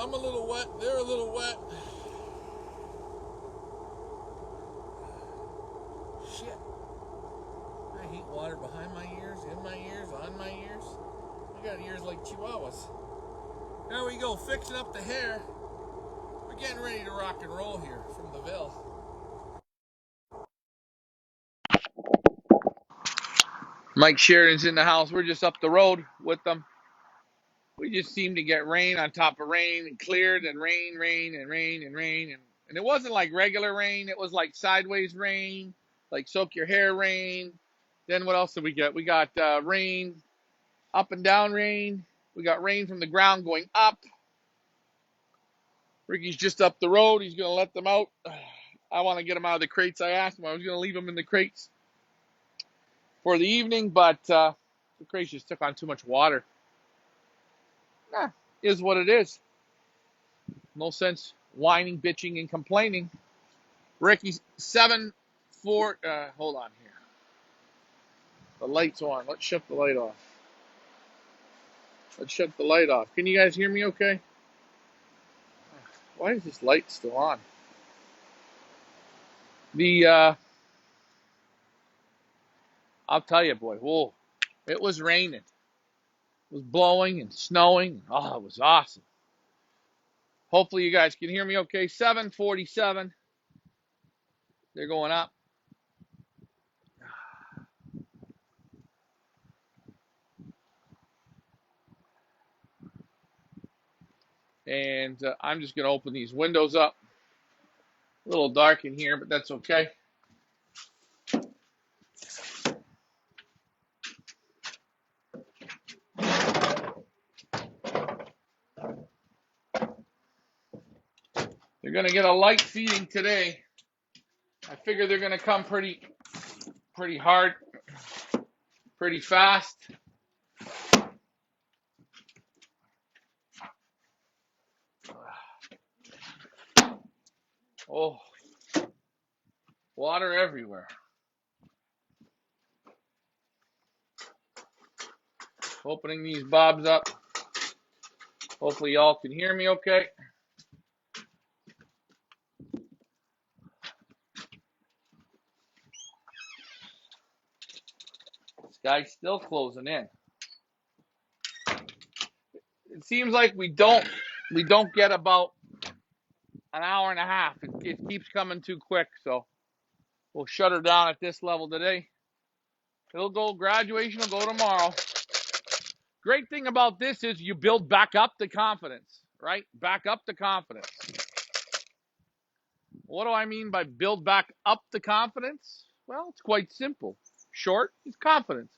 I'm a little wet. They're a little wet. Shit. I hate water behind my ears, in my ears, on my ears. I got ears like chihuahuas. There we go, fixing up the hair. We're getting ready to rock and roll here from the Ville. Mike Sheridan's in the house. We're just up the road with them. We just seemed to get rain on top of rain and cleared and rain, rain, and rain, and rain. And it wasn't like regular rain. It was like sideways rain, like soak your hair rain. Then what else did we get? We got rain, up and down rain. We got rain from the ground going up. Ricky's just up the road. He's going to let them out. I want to get them out of the crates. I asked him. I was going to leave them in the crates for the evening, but the crates just took on too much water. Nah, is what it is. No sense whining, bitching, and complaining. Ricky's 7-4. Hold on here. The light's on. Let's shut the light off. Let's shut the light off. Can you guys hear me okay? Why is this light still on? I'll tell you, boy. Whoa. It was raining. It was blowing and snowing. Oh, it was awesome. Hopefully you guys can hear me okay. 7:47. They're going up. And I'm just going to open these windows up. A little dark in here, but that's okay. They're going to get a light feeding today. I figure they're going to come pretty hard, pretty fast. Oh, water everywhere. Opening these bobs up. Hopefully y'all can hear me okay. Sky's still closing in. It seems like we don't get about an hour and a half. It keeps coming too quick, so we'll shut her down at this level today. Graduation will go tomorrow. Great thing about this is you build back up the confidence, right? Back up the confidence. What do I mean by build back up the confidence? Well, it's quite simple. Short is confidence.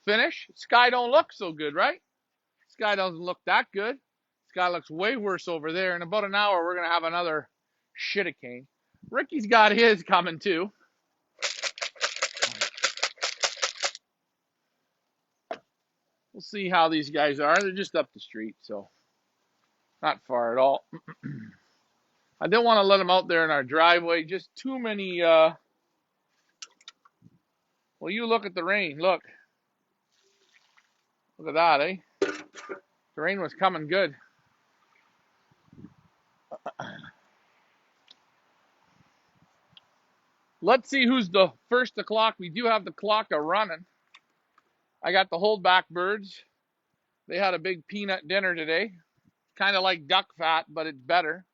Finish, sky don't look so good, right? Sky doesn't look that good. Sky looks way worse over there. In about an hour, we're going to have another shitacane. Ricky's got his coming too. We'll see how these guys are. They're just up the street, so not far at all. I didn't want to let them out there in our driveway. Just too many. Well, you look at the rain. Look at that, eh? The rain was coming good. Let's see who's the first to clock. We do have the clock a running. I got the holdback birds. They had a big peanut dinner today. Kind of like duck fat, but it's better.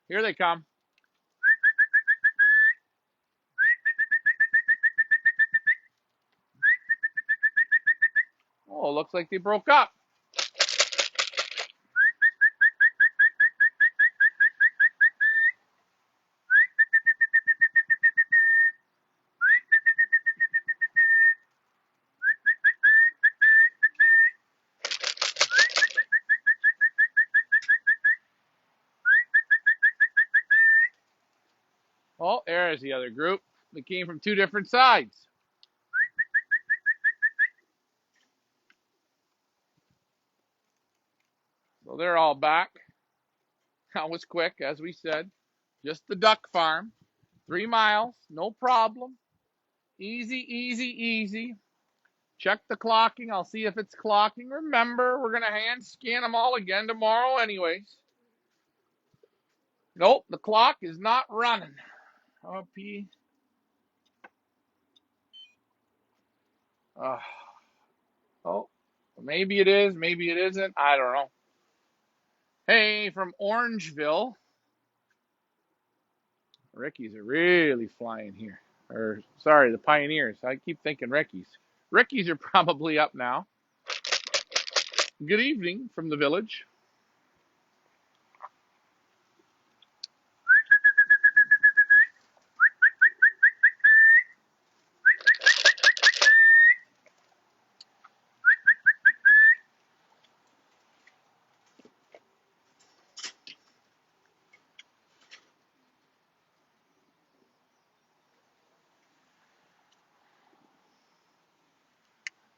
Here they come. Oh, looks like they broke up. Oh, there's the other group. They came from two different sides. So they're all back. That was quick, as we said. Just the duck farm. 3 miles, no problem. Easy, easy, easy. Check the clocking. I'll see if it's clocking. Remember, we're going to hand scan them all again tomorrow anyways. Nope, the clock is not running. OP. Oh, maybe it is. Maybe it isn't. I don't know. Hey, from Orangeville. Rickies are really flying here. Or, sorry, the Pioneers. I keep thinking Rickies. Rickies are probably up now. Good evening from the village.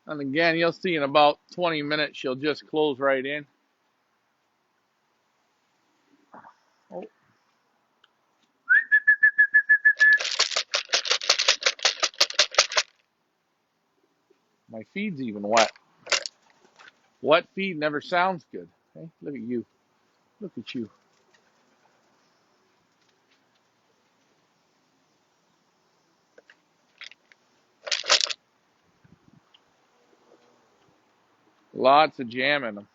And again, you'll see in about 20 minutes, she'll just close right in. Oh, my feed's even wet. Wet feed never sounds good. Hey, look at you. Look at you. Lots of jam in them.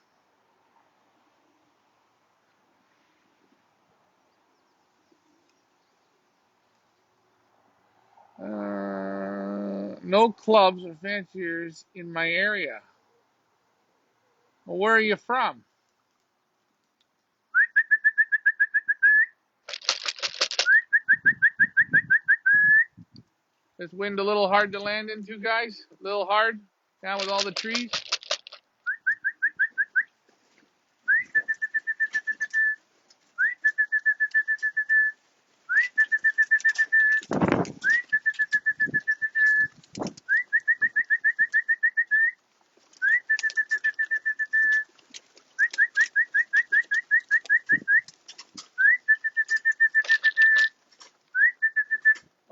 No clubs or fanciers in my area. Well, where are you from? This wind a little hard to land into, guys? A little hard down with all the trees?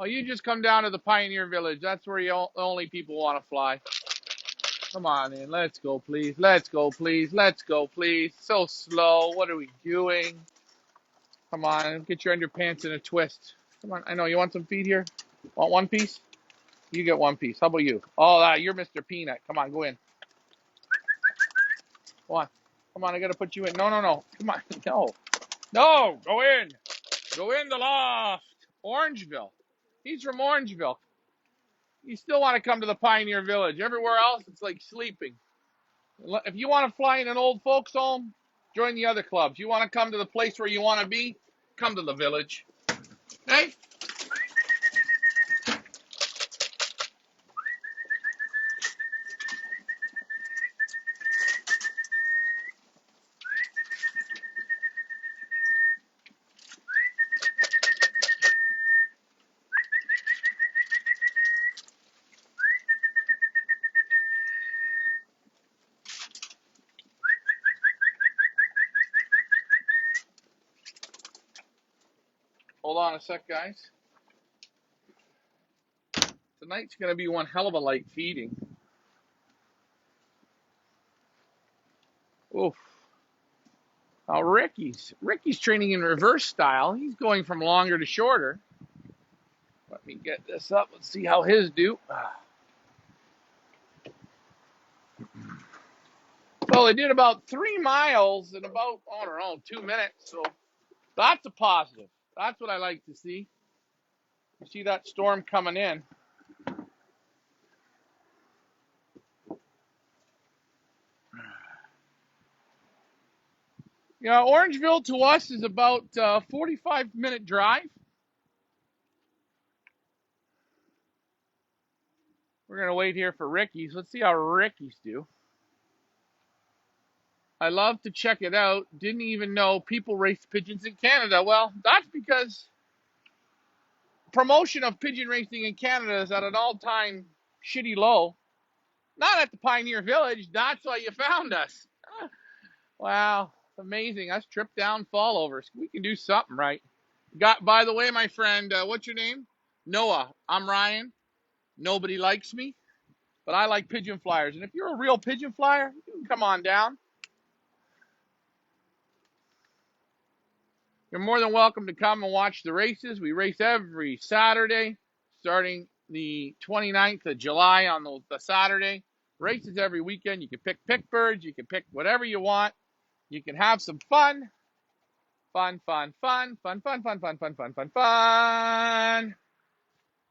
Oh, you just come down to the Pioneer Village. That's where the only people want to fly. Come on in. Let's go, please. Let's go, please. Let's go, please. So slow. What are we doing? Come on. Get your underpants in a twist. Come on. I know. You want some feed here? Want one piece? You get one piece. How about you? Oh, you're Mr. Peanut. Come on. Go in. Come on. Come on. I got to put you in. No, no, no. Come on. No. No. Go in. Go in the loft. Orangeville. He's from Orangeville. You still want to come to the Pioneer Village. Everywhere else, it's like sleeping. If you want to fly in an old folks home, join the other clubs. You want to come to the place where you want to be, come to the village. Hey? Hold on a sec, guys. Tonight's going to be one hell of a light feeding. Oof. Now, Ricky's training in reverse style. He's going from longer to shorter. Let me get this up. Let's see how his do. Well, they did about 3 miles in about, I don't know, 2 minutes. So that's a positive. That's what I like to see. You see that storm coming in. Yeah, Orangeville to us is about a 45-minute drive. We're going to wait here for Ricky's. Let's see how Ricky's do. I love to check it out. Didn't even know people race pigeons in Canada. Well, that's because promotion of pigeon racing in Canada is at an all-time shitty low. Not at the Pioneer Village. That's why you found us. Wow, amazing. Us trip down fallovers. We can do something right. By the way, my friend, what's your name? Noah. I'm Ryan. Nobody likes me. But I like pigeon flyers. And if you're a real pigeon flyer, you can come on down. You're more than welcome to come and watch the races. We race every Saturday, starting the 29th of July on the Saturday. Races every weekend. You can pick birds. You can pick whatever you want. You can have some fun. Fun.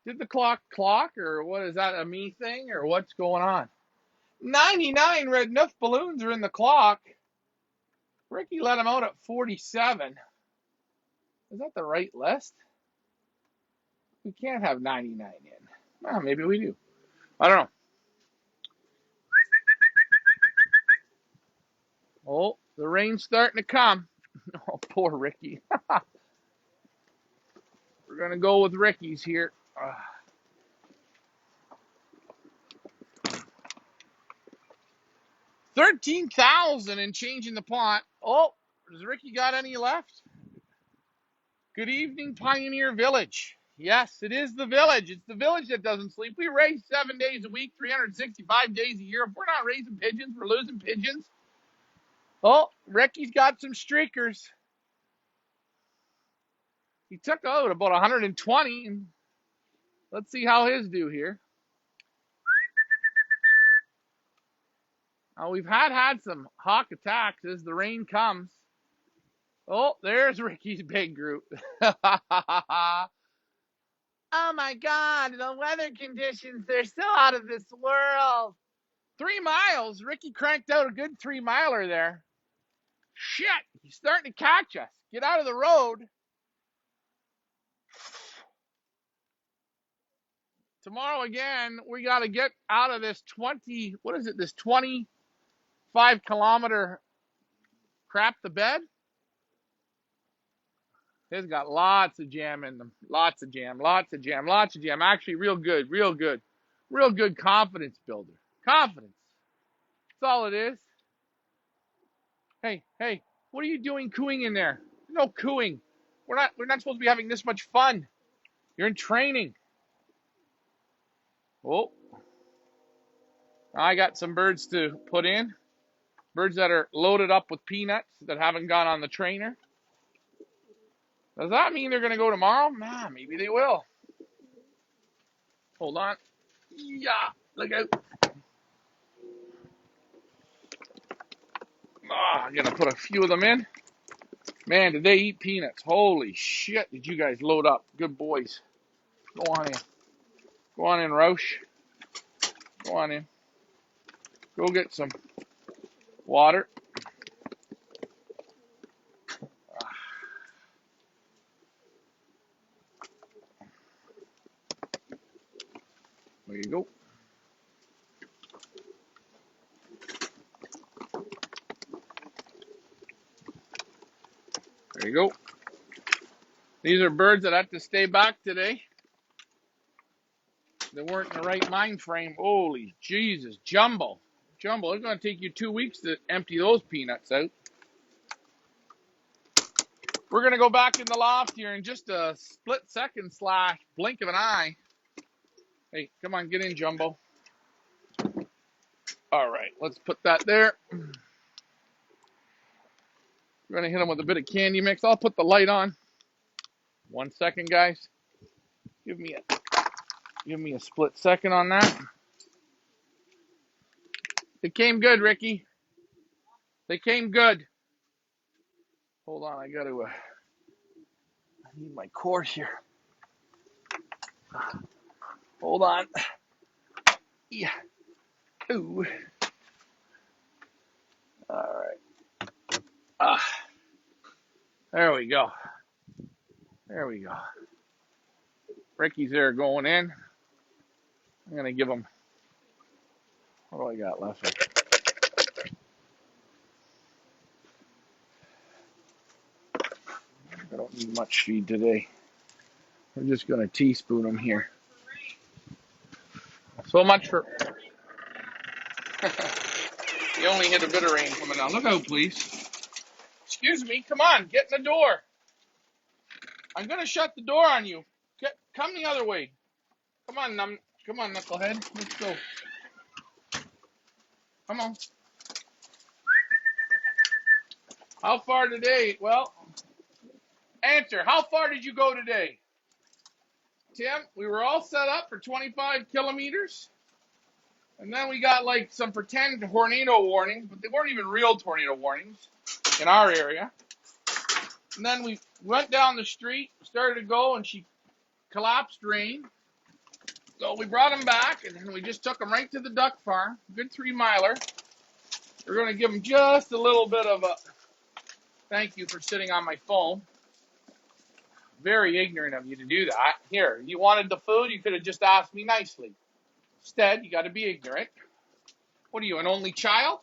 Did the clock, or what is that, a me thing, or what's going on? 99 red Noof balloons are in the clock. Ricky let them out at 47. Is that the right list? We can't have 99 in. Well, maybe we do. I don't know. Oh, the rain's starting to come. Oh, poor Ricky. We're going to go with Ricky's here. 13,000 and changing the pot. Oh, has Ricky got any left? Good evening, Pioneer Village. Yes, it is the village. It's the village that doesn't sleep. We race 7 days a week, 365 days a year. If we're not raising pigeons, we're losing pigeons. Oh, Ricky's got some streakers. He took out about 120. And let's see how his do here. We've had some hawk attacks as the rain comes. Oh, there's Ricky's big group. Oh my God, the weather conditions, they're still out of this world. 3 miles. Ricky cranked out a good 3-miler there. Shit, he's starting to catch us. Get out of the road. Tomorrow again, we got to get out of this 25-kilometer crap the bed. It's got lots of jam in them. Lots of jam. Actually, real good. Real good confidence builder. Confidence. That's all it is. Hey, what are you doing cooing in there? No cooing. We're not supposed to be having this much fun. You're in training. Oh. I got some birds to put in. Birds that are loaded up with peanuts that haven't gone on the trainer. Does that mean they're going to go tomorrow? Nah, maybe they will. Hold on. Yeah, look out. I'm going to put a few of them in. Man, did they eat peanuts? Holy shit, did you guys load up. Good boys. Go on in. Go on in, Roush. Go on in. Go get some water. There you go. There you go. These are birds that have to stay back today. They weren't in the right mind frame. Holy Jesus, Jumbo. Jumbo, it's going to take you 2 weeks to empty those peanuts out. We're going to go back in the loft here in just a split second / blink of an eye. Hey, come on, get in, Jumbo. All right, let's put that there. We're going to hit them with a bit of candy mix. I'll put the light on. 1 second, guys. Give me a split second on that. It came good, Ricky. They came good. Hold on, I need my cord here. Hold on. Yeah. Ooh. All right. There we go. Ricky's there going in. I'm going to give him, what do I got left? I don't need much feed today. We're just going to teaspoon them here. So much for... You only hit a bit of rain coming down. Look out, please. Excuse me. Come on. Get in the door. I'm going to shut the door on you. Come the other way. Come on, knucklehead. Let's go. Come on. How far today? Well, answer. How far did you go today? Tim, we were all set up for 25 kilometers. And then we got like some pretend tornado warnings, but they weren't even real tornado warnings in our area. And then we went down the street, started to go, and she collapsed rain. So we brought him back, and then we just took him right to the duck farm. Good 3-miler. We're going to give him just a little bit of a thank you for sitting on my phone. Very ignorant of you to do that. Here, you wanted the food, you could have just asked me nicely. Instead, you got to be ignorant. What are you, an only child?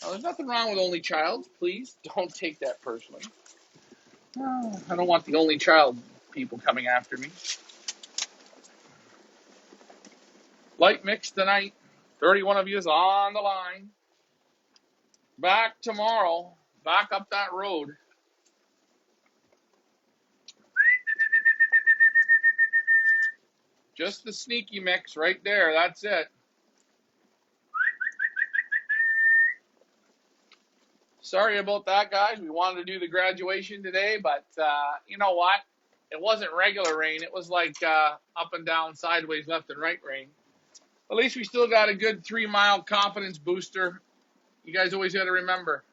Now, there's nothing wrong with only child. Please don't take that personally. Oh, I don't want the only child people coming after me. Light mix tonight. 31 of you is on the line. Back tomorrow. Back up that road. Just the sneaky mix right there. That's it. Sorry about that, guys. We wanted to do the graduation today, but you know what? It wasn't regular rain. It was like up and down, sideways, left and right rain. At least we still got a good 3-mile confidence booster. You guys always got to remember,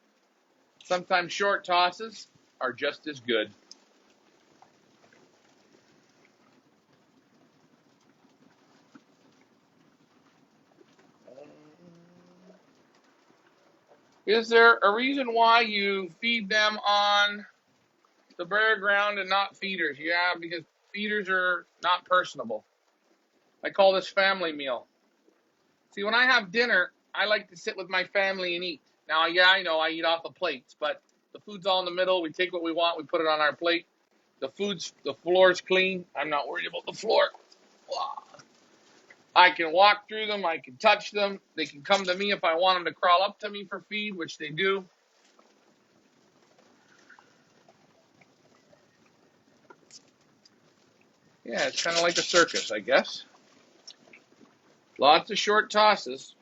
sometimes short tosses are just as good. Is there a reason why you feed them on the bare ground and not feeders? Yeah, because feeders are not personable. I call this family meal. See, when I have dinner, I like to sit with my family and eat. Now, yeah, I know I eat off of plates, but the food's all in the middle. We take what we want, we put it on our plate. The floor's clean. I'm not worried about the floor. I can walk through them. I can touch them. They can come to me if I want them to crawl up to me for feed, which they do. Yeah, it's kind of like a circus, I guess. Lots of short tosses.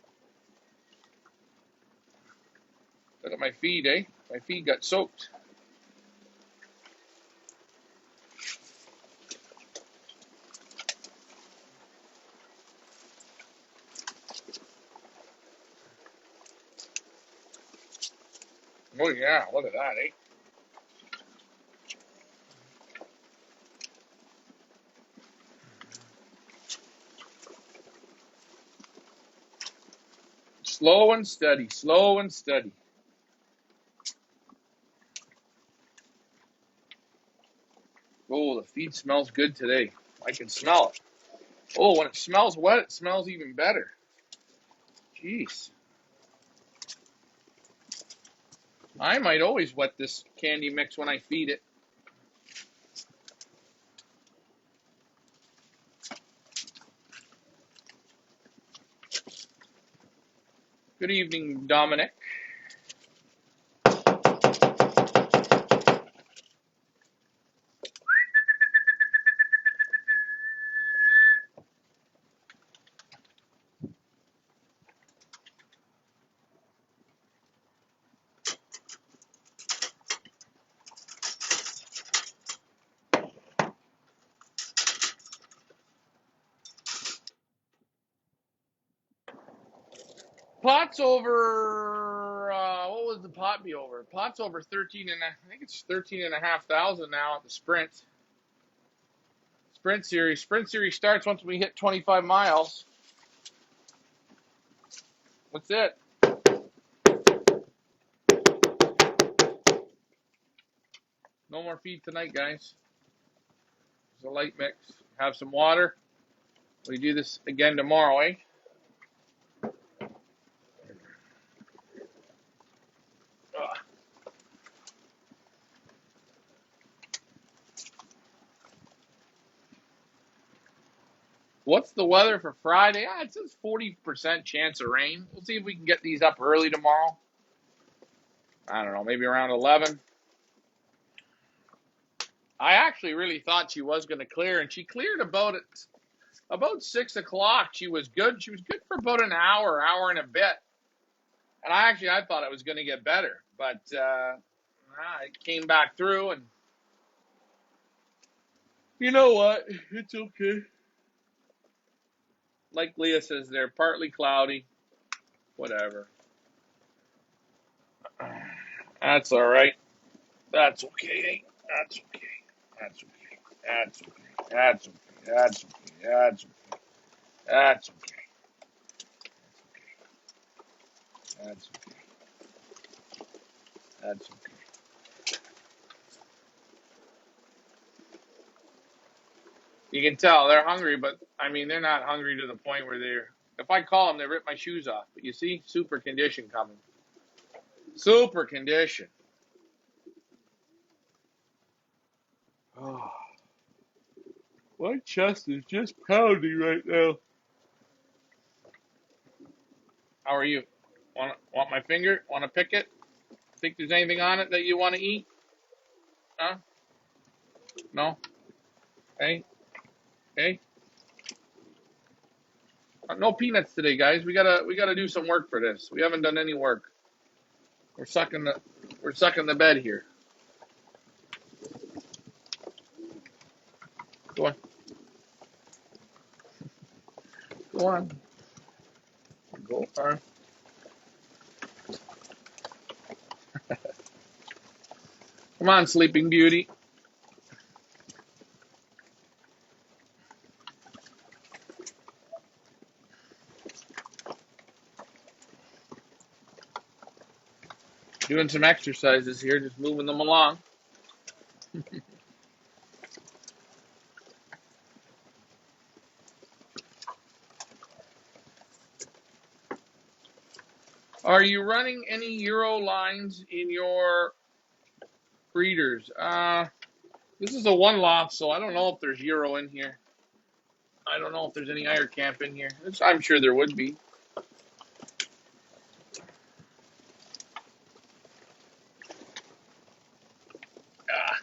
Look at my feed, eh? My feed got soaked. Oh, yeah, look at that, eh? Slow and steady, slow and steady. Oh, the feed smells good today. I can smell it. Oh, when it smells wet, it smells even better. Jeez. I might always wet this candy mix when I feed it. Good evening, Dominic. Pot's over, what was the pot be over? Pot's over 13 and I think it's 13,500 now at the sprint. Sprint series. Sprint series starts once we hit 25 miles. That's it. No more feed tonight, guys. It's a light mix. Have some water. We do this again tomorrow, eh? What's the weather for Friday? It says 40% chance of rain. We'll see if we can get these up early tomorrow. I don't know, maybe around 11. I actually really thought she was going to clear, and she cleared about 6 o'clock. She was good. She was good for about an hour and a bit. And I thought it was going to get better, but it came back through, and you know what? It's okay. Like Leah says, they're partly cloudy. Whatever. That's all right. That's okay. That's okay. That's okay. That's okay. That's okay. That's okay. That's okay. That's okay. That's okay. That's okay. You can tell they're hungry, but I mean they're not hungry to the point where they're. If I call them, they rip my shoes off. But you see, super condition coming. Super condition. Oh, my chest is just pounding right now. How are you? Want my finger? Want to pick it? Think there's anything on it that you want to eat? Huh? No? Hey? Hey? No peanuts today, guys. We gotta do some work for this. We haven't done any work. We're sucking the bed here. Go on. Go on. Go on. Come on, Sleeping Beauty. Doing some exercises here, just moving them along. Are you running any Euro lines in your breeders? This is a one lot, so I don't know if there's Euro in here. I don't know if there's any Iron Camp in here. I'm sure there would be. Ah,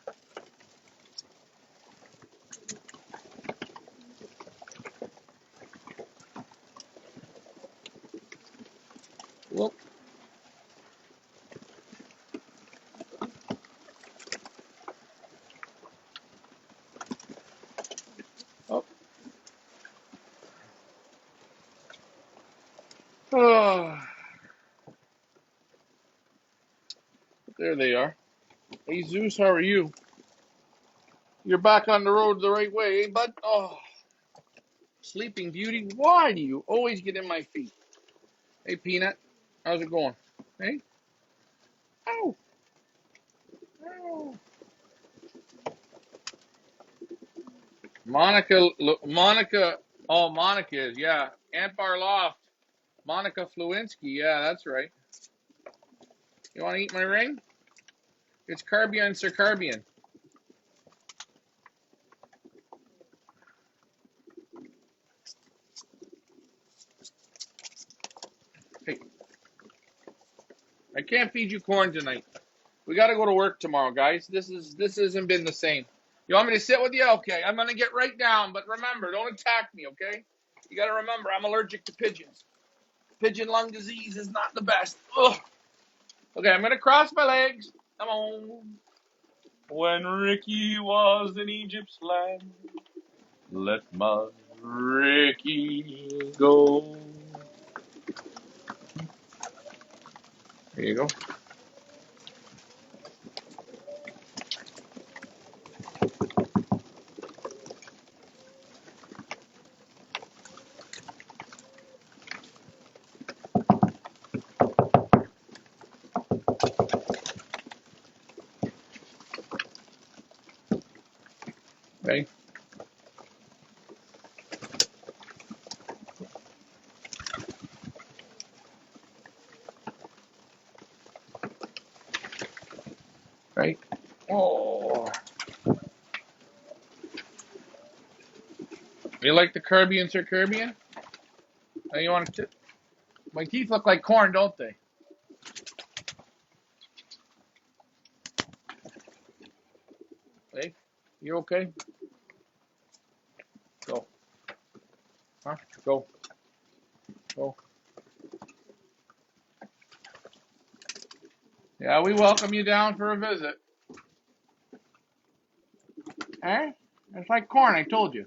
whoop. Oh. Oh. There they are. Hey, Zeus, how are you? You're back on the road the right way, eh, bud? Oh, Sleeping Beauty, why do you always get in my feet? Hey, Peanut, how's it going? Hey? Ow! Ow! Monica, oh, Monica is, yeah. Bar Loft, Monica Flewinski, yeah, that's right. You want to eat my ring? It's Carbion Circarbion. Hey, I can't feed you corn tonight. We got to go to work tomorrow, guys. This hasn't been the same. You want me to sit with you? Okay, I'm gonna get right down, but remember, don't attack me, okay? You got to remember, I'm allergic to pigeons. Pigeon lung disease is not the best. Ugh. Okay, I'm gonna cross my legs. Come on. When Ricky was in Egypt's land, let my Ricky go. There you go. Okay. Right. Oh. You like the Kirby and Sir Caribbean? Now you want to? My teeth look like corn, don't they? Hey, you okay? Go. Huh? Go. Go. Yeah, we welcome you down for a visit. Hey, it's like corn, I told you.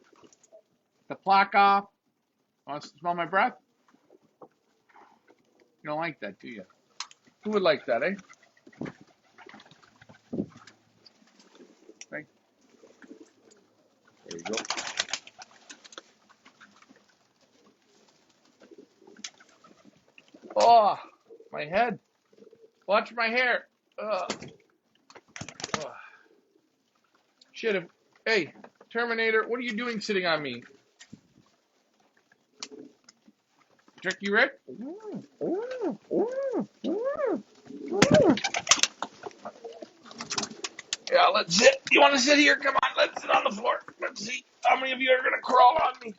The plaque off. Want to smell my breath? You don't like that, do you? Who would like that, eh? There you go. Oh, my head. Watch my hair. Ugh. Ugh. Shit. Hey, Terminator, what are you doing sitting on me? Tricky Rick? Yeah, let's sit. You want to sit here? Come on, let's sit on the floor. Let's see how many of you are going to crawl on me.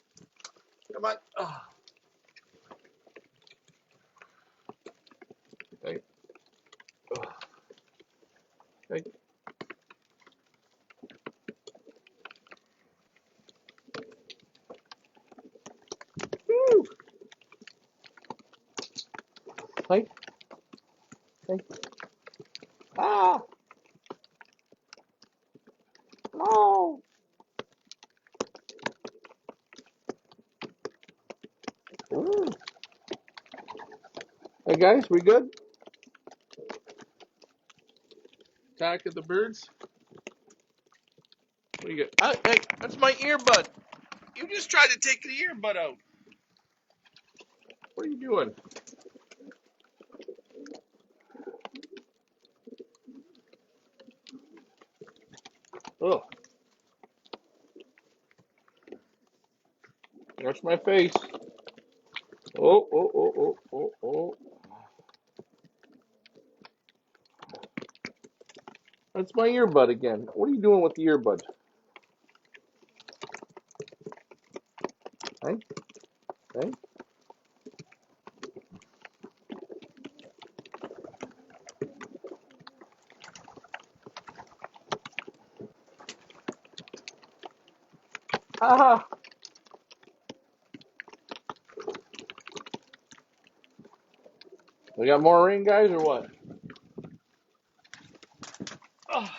Come on. Oh. Hey. Oh. Hey. Woo. Hey. Hey. Ah. No. Ooh. Hey guys, we good? Attack of the birds. What do you get? Hey, that's my earbud. You just tried to take the earbud out. What are you doing? Oh, watch my face. Oh, oh, oh, oh, oh, oh. That's my earbud again. What are you doing with the earbud? Hey, hey. Aha. We got more rain, guys, or what? Oh,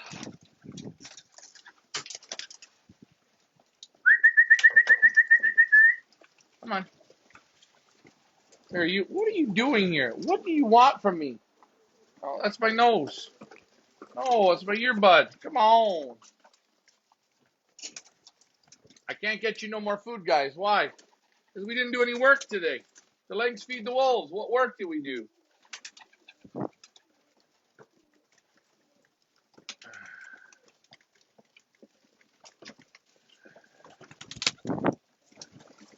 come on. There, you. What are you doing here? What do you want from me? Oh, that's my nose. No, it's my earbud. Come on. I can't get you no more food, guys. Why? Because we didn't do any work today. The legs feed the wolves. What work did we do?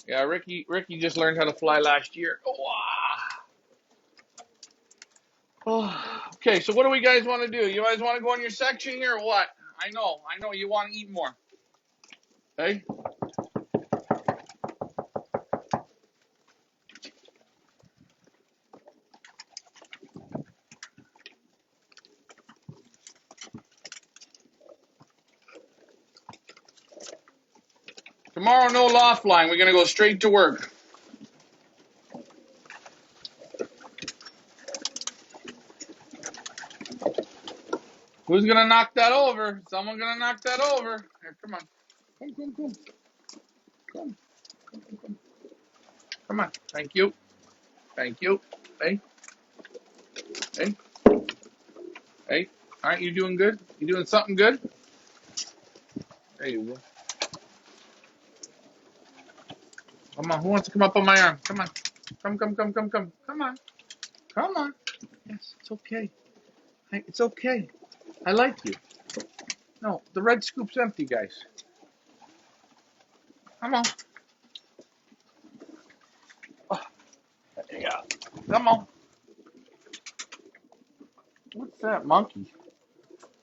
Yeah, Ricky just learned how to fly last year. Oh, okay, so what do we guys want to do? You guys want to go in your section here or what? I know you want to eat more. Hey? Tomorrow, no loft line. We're going to go straight to work. Who's going to knock that over? Someone going to knock that over. Here, come on. Come. Come. Come on. Thank you. Thank you. Hey. Hey. Hey. Aren't you doing good? You doing something good? There you go. Come on. Who wants to come up on my arm? Come on. Come. Come on. Come on. Yes, it's okay. It's okay. I like you. No, the red scoop's empty, guys. Come on. Oh, yeah. Come on. What's that monkey?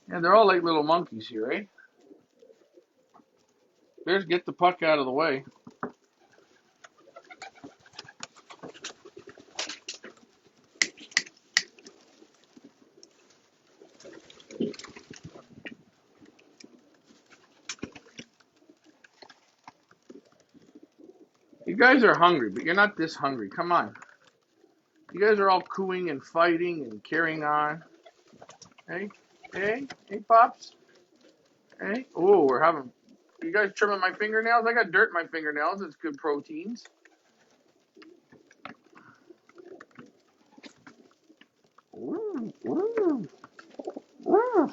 Yeah, they're all like little monkeys here, eh? Bears, get the puck out of the way. You guys are hungry, but you're not this hungry. Come on. You guys are all cooing and fighting and carrying on. Hey, hey, Pops. Hey. Oh, we're having. You guys trimming my fingernails? I got dirt in my fingernails. It's good proteins. Ooh, ooh, ooh.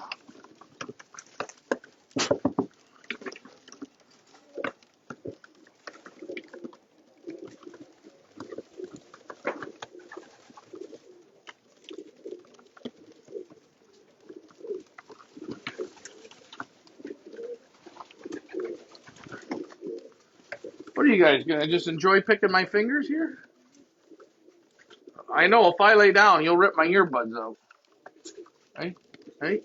What are you guys gonna just enjoy picking my fingers here? I know if I lay down, you'll rip my earbuds out. Hey, hey.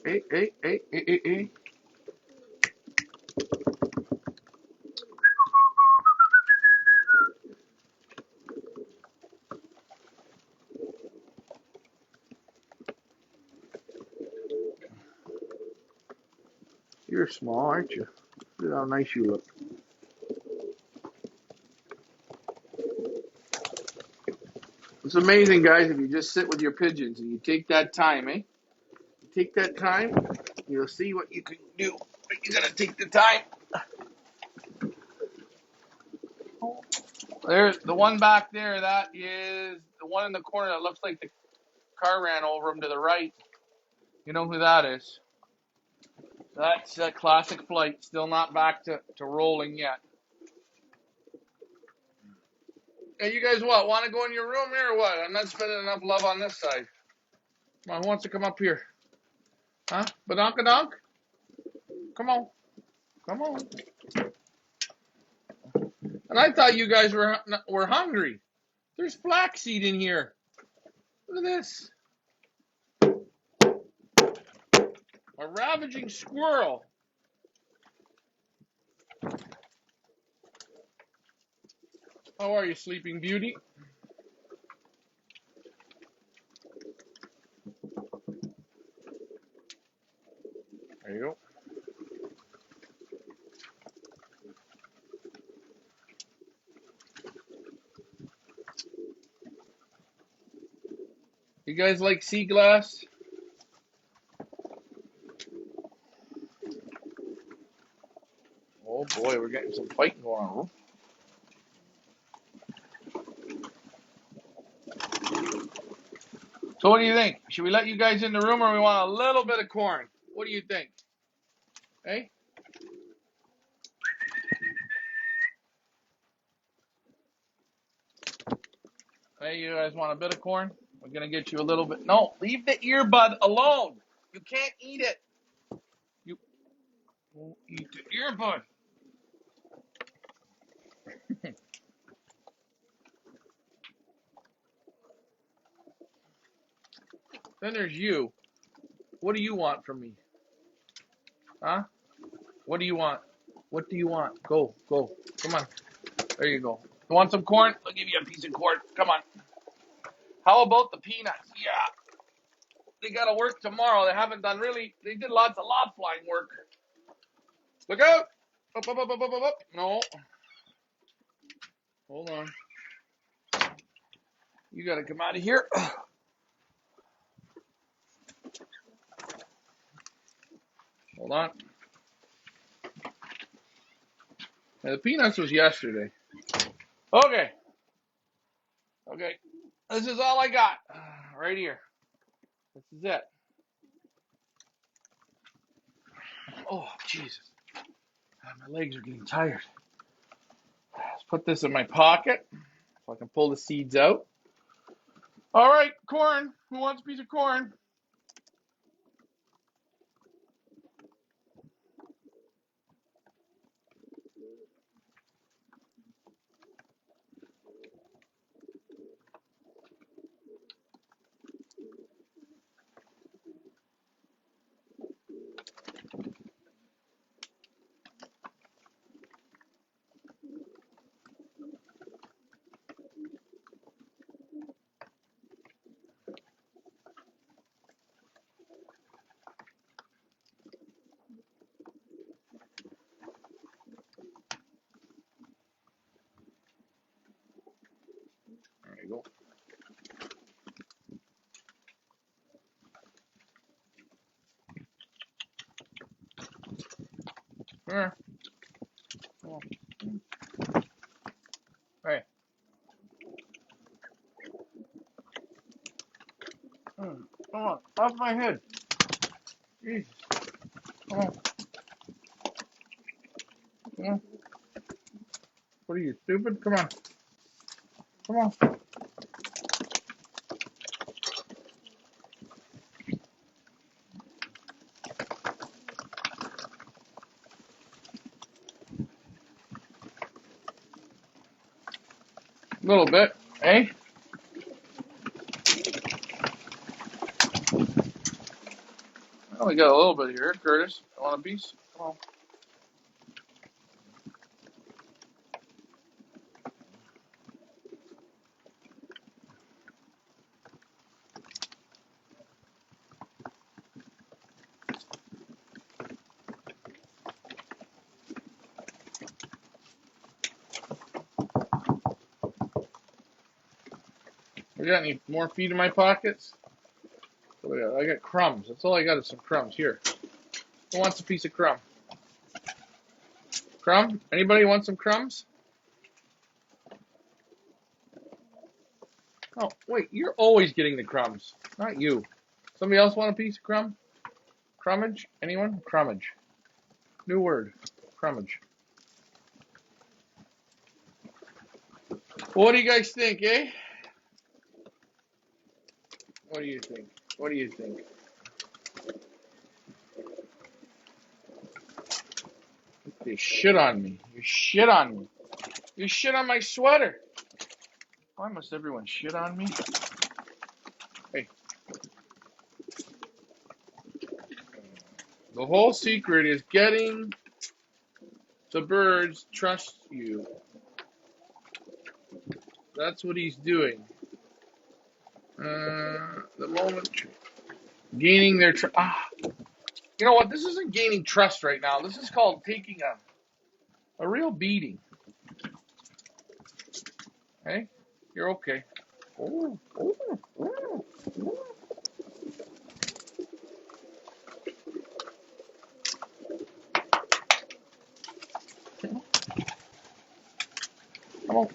You're small, aren't you? Look at how nice you look. It's amazing, guys, if you just sit with your pigeons and you take that time, eh? Take that time, you'll see what you can do. But you gotta take the time. There's the one back there. That is the one in the corner that looks like the car ran over him to the right. You know who that is? That's a classic flight. Still not back to rolling yet. Hey, you guys what? Want to go in your room here or what? I'm not spending enough love on this side. Come on, who wants to come up here? Huh? Badonkadonk? Come on. Come on. And I thought you guys were hungry. There's flaxseed in here. Look at this. A ravaging squirrel. How are you, Sleeping Beauty? There you go. You guys like sea glass? Oh boy, we're getting some fighting going on. So what do you think? Should we let you guys in the room or we want a little bit of corn? What do you think? Hey? Hey, you guys want a bit of corn? We're going to get you a little bit. No, leave the earbud alone. You can't eat it. You won't eat the earbud. Then there's you. What do you want from me? Huh? What do you want? What do you want? Go. Come on. There you go. You want some corn? I'll give you a piece of corn. Come on. How about the peanuts? Yeah. They got to work tomorrow. They haven't done really. They did lots of lob flying work. Look out. Up. No. Hold on. You got to come out of here. Hold on. Now, the peanuts was yesterday. Okay. This is all I got. Right here. This is it. Oh, Jesus. My legs are getting tired. Let's put this in my pocket so I can pull the seeds out. All right, corn. Who wants a piece of corn? There you go. here. Come on. Hey. Come on. Off my head. Jeez. Come on. Come on. What are you, stupid? Come on. Come on. A little bit. Hey? I only got a little bit here, Curtis. You want a piece? Come on. We got any more feet in my pockets? I got crumbs. That's all I got is some crumbs. Here. Who wants a piece of crumb? Crumb? Anybody want some crumbs? Oh, wait. You're always getting the crumbs. Not you. Somebody else want a piece of crumb? Crummage? Anyone? Crummage. New word. Crummage. Well, what do you guys think, eh? What do you think? What do you think? You shit on me. You shit on me. You shit on my sweater. Why must everyone shit on me? Hey. The whole secret is getting the birds trust you. That's what he's doing. The moment gaining their trust. You know what? This isn't gaining trust right now. This is called taking a real beating. Hey, you're okay. Oh, oh, oh, oh. Come on.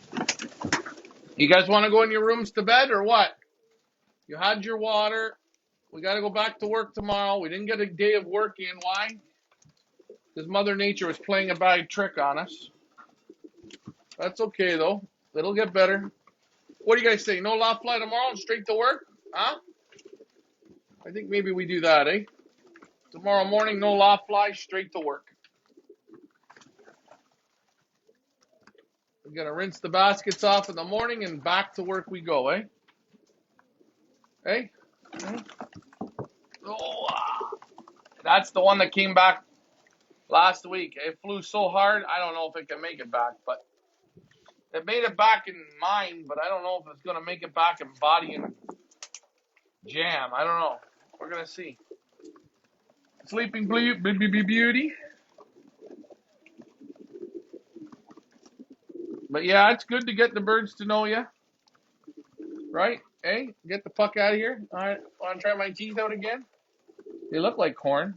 You guys want to go in your rooms to bed or what? You had your water. We got to go back to work tomorrow. We didn't get a day of work in. Why? Because Mother Nature was playing a bad trick on us. That's okay, though. It'll get better. What do you guys say? No laugh fly tomorrow and straight to work? Huh? I think maybe we do that, eh? Tomorrow morning, no laugh fly, straight to work. We're going to rinse the baskets off in the morning and back to work we go, eh? Hey? Oh, that's the one that came back last week. It flew so hard, I don't know if it can make it back, but it made it back in mind, but I don't know if it's going to make it back in body and jam. I don't know. We're going to see. Sleeping Beauty. But yeah, it's good to get the birds to know you. Right? Hey, get the fuck out of here. All right, want to try my teeth out again? They look like corn.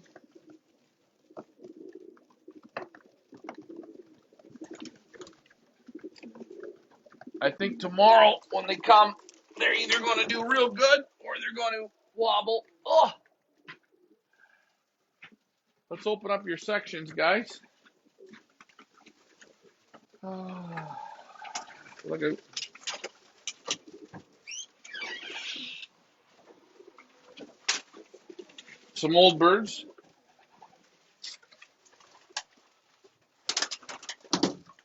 I think tomorrow when they come, they're either going to do real good or they're going to wobble. Oh. Let's open up your sections, guys. Look at some old birds.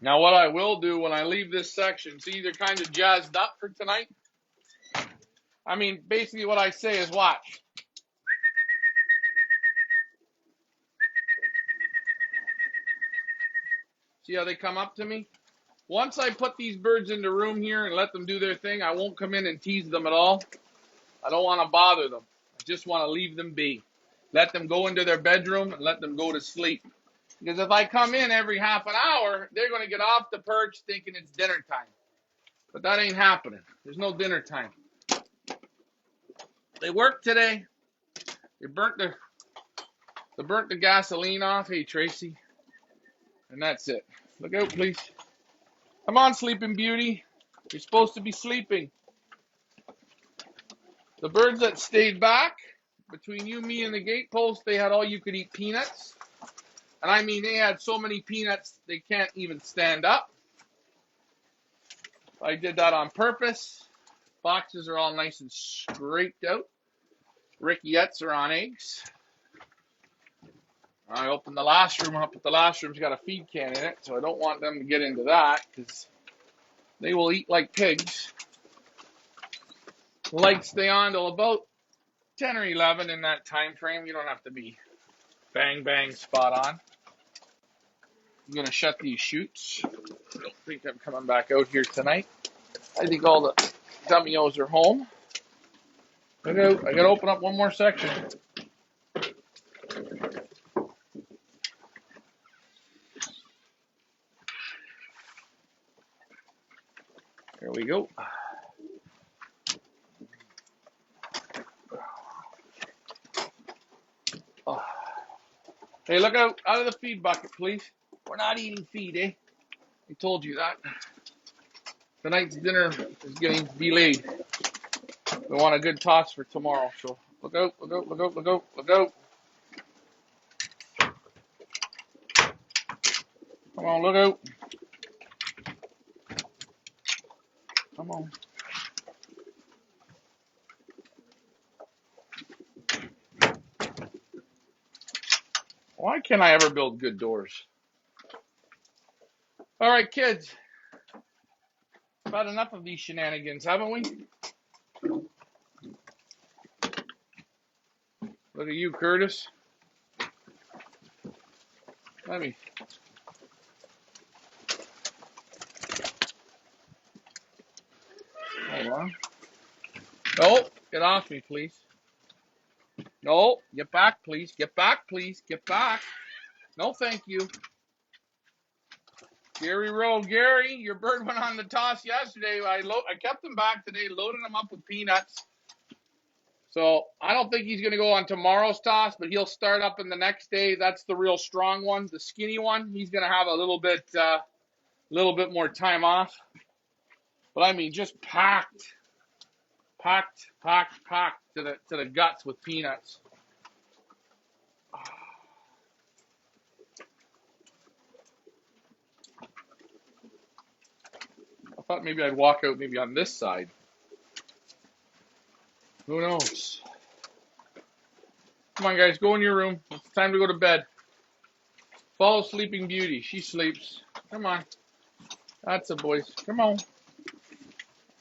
Now, what I will do when I leave this section, see, they're kind of jazzed up for tonight. I mean, basically what I say is watch. See how they come up to me? Once I put these birds in the room here and let them do their thing, I won't come in and tease them at all. I don't want to bother them. I just want to leave them be. Let them go into their bedroom and let them go to sleep. Because if I come in every half an hour, they're going to get off the perch thinking it's dinner time. But that ain't happening. There's no dinner time. They worked today. They burnt the gasoline off. Hey, Tracy. And that's it. Look out, please. Come on, Sleeping Beauty. You're supposed to be sleeping. The birds that stayed back, between you, me, and the gatepost, they had all you could eat peanuts. And I mean, they had so many peanuts, they can't even stand up. I did that on purpose. Boxes are all nice and scraped out. Rickettes are on eggs. I opened the last room up, but the last room's got a feed can in it, so I don't want them to get into that because they will eat like pigs. The lights stay on till about 10 or 11 in that time frame. You don't have to be bang, bang, spot on. I'm going to shut these chutes. I don't think I'm coming back out here tonight. I think all the dummy-os are home. I got to open up one more section. There we go. Oh. Hey, look out of the feed bucket, please. We're not eating feed, eh? I told you that. Tonight's dinner is getting delayed. We want a good toss for tomorrow, so look out, look out, look out, look out, look out. Come on, look out. Come on. Why can't I ever build good doors? All right, kids. About enough of these shenanigans, haven't we? Look at you, Curtis. Let me. Hold on. No, get off me, please. No, get back, please. Get back, please. Get back. No, thank you. Gary Rowe. Gary, your bird went on the toss yesterday. I kept him back today, loaded him up with peanuts. So I don't think he's going to go on tomorrow's toss, but he'll start up in the next day. That's the real strong one. The skinny one, he's going to have a little bit more time off. But I mean, just packed to the guts with peanuts. I thought maybe I'd walk out maybe on this side. Who knows? Come on, guys, go in your room. It's time to go to bed. Follow Sleeping Beauty. She sleeps. Come on. That's a boys. Come on.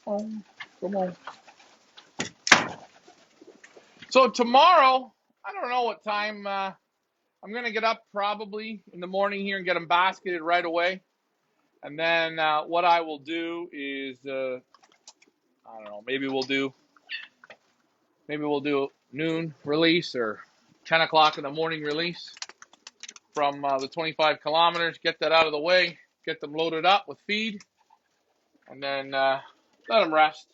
Come on. So tomorrow, I don't know what time. I'm going to get up probably in the morning here and get them basketed right away. And then what I will do is, I don't know, maybe we'll do noon release or 10 o'clock in the morning release from the 25 kilometers. Get that out of the way. Get them loaded up with feed. And then let them rest.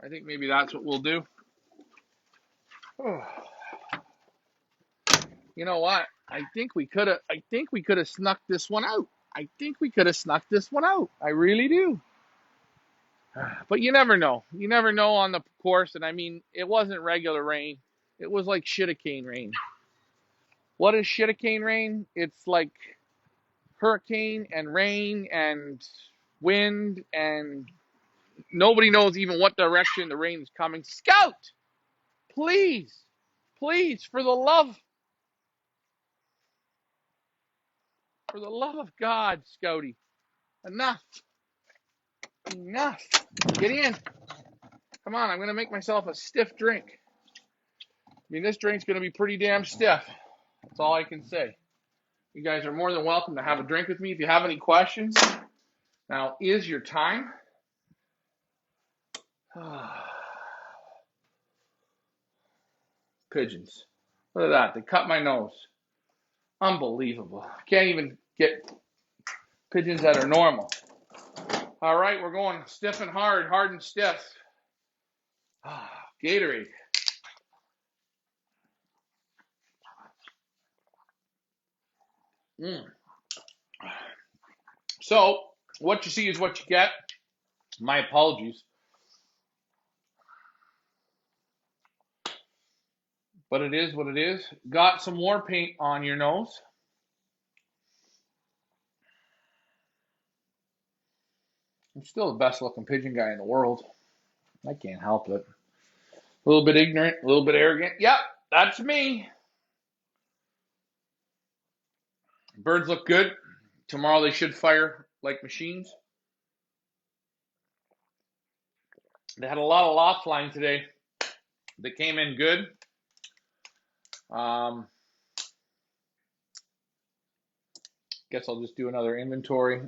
I think maybe that's what we'll do. You know what? I think we could have snuck this one out. I really do. But you never know. You never know on the course. And I mean, it wasn't regular rain. It was like shitacane rain. What is shitacane rain? It's like hurricane and rain and wind, and nobody knows even what direction the rain is coming. Scout, please, for the love of God, Scouty, enough. Get in. Come on, I'm going to make myself a stiff drink. I mean, this drink's going to be pretty damn stiff. That's all I can say. You guys are more than welcome to have a drink with me if you have any questions. Now is your time. Pigeons. Look at that. They cut my nose. Unbelievable. Can't even get pigeons that are normal. All right, we're going stiff and hard and stiff. Gatorade. So what you see is what you get. My apologies. But it is what it is. Got some war paint on your nose. I'm still the best looking pigeon guy in the world. I can't help it. A little bit ignorant, a little bit arrogant. Yep, that's me. Birds look good. Tomorrow they should fire like machines. They had a lot of loft flying today. They came in good. Guess I'll just do another inventory.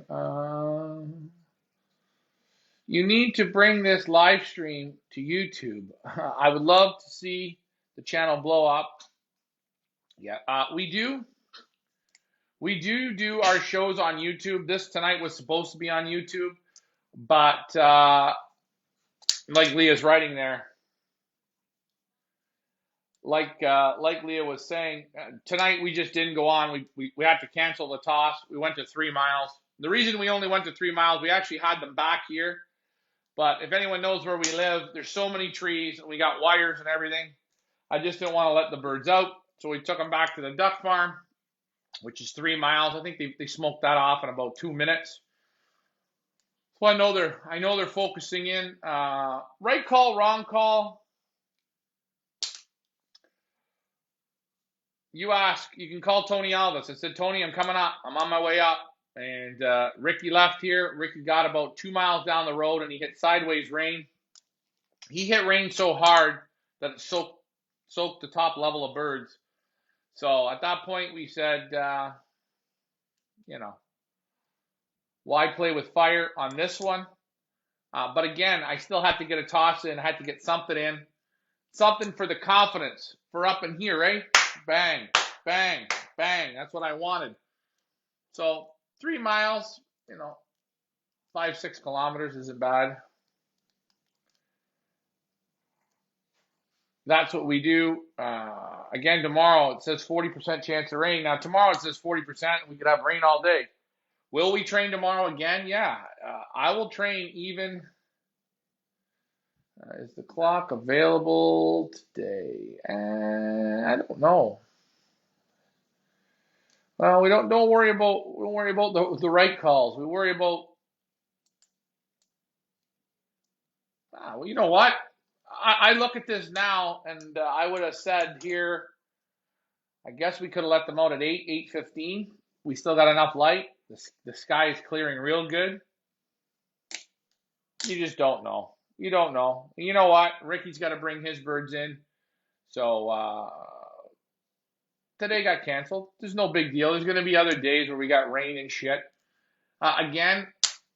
You need to bring this live stream to YouTube. I would love to see the channel blow up. Yeah, we do. We do our shows on YouTube. This tonight was supposed to be on YouTube, but like Leah's writing there, like Leah was saying, tonight we just didn't go on. We had to cancel the toss. We went to 3 miles. The reason we only went to 3 miles, we actually had them back here. But if anyone knows where we live, there's so many trees and we got wires and everything. I just didn't want to let the birds out. So we took them back to the duck farm, which is 3 miles. I think they smoked that off in about 2 minutes. So I know they're focusing in. Right call, wrong call. You can call Tony Alvis. I said, Tony, I'm coming up. I'm on my way up. And Ricky left here. Ricky got about 2 miles down the road and he hit sideways rain. He hit rain so hard that it soaked the top level of birds. So at that point we said, why play with fire on this one? But again, I still had to get a toss in. I had to get something in. Something for the confidence for up in here, right? Bang, bang, bang. That's what I wanted. So 3 miles, 5-6 kilometers isn't bad. That's what we do. Again, tomorrow it says 40% chance of rain. Now tomorrow it says 40%. We could have rain all day. Will we train tomorrow again? Yeah. I will train even. Is the clock available today? I don't know. Well, we don't worry about the right calls. We worry about. Well, you know what? I look at this now, and I would have said here. I guess we could have let them out at 8:15. We still got enough light. The sky is clearing real good. You just don't know. You don't know. You know what? Ricky's got to bring his birds in. So today got canceled. There's no big deal. There's going to be other days where we got rain and shit. Again,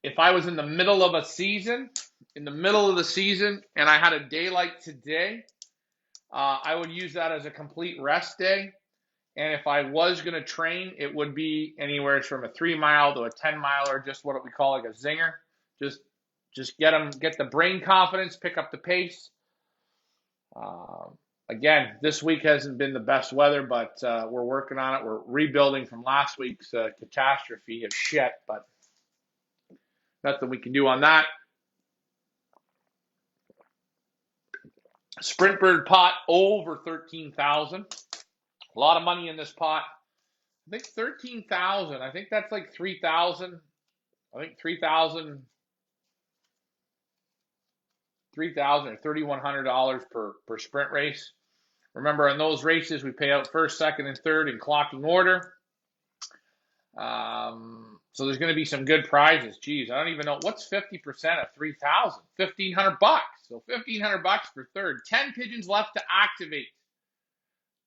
if I was in the middle of a season, and I had a day like today, I would use that as a complete rest day. And if I was going to train, it would be anywhere from a 3 mile to a 10 miler, just what we call like a zinger. Just get the brain confidence, pick up the pace. Again, this week hasn't been the best weather, but we're working on it. We're rebuilding from last week's catastrophe of shit, but nothing we can do on that. Sprint bird pot over 13,000. A lot of money in this pot. I think 13,000. I think that's like 3,000. I think 3,000 or $3,100 per sprint race. Remember, in those races, we pay out first, second, and third in clocking order. So there's going to be some good prizes. Geez, I don't even know what's 50% of 3,000. $1,500. So $1,500 for third. 10 pigeons left to activate.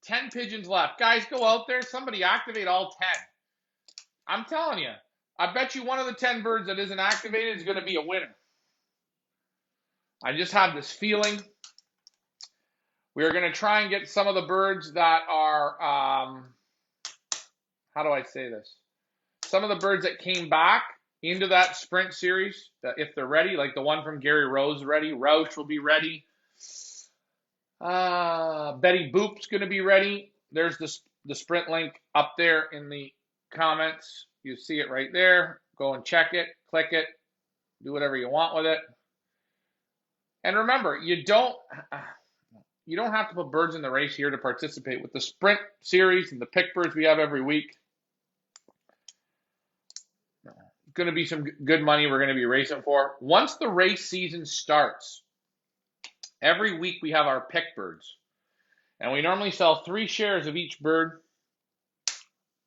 10 pigeons left. Guys, go out there. Somebody activate all 10. I'm telling you. I bet you one of the 10 birds that isn't activated is going to be a winner. I just have this feeling. We're going to try and get some of the birds that are, how do I say this? Some of the birds that came back into that sprint series, if they're ready, like the one from Gary Rose ready. Roush will be ready. Betty Boop's going to be ready. There's the sprint link up there in the comments. You see it right there. Go and check it, click it, do whatever you want with it. And remember, you don't have to put birds in the race here to participate. With the sprint series and the pick birds we have every week, going to be some good money we're going to be racing for. Once the race season starts, every week we have our pick birds. And we normally sell 3 shares of each bird.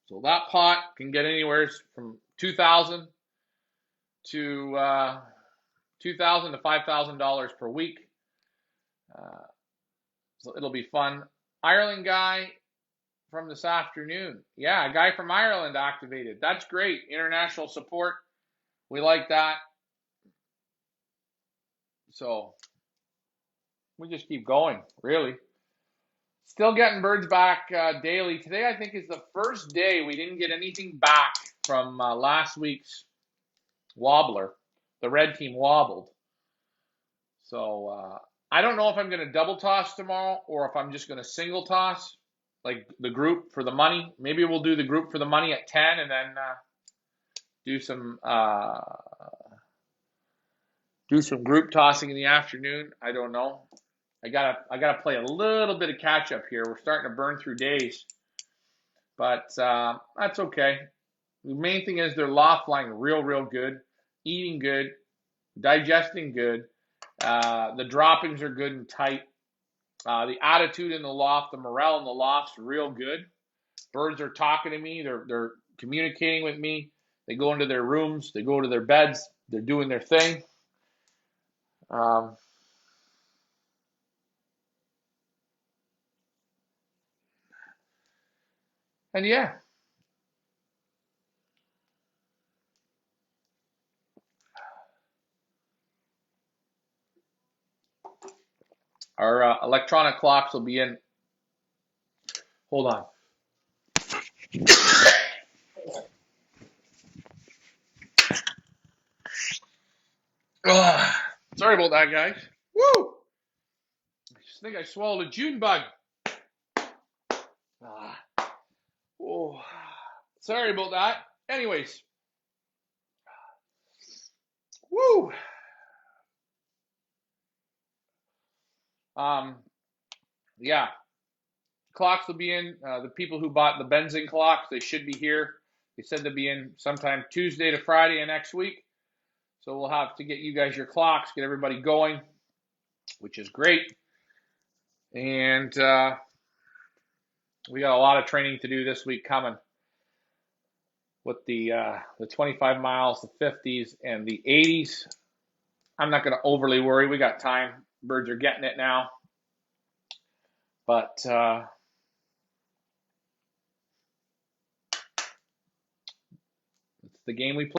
So that pot can get anywhere from $2,000 to $2,000 to $5,000 per week. So it'll be fun. Ireland guy from this afternoon. Yeah, a guy from Ireland activated. That's great. International support. We like that. So we just keep going, really. Still getting birds back daily. Today, I think, is the first day we didn't get anything back from last week's wobbler. The red team wobbled. So I don't know if I'm going to double toss tomorrow or if I'm just going to single toss, like the group for the money. Maybe we'll do the group for the money at 10 and then do some group tossing in the afternoon. I don't know. I gotta play a little bit of catch up here. We're starting to burn through days, but that's okay. The main thing is they're loft flying real good, eating good, digesting good. The droppings are good and tight. The attitude in the loft, the morale in the loft's real good. Birds are talking to me. They're communicating with me. They go into their rooms. They go to their beds. They're doing their thing. And yeah. Our electronic clocks will be in. Hold on. Sorry about that, guys. Woo! I just think I swallowed a June bug. Oh, sorry about that. Anyways, woo! Yeah, clocks will be in. The people who bought the benzene clocks, they should be here. They said they'll be in sometime Tuesday to Friday of next week. So we'll have to get you guys your clocks, get everybody going, which is great. And we got a lot of training to do this week coming with the 25 miles, the 50s, and the 80s. I'm not going to overly worry. We got time. Birds are getting it now. But it's the game we play.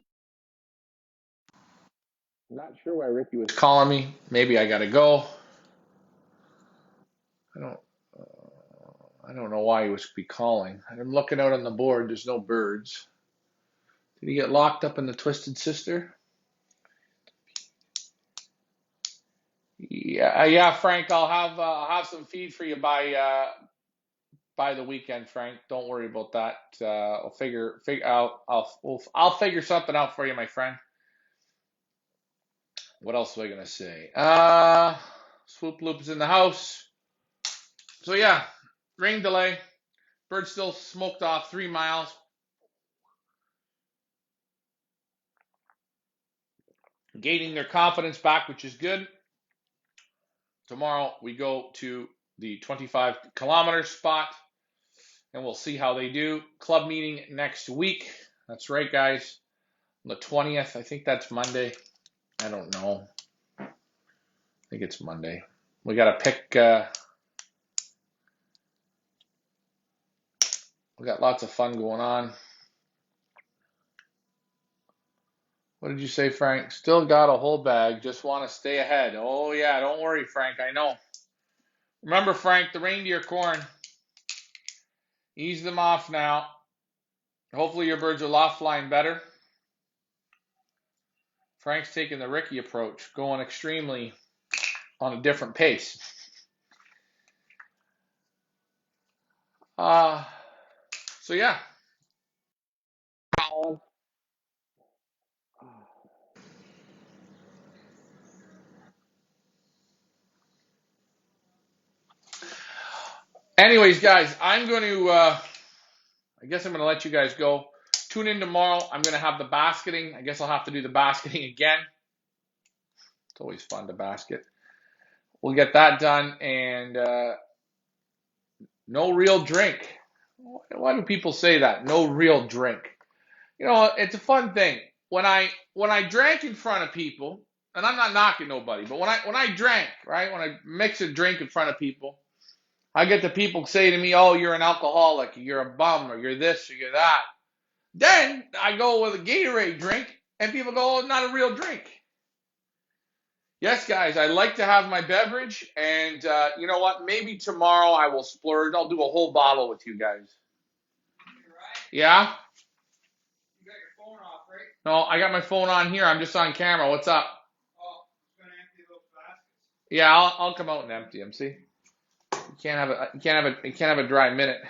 I'm not sure why Ricky was calling me. Maybe I got to go. I don't know why he was be calling. I'm looking out on the board. There's no birds. Did he get locked up in the Twisted Sister? Yeah, Frank. I'll have some feed for you by the weekend, Frank. Don't worry about that. I'll figure out. I'll figure something out for you, my friend. What else was I gonna say? Swoop Loop is in the house. So yeah, rain delay. Bird still smoked off 3 miles. Gaining their confidence back, which is good. Tomorrow we go to the 25-kilometer spot, and we'll see how they do. Club meeting next week. That's right, guys. On the 20th. I think that's Monday. I don't know. I think it's Monday. We got to pick. We got lots of fun going on. What did you say, Frank? Still got a whole bag. Just want to stay ahead. Oh, yeah. Don't worry, Frank. I know. Remember, Frank, the reindeer corn. Ease them off now. Hopefully your birds are loft flying better. Frank's taking the Ricky approach, going extremely on a different pace. So, yeah. Anyways, guys, I'm going to, I guess I'm going to let you guys go. Tune in tomorrow. I'm going to have the basketing. I guess I'll have to do the basketing again. It's always fun to basket. We'll get that done, and no real drink. Why do people say that? No real drink. You know, it's a fun thing. When I drank in front of people, and I'm not knocking nobody, but when I drank, right, when I mix a drink in front of people, I get the people say to me, "Oh, you're an alcoholic, you're a bum, or you're this, or you're that." Then I go with a Gatorade drink, and people go, "Oh, it's not a real drink." Yes, guys, I like to have my beverage, and you know what? Maybe tomorrow I will splurge. I'll do a whole bottle with you guys. Yeah? You got your phone off, right? No, I got my phone on here. I'm just on camera. What's up? Oh, it's gonna empty those baskets. Yeah, I'll come out and empty them. See, you can't have a dry minute.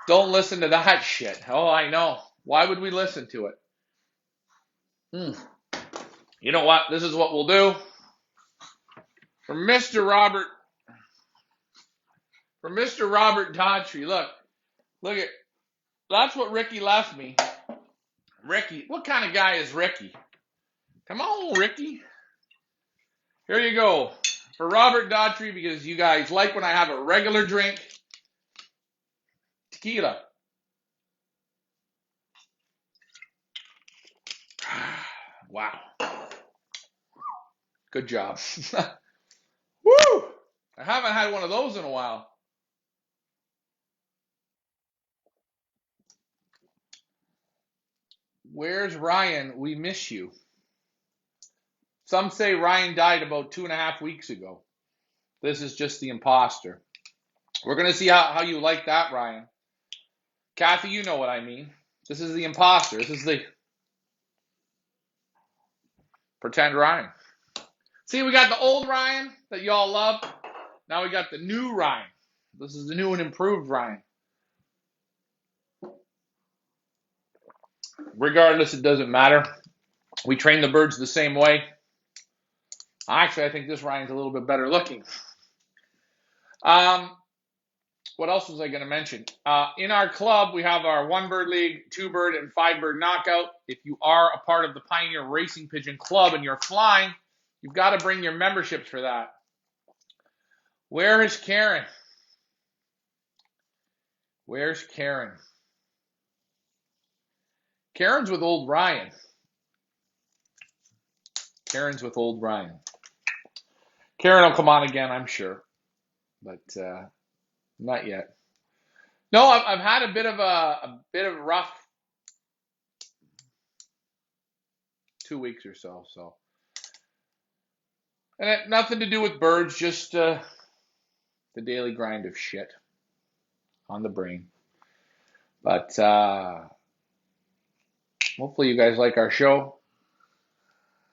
Don't listen to that shit. Oh, I know. Why would we listen to it? You know what? This is what we'll do. For Mr. Robert, Daughtry, look at. That's what Ricky left me. Ricky, what kind of guy is Ricky? Come on, Ricky. Here you go. For Robert Daughtry, because you guys like when I have a regular drink. Tequila. Wow. Good job. Woo! I haven't had one of those in a while. Where's Ryan? We miss you. Some say Ryan died about 2.5 weeks ago. This is just the imposter. We're going to see how you like that, Ryan. Kathy, you know what I mean. This is the imposter. This is the pretend Ryan. See, we got the old Ryan that y'all love. Now we got the new Ryan. This is the new and improved Ryan. Regardless, it doesn't matter. We train the birds the same way. Actually, I think this Ryan's a little bit better looking. What else was I going to mention? In our club, we have our 1-bird league, 2-bird, and 5-bird knockout. If you are a part of the Pioneer Racing Pigeon Club and you're flying, you've got to bring your memberships for that. Where is Karen? Where's Karen? Karen's with old Ryan. Karen's with old Ryan. Karen will come on again, I'm sure, but not yet. No, I've had a bit of a rough 2 weeks or so. And it, nothing to do with birds, just the daily grind of shit on the brain. But hopefully you guys like our show.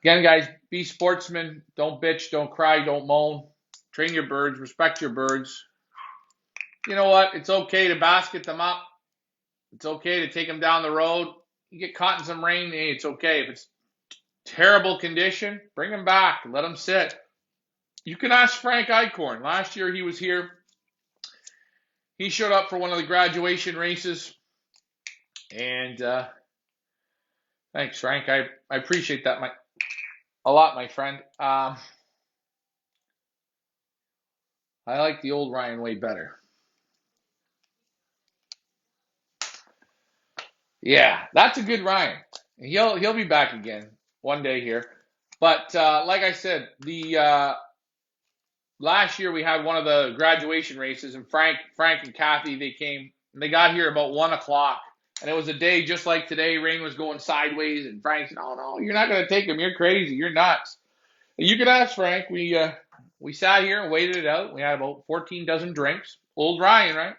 Again, guys, be sportsmen. Don't bitch, don't cry, don't moan. Train your birds, respect your birds. You know what? It's okay to basket them up. It's okay to take them down the road. You get caught in some rain, hey, it's okay. If it's terrible condition, bring them back. Let them sit. You can ask Frank Eichhorn. Last year he was here. He showed up for one of the graduation races. And thanks, Frank. I appreciate that a lot, my friend. I like the old Ryan way better. Yeah, that's a good Ryan. He'll be back again one day here. But like I said, the last year we had one of the graduation races, and Frank and Kathy, they came and they got here about 1 o'clock, and it was a day just like today. Rain was going sideways, and Frank said, "Oh no, you're not going to take him. You're crazy. You're nuts." And you can ask Frank. We sat here and waited it out. We had about 14 dozen drinks. Old Ryan, right?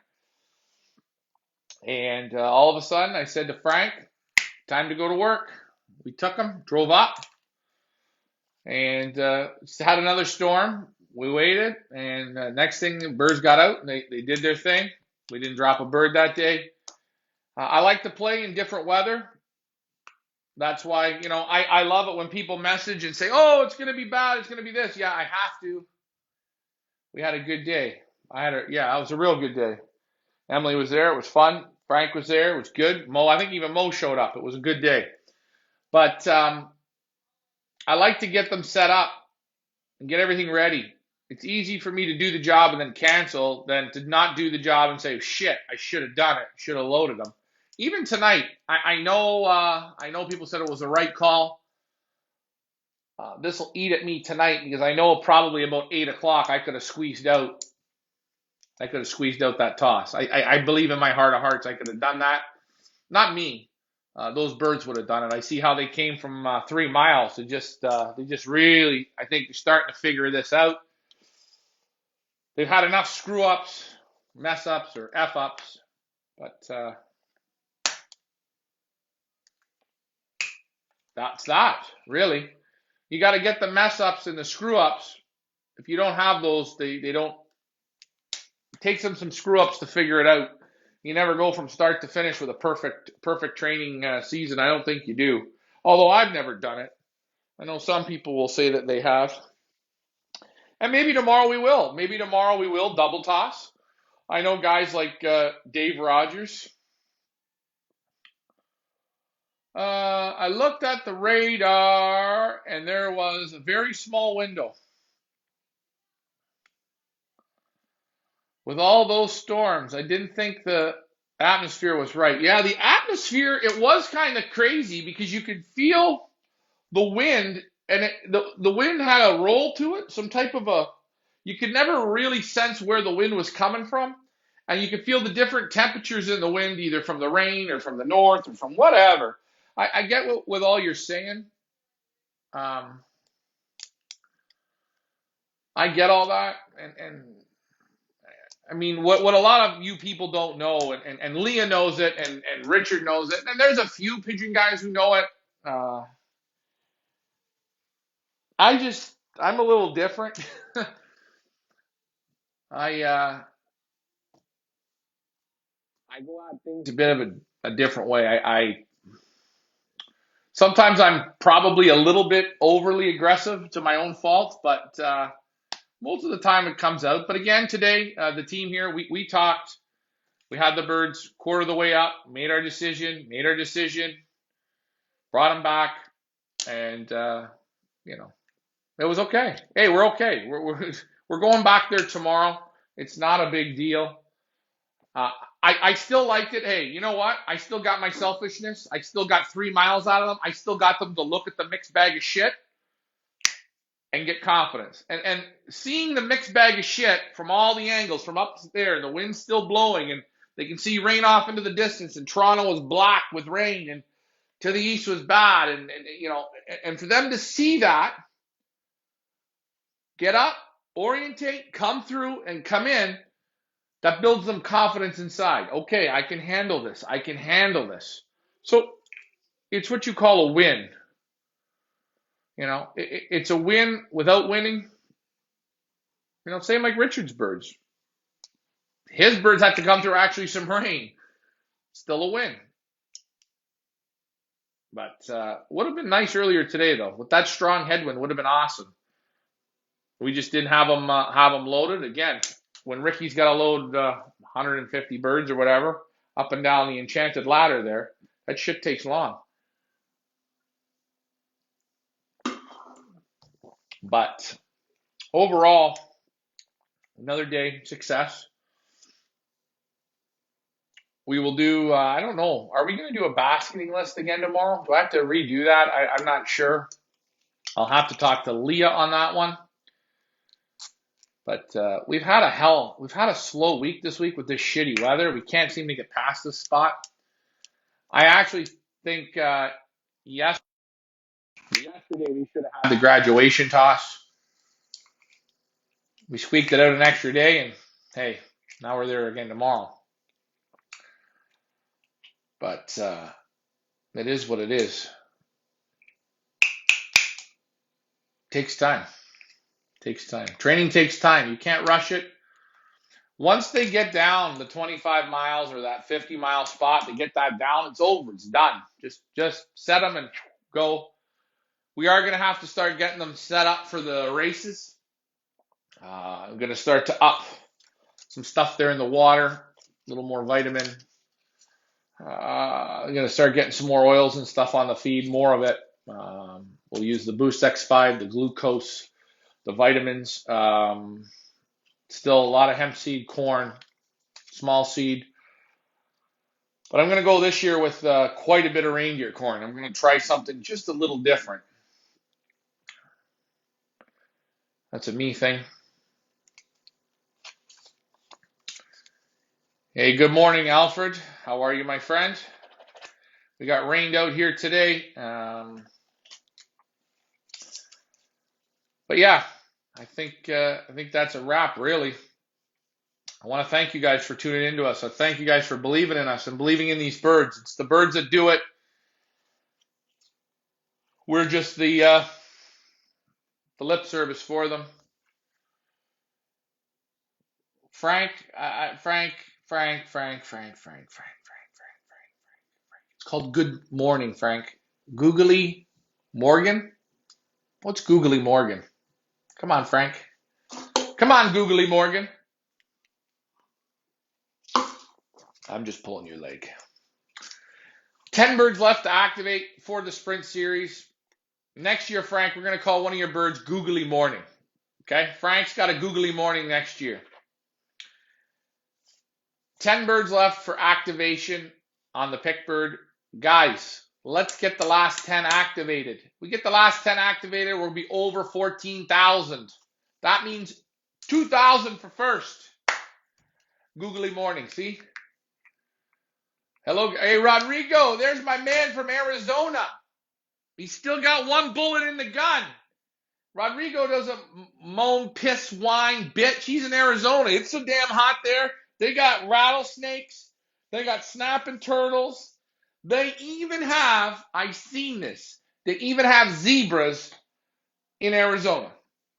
And all of a sudden, I said to Frank, "Time to go to work." We took him, drove up, and had another storm. We waited, and next thing, the birds got out, and they did their thing. We didn't drop a bird that day. I like to play in different weather. That's why, I love it when people message and say, "Oh, it's going to be bad. It's going to be this." Yeah, I have to. We had a good day. Yeah, it was a real good day. Emily was there. It was fun. Frank was there. It was good. I think even Mo showed up. It was a good day. But I like to get them set up and get everything ready. It's easy for me to do the job and then cancel than to not do the job and say, shit, I should have done it. Should have loaded them. Even tonight, I know people said it was the right call. This will eat at me tonight because I know probably about 8 o'clock I could have squeezed out. I could have squeezed out that toss. I believe in my heart of hearts I could have done that. Not me. Those birds would have done it. I see how they came from 3 miles. They just really, I think, they're starting to figure this out. They've had enough screw ups, mess ups, or f ups, but that's that. Really, you got to get the mess ups and the screw ups. If you don't have those, they don't. It takes them some screw ups to figure it out. You never go from start to finish with a perfect training season. I don't think you do. Although I've never done it. I know some people will say that they have. And maybe tomorrow we will. Maybe tomorrow we will double toss. I know guys like Dave Rogers. I looked at the radar and there was a very small window. With all those storms, I didn't think the atmosphere was right. Yeah, the atmosphere, it was kind of crazy because you could feel the wind, and the wind had a roll to it, some type of you could never really sense where the wind was coming from, and you could feel the different temperatures in the wind, either from the rain or from the north or from whatever. I get what all you're saying. Um, I get all that, and I mean, what a lot of you people don't know, and Leah knows it, and Richard knows it, and there's a few pigeon guys who know it. Uh, I'm a little different. I uh, I go at things a bit of a different way. I sometimes I'm probably a little bit overly aggressive to my own fault, but most of the time it comes out. But again, today the team here we talked. We had the birds quarter of the way up, made our decision, brought them back, and you know it was okay. Hey, we're okay. We're going back there tomorrow. It's not a big deal. Uh, I still liked it. Hey, you know what? I still got my selfishness. I still got 3 miles out of them. I still got them to look at the mixed bag of shit and get confidence. And seeing the mixed bag of shit from all the angles, from up there, the wind's still blowing, and they can see rain off into the distance, and Toronto was black with rain, and to the east was bad, and for them to see that, get up, orientate, come through, and come in. That builds them confidence inside. Okay, I can handle this. I can handle this. So it's what you call a win. It's a win without winning. Same like Richard's birds. His birds had to come through actually some rain. Still a win. But would have been nice earlier today though. With that strong headwind, would have been awesome. We just didn't have them loaded again. When Ricky's got to load 150 birds or whatever up and down the enchanted ladder there, that shit takes long. But overall, another day, success. We will do, I don't know, are we going to do a basketing list again tomorrow? Do I have to redo that? I'm not sure. I'll have to talk to Leah on that one. But we've had a slow week this week with this shitty weather. We can't seem to get past this spot. I actually think yesterday we should have had the graduation toss. We squeaked it out an extra day, and hey, now we're there again tomorrow. But it is what it is. Takes time. Takes time. Training takes time. You can't rush it. Once they get down the 25 miles or that 50-mile spot, they get that down, it's over. It's done. Just set them and go. We are going to have to start getting them set up for the races. I'm going to start to up some stuff there in the water, a little more vitamin. I'm going to start getting some more oils and stuff on the feed, more of it. We'll use the Boost X5, the glucose, the vitamins. Still a lot of hemp seed, corn, small seed. But I'm going to go this year with quite a bit of reindeer corn. I'm going to try something just a little different. That's a me thing. Hey, good morning, Alfred. How are you, my friend? We got rained out here today. But yeah, I think that's a wrap, really. I want to thank you guys for tuning in to us. I thank you guys for believing in us and believing in these birds. It's the birds that do it. We're just the lip service for them. Frank. It's called Good Morning, Frank. Googly Morgan? What's Googly Morgan? Come on, Frank. Come on, Googly Morgan. I'm just pulling your leg. 10 birds left to activate for the sprint series. Next year, Frank, we're going to call one of your birds Googly Morning. Okay? Frank's got a Googly Morning next year. 10 birds left for activation on the pick bird. Guys, let's get the last 10 activated. We get the last 10 activated, we'll be over 14,000. That means 2,000 for first. Googly Morning, see? Hello, hey, Rodrigo, there's my man from Arizona. He's still got one bullet in the gun. Rodrigo doesn't moan, piss, whine, bitch. He's in Arizona. It's so damn hot there. They got rattlesnakes. They got snapping turtles. They even have, I've seen this, they even have zebras in Arizona.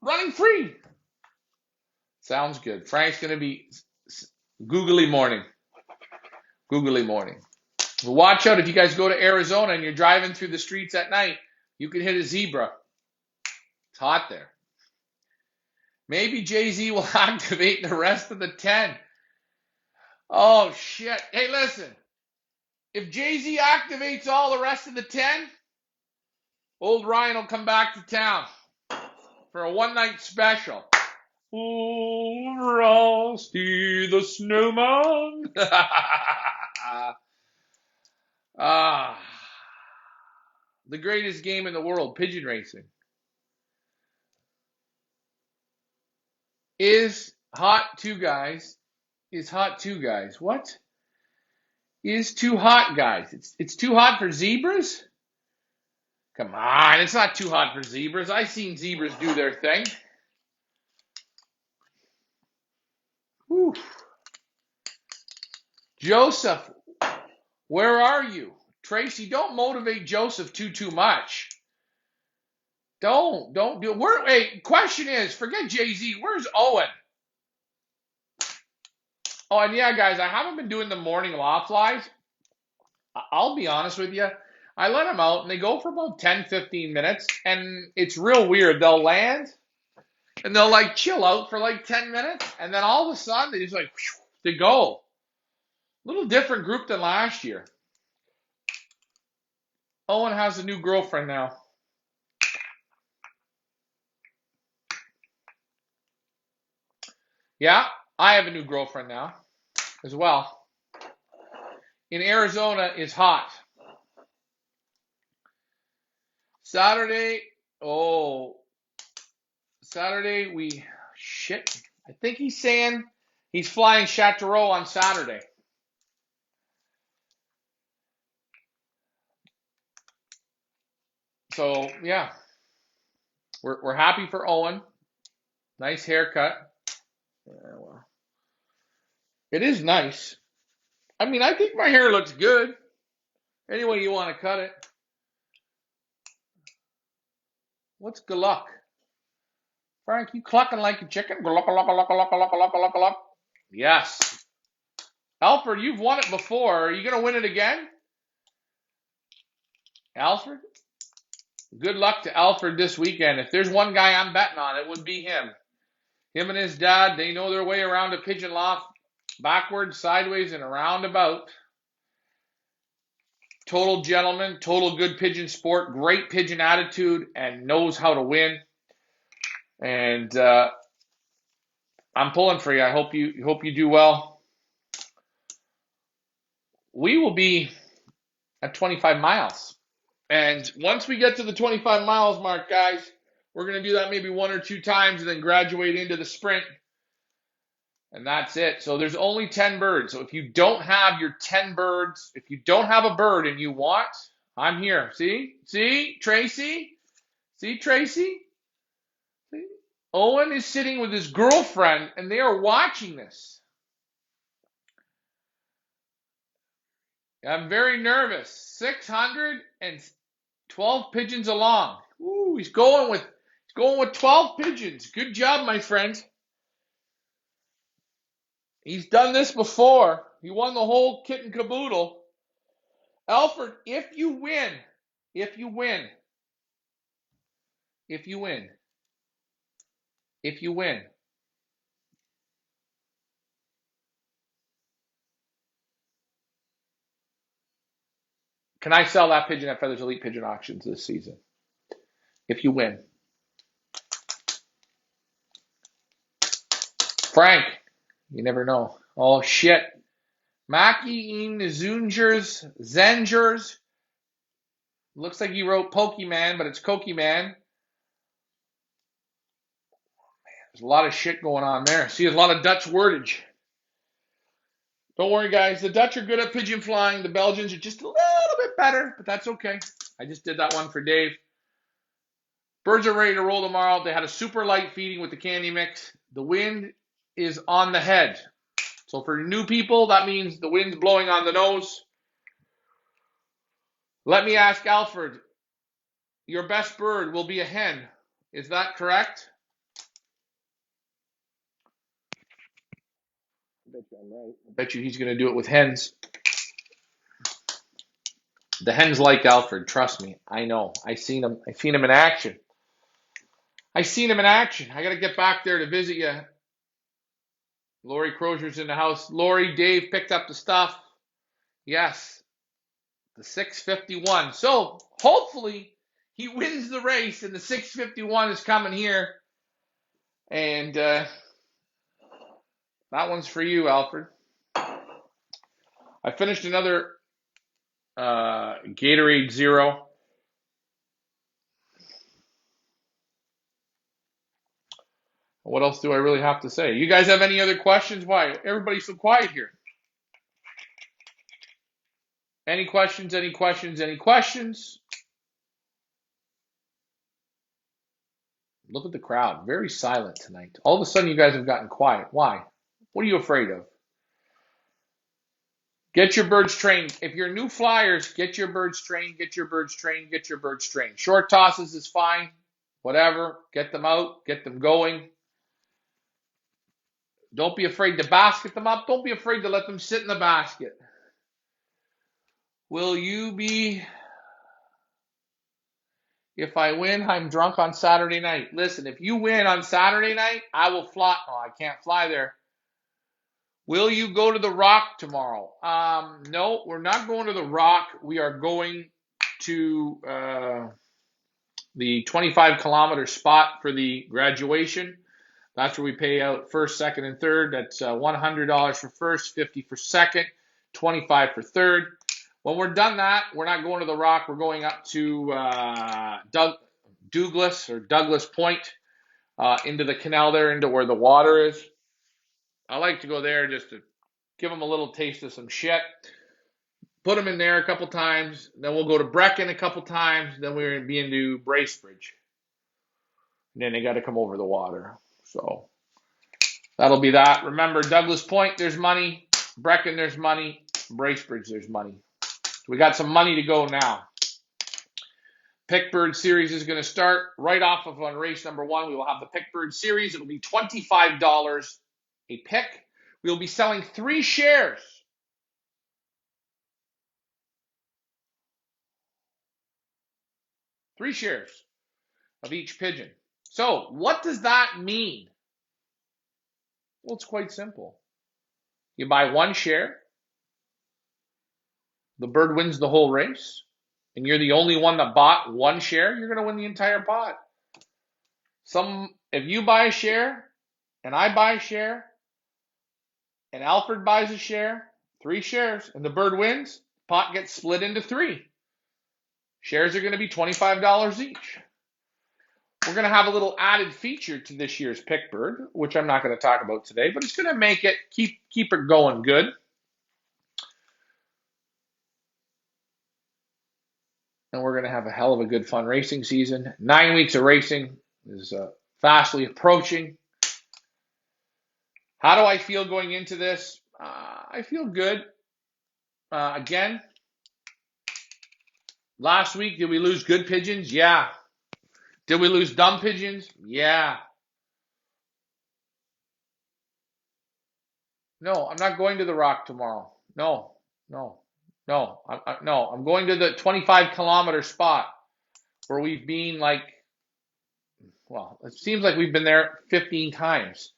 Running free. Sounds good. Frank's going to be Googly Morning. Googly Morning. Watch out if you guys go to Arizona and you're driving through the streets at night, you can hit a zebra. It's hot there. Maybe Jay-Z will activate the rest of the 10. Oh, shit. Hey, listen. If Jay-Z activates all the rest of the 10, old Ryan will come back to town for a one-night special. Old Frosty the Snowman. The greatest game in the world, pigeon racing. Is hot two guys. What? Is too hot, guys. It's too hot for zebras? Come on, it's not too hot for zebras. I've seen zebras do their thing. Whew. Joseph, where are you? Tracy, don't motivate Joseph too much. Don't do it. Hey, question is, forget Jay-Z, where's Owen? Oh, and yeah, guys, I haven't been doing the morning law flies. I'll be honest with you. I let them out, and they go for about 10, 15 minutes, and it's real weird. They'll land, and they'll, like, chill out for, like, 10 minutes, and then all of a sudden, they just, like, they go. Little different group than last year. Owen has a new girlfriend now. Yeah, I have a new girlfriend now as well. In Arizona is hot. Saturday, I think he's saying he's flying Chateauroux on Saturday. So, yeah, we're happy for Owen. Nice haircut. Yeah, well, it is nice. I mean, I think my hair looks good. Any way you want to cut it. What's Gluck? Frank, you clucking like a chicken? Gluck, gluck, gluck, gluck, gluck, gluck, gluck, gluck. Yes. Alfred, you've won it before. Are you going to win it again? Alfred? Good luck to Alfred this weekend. If there's one guy I'm betting on, it would be him. Him and his dad, they know their way around a pigeon loft, backwards, sideways, and around about. Total gentleman, total good pigeon sport, great pigeon attitude, and knows how to win. And I'm pulling for you. I hope you do well. We will be at 25 miles. And once we get to the 25 miles mark, guys, we're going to do that maybe 1 or 2 times and then graduate into the sprint. And that's it. So there's only 10 birds. So if you don't have your 10 birds, if you don't have a bird and you want, I'm here. See? See, Tracy? See, Tracy? See? Owen is sitting with his girlfriend and they are watching this. I'm very nervous. 612 pigeons along. Ooh, he's going with 12 pigeons. Good job, my friend. He's done this before. He won the whole kit and caboodle. Alfred, if you win, if you win, if you win, if you win, can I sell that pigeon at Feathers Elite Pigeon Auctions this season? If you win. Frank, you never know. Oh, shit. Mackie in Zengers. Looks like he wrote Pokemon, but it's Kokiman. There's a lot of shit going on there. See, there's a lot of Dutch wordage. Don't worry, guys. The Dutch are good at pigeon flying. The Belgians are just a little bit better, but that's okay. I just did that one for Dave. Birds are ready to roll tomorrow. They had a super light feeding with the candy mix. The wind is on the head. So for new people, that means the wind's blowing on the nose. Let me ask Alfred, your best bird will be a hen. Is that correct? I bet you I'm right. I bet you he's going to do it with hens. The hens like Alfred, trust me. I know. I seen him in action. I got to get back there to visit you. Lori Crozier's in the house. Lori, Dave picked up the stuff. Yes, the 651. So hopefully he wins the race and the 651 is coming here. And that one's for you, Alfred. I finished another Gatorade Zero. What else do I really have to say? You guys have any other questions? Why? Everybody's so quiet here. Any questions? Any questions? Any questions? Look at the crowd. Very silent tonight. All of a sudden, you guys have gotten quiet. Why? What are you afraid of? Get your birds trained. If you're new flyers, get your birds trained, get your birds trained, get your birds trained. Short tosses is fine. Whatever. Get them out. Get them going. Don't be afraid to basket them up. Don't be afraid to let them sit in the basket. Will you be... If I win, I'm drunk on Saturday night. Listen, if you win on Saturday night, I will fly. Oh, I can't fly there. Will you go to the Rock tomorrow? No, we're not going to the Rock. We are going to the 25-kilometer spot for the graduation. That's where we pay out first, second, and third. That's $100 for first, $50 for second, $25 for third. When we're done that, we're not going to the Rock. We're going up to Douglas Point, into the canal there, into where the water is. I like to go there just to give them a little taste of some shit. Put them in there a couple times. Then we'll go to Brecken a couple times. Then we're going to be into Bracebridge. And then they got to come over the water. So that'll be that. Remember, Douglas Point, there's money. Brecken, there's money. Bracebridge, there's money. So we got some money to go now. Pickbird Series is going to start right off of on race number 1. We will have the Pickbird Series. It'll be $25 a pick. We'll be selling 3 shares. 3 shares of each pigeon. So what does that mean? Well, it's quite simple. You buy one share, the bird wins the whole race, and you're the only one that bought one share, you're going to win the entire pot. If you buy a share, and I buy a share, and Alfred buys a share, 3 shares, and the bird wins, pot gets split into 3. Shares are going to be $25 each. We're going to have a little added feature to this year's pick bird, which I'm not going to talk about today, but it's going to make it keep it going good. And we're going to have a hell of a good fun racing season. 9 weeks of racing is fastly approaching. How do I feel going into this? I feel good. Again, last week, did we lose good pigeons? Yeah. Did we lose dumb pigeons? Yeah. No, I'm not going to the Rock tomorrow. No, no, no. No, I'm going to the 25-kilometer spot where we've been well, it seems like we've been there 15 times.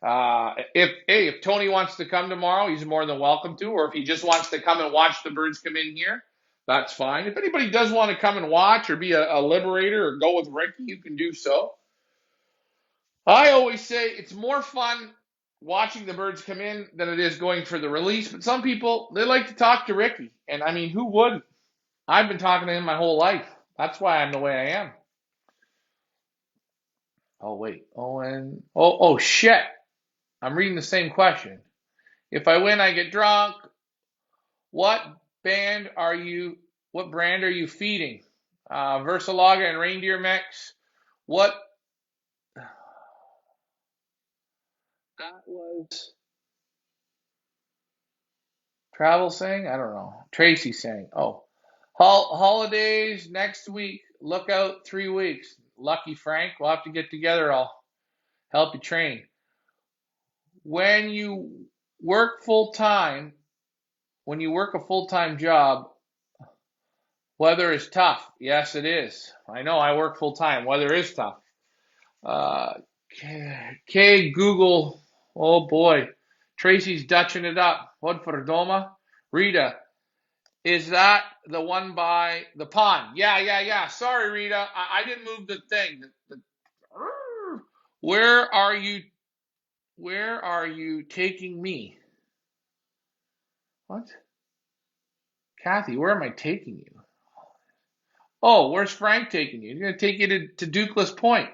If Tony wants to come tomorrow, he's more than welcome to, or if he just wants to come and watch the birds come in here, that's fine. If anybody does want to come and watch or be a liberator or go with Ricky, you can do so. I always say it's more fun watching the birds come in than it is going for the release, but some people, they like to talk to Ricky, and I mean, who wouldn't? I've been talking to him my whole life. That's why I'm the way I am. Oh, wait. Oh, shit. I'm reading the same question. If I win, I get drunk. What band are you? What brand are you feeding? Versalaga and reindeer mix. What? That was Travel saying. I don't know. Tracy saying. Oh, holidays next week. Look out 3 weeks. Lucky Frank. We'll have to get together. I'll help you train. When you work full time, when you work a full time job, weather is tough. Yes, it is. I know I work full time. Weather is tough. Uh, Google. Oh boy. Tracy's Dutching it up. What for Doma? Rita, is that the one by the pond? Yeah. Sorry, Rita. I didn't move the thing. Where are you? Where are you taking me? What? Kathy, where am I taking you? Oh, where's Frank taking you? He's going to take you to Dukeless Point.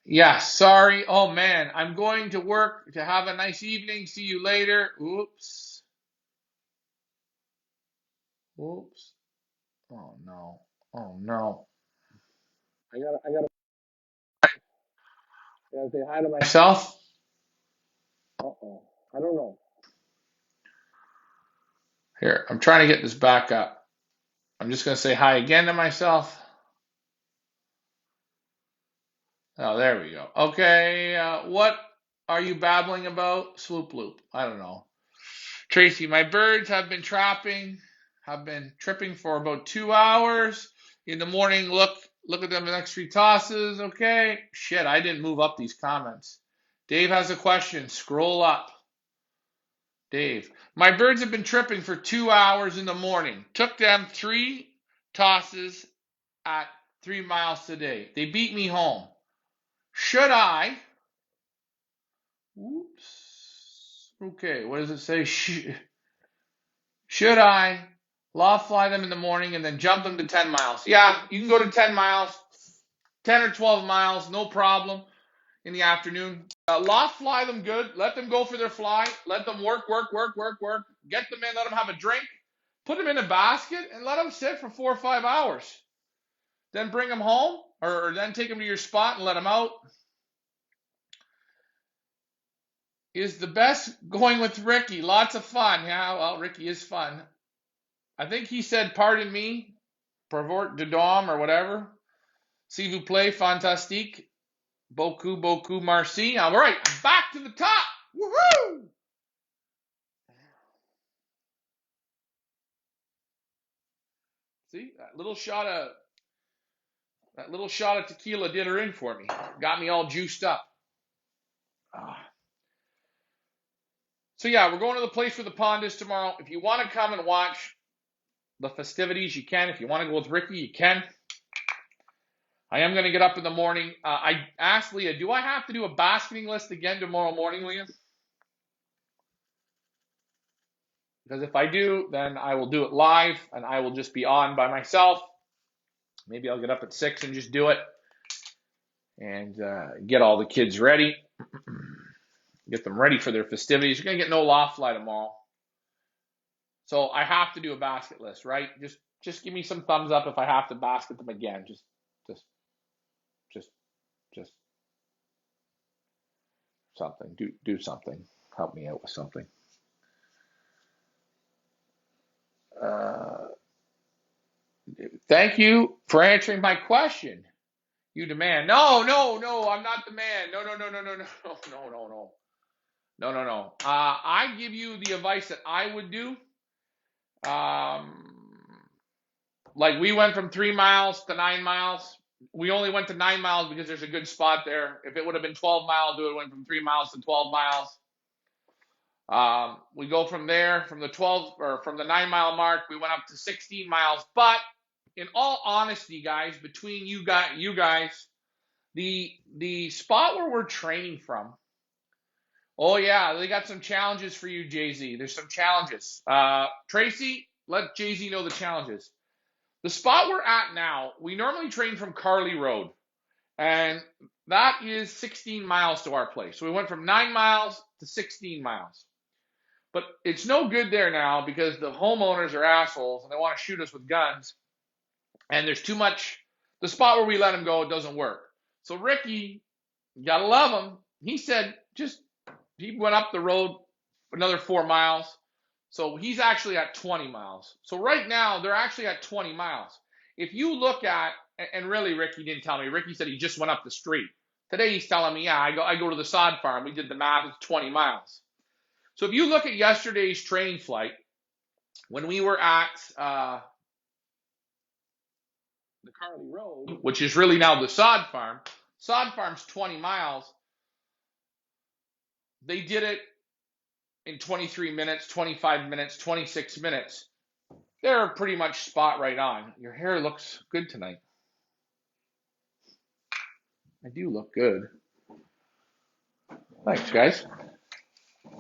Yeah, sorry. Oh man, I'm going to work. To have a nice evening. See you later. Oops. Oops. Oh no. Oh no. I gotta say hi to myself. Uh-oh. I don't know. Here, I'm trying to get this back up. I'm just gonna say hi again to myself. Oh, there we go. Okay, what are you babbling about? Swoop loop. I don't know. Tracy, my birds have been tripping for about 2 hours. In the morning, look at them the next 3 tosses. Okay. Shit, I didn't move up these comments. Dave has a question. Scroll up. Dave, my birds have been tripping for 2 hours in the morning. Took them 3 tosses at 3 miles today. They beat me home. Should I? Oops. Okay, what does it say? Should I loft fly them in the morning and then jump them to 10 miles? Yeah, you can go to 10 miles, 10 or 12 miles, no problem in the afternoon. Loft fly them good. Let them go for their fly. Let them work. Get them in, let them have a drink. Put them in a basket and let them sit for 4 or 5 hours. Then bring them home or then take them to your spot and let them out. Is the best going with Ricky. Lots of fun. Yeah, well, Ricky is fun. I think he said, pardon me, Pervort de Dom or whatever. Si vous plaît, fantastique. Beaucoup, merci. All right, I'm back to the top. Woohoo! See, that little shot of tequila did her in for me. Got me all juiced up. So yeah, we're going to the place where the pond is tomorrow. If you want to come and watch the festivities, you can. If you want to go with Ricky, you can. I am going to get up in the morning. I asked Leah, do I have to do a basketing list again tomorrow morning, Leah? Because if I do, then I will do it live and I will just be on by myself. Maybe I'll get up at 6 and just do it and get all the kids ready. Get them ready for their festivities. You're going to get no loft fly tomorrow. So I have to do a basket list, right? Just give me some thumbs up if I have to basket them again. Just just something. Do something. Help me out with something. Thank you for answering my question. You demand. No, I'm not the man. No. I give you the advice that I would do. Like we went from 3 miles to 9 miles. We only went to 9 miles because there's a good spot there. If it would have been 12 miles, we would have went from 3 miles to 12 miles. We go from there, from the 12 or from the 9 mile mark, we went up to 16 miles. But in all honesty, guys, between you guys, the spot where we're training from. Oh yeah, they got some challenges for you, Jay-Z. There's some challenges. Tracy, let Jay-Z know the challenges. The spot we're at now, we normally train from Carly Road, and that is 16 miles to our place. So we went from 9 miles to 16 miles. But it's no good there now because the homeowners are assholes and they want to shoot us with guns. And there's too much. The spot where we let him go, it doesn't work. So Ricky, you gotta love him. He said he went up the road another 4 miles. So he's actually at 20 miles. So right now they're actually at 20 miles. If you look at, and really Ricky didn't tell me. Ricky said he just went up the street. Today he's telling me, yeah, I go to the sod farm. We did the math. It's 20 miles. So if you look at yesterday's training flight, when we were at the Carly Road, which is really now the sod farm's 20 miles. They did it in 23 minutes, 25 minutes, 26 minutes. They're pretty much spot right on. Your hair looks good tonight. I do look good. Thanks, guys.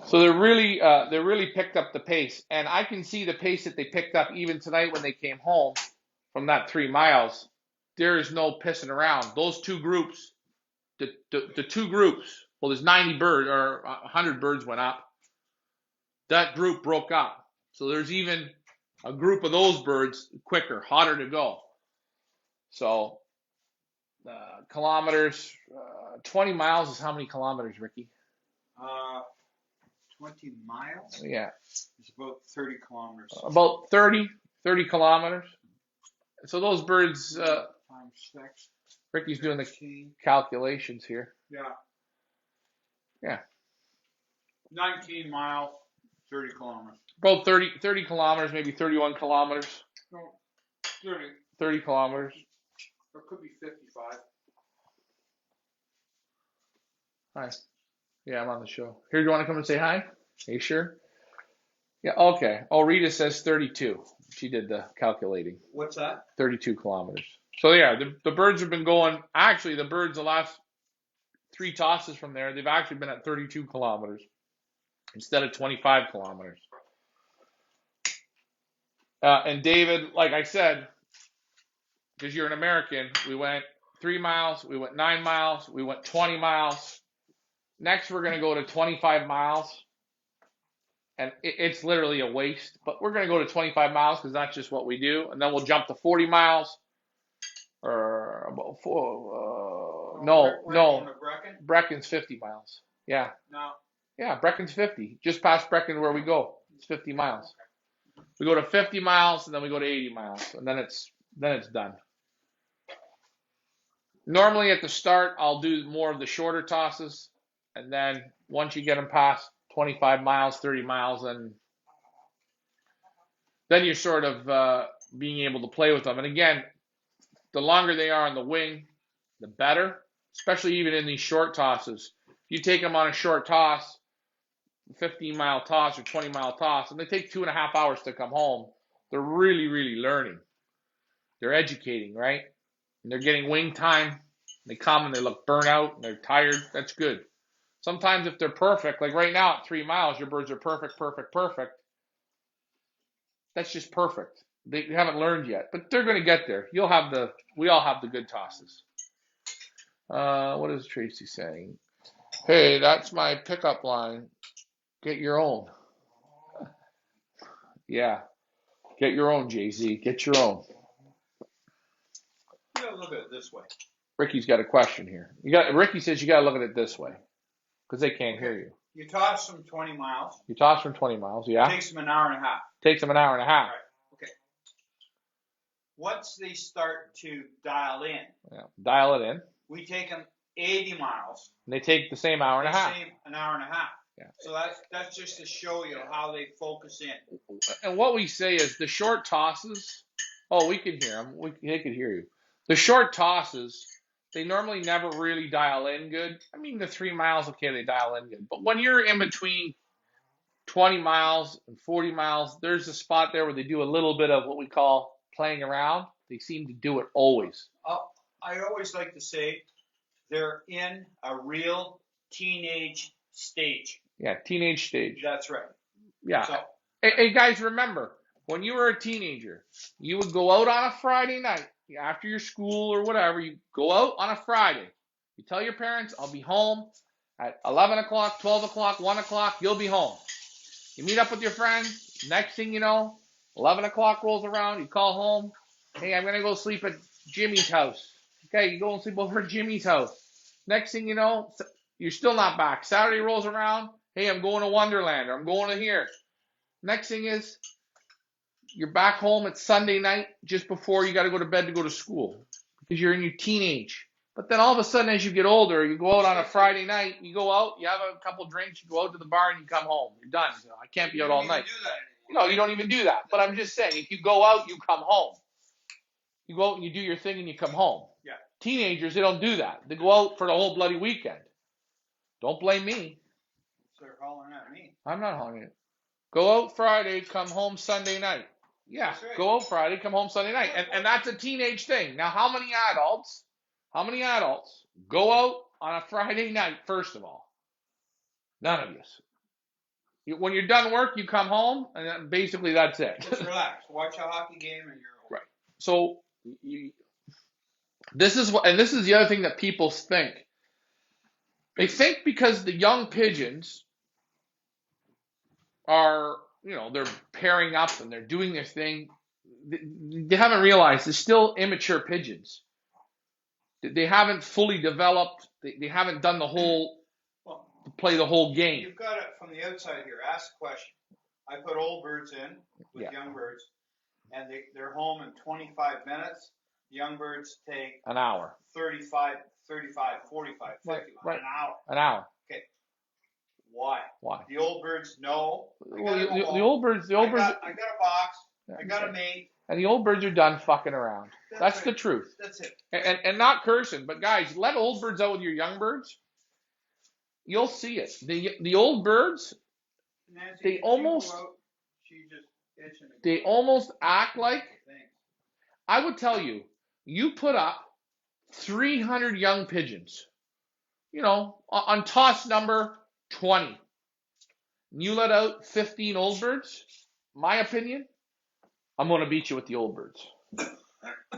So they're really picked up the pace, and I can see the pace that they picked up even tonight when they came home from that 3 miles. There is no pissing around. Those two groups, the two groups. Well, there's 90 birds or 100 birds went up. That group broke up. So there's even a group of those birds quicker, hotter to go. So kilometers, 20 miles is how many kilometers, Ricky? 20 miles? Yeah. It's about 30 kilometers. About 30 kilometers. So those birds, times 6. Ricky's doing the calculations here. Yeah. Yeah. 19 miles, 30 kilometers. About 30 kilometers, maybe 31 kilometers. No, 30. 30 kilometers. Or it could be 55. Hi. Yeah, I'm on the show. Here, do you want to come and say hi? Are you sure? Yeah, okay. Oh, Rita says 32. She did the calculating. What's that? 32 kilometers. So yeah, the birds have been going. Actually, the birds the last 3 tosses from there, they've actually been at 32 kilometers instead of 25 kilometers. And David, like I said, because you're an American, we went 3 miles, we went 9 miles, we went 20 miles. Next, we're going to go to 25 miles. And it's literally a waste, but we're going to go to 25 miles because that's just what we do. And then we'll jump to 40 miles. Or about no. Brecken's 50 miles. Yeah. No. Yeah, Brecken's 50. Just past Brecken where we go. It's 50 miles. We go to 50 miles and then we go to 80 miles. And then it's done. Normally at the start, I'll do more of the shorter tosses. And then once you get them past 25 miles, 30 miles, and then you're sort of being able to play with them. And again, the longer they are on the wing, the better, especially even in these short tosses. you take them on a short toss, 15-mile toss or 20-mile toss, and they take 2.5 hours to come home, they're really, really learning. They're educating, right? And they're getting wing time. They come and they look burnt out and they're tired. That's good. Sometimes if they're perfect, like right now at 3 miles, your birds are perfect, perfect, perfect. That's just perfect. They haven't learned yet, but they're going to get there. We all have the good tosses. What is Tracy saying? Hey, that's my pickup line. Get your own. Yeah, get your own, Jay-Z. Get your own. You gotta look at it this way. Ricky's got a question here. Ricky says you got to look at it this way because they can't hear you. You toss them 20 miles. You toss from 20 miles, yeah? It takes them an hour and a half. Takes them an hour and a half. Right. Okay. Once they start to dial in, Yeah. Dial it in. we take them 80 miles. And they take the same hour and a half. Same an hour and a half. Yeah. So that's just to show you how they focus in. And what we say is the short tosses. Oh, we can hear them. They could hear you. The short tosses, they normally never really dial in good. I mean, the 3 miles, okay, they dial in good. But when you're in between 20 miles and 40 miles, there's a spot there where they do a little bit of what we call playing around. They seem to do it always. I always like to say they're in a real teenage stage. Yeah, teenage stage. That's right. Yeah. So, Hey, guys, remember, when you were a teenager, you would go out on a Friday night after your school or whatever. You go out on a Friday. You tell your parents, I'll be home at 11 o'clock, 12 o'clock, 1 o'clock. You'll be home. You meet up with your friends. Next thing you know, 11 o'clock rolls around. You call home. Hey, I'm going to go sleep at Jimmy's house. Okay, you go and sleep over at Jimmy's house. Next thing you know, you're still not back. Saturday rolls around. Hey, I'm going to Wonderland or I'm going to here. Next thing is, you're back home at Sunday night just before you got to go to bed to go to school because you're in your teenage. But then all of a sudden, as you get older, you go out on a Friday night, you go out, you have a couple drinks, you go out to the bar, and you come home. You're done. You know, I can't be out all night. No, you don't even do that. But I'm just saying, if you go out, you come home. You go out and you do your thing and you come home. yeah. Teenagers, they don't do that. They go out for the whole bloody weekend. Don't blame me. So they're hollering at me. I'm not hollering at you. Go out Friday, come home Sunday night. Yeah, That's right. Go out Friday, come home Sunday night. And that's a teenage thing. Now, how many adults go out on a Friday night, first of all? None of you. When you're done work, you come home, and basically that's it. Just relax. Watch a hockey game and you're over. Right. So, this is the other thing that people think. They think because the young pigeons are, they're pairing up and they're doing their thing. They haven't realized they're still immature pigeons. They haven't fully developed. They haven't done play the whole game. You've got it from the outside here. Ask a question. I put old birds in with young birds, and they're home in 25 minutes. Young birds take an hour. 35, 45, 50, right. An hour. An hour. Okay. Why? The old birds know. The old birds. I got a box. I got a mate. And the old birds are done fucking around. That's right. The truth. That's it. And not cursing, but guys, let old birds out with your young birds. You'll see it. The old birds, Nancy, they almost act like. I would tell you, you put up 300 young pigeons, on toss number 20. And you let out 15 old birds, my opinion, I'm going to beat you with the old birds.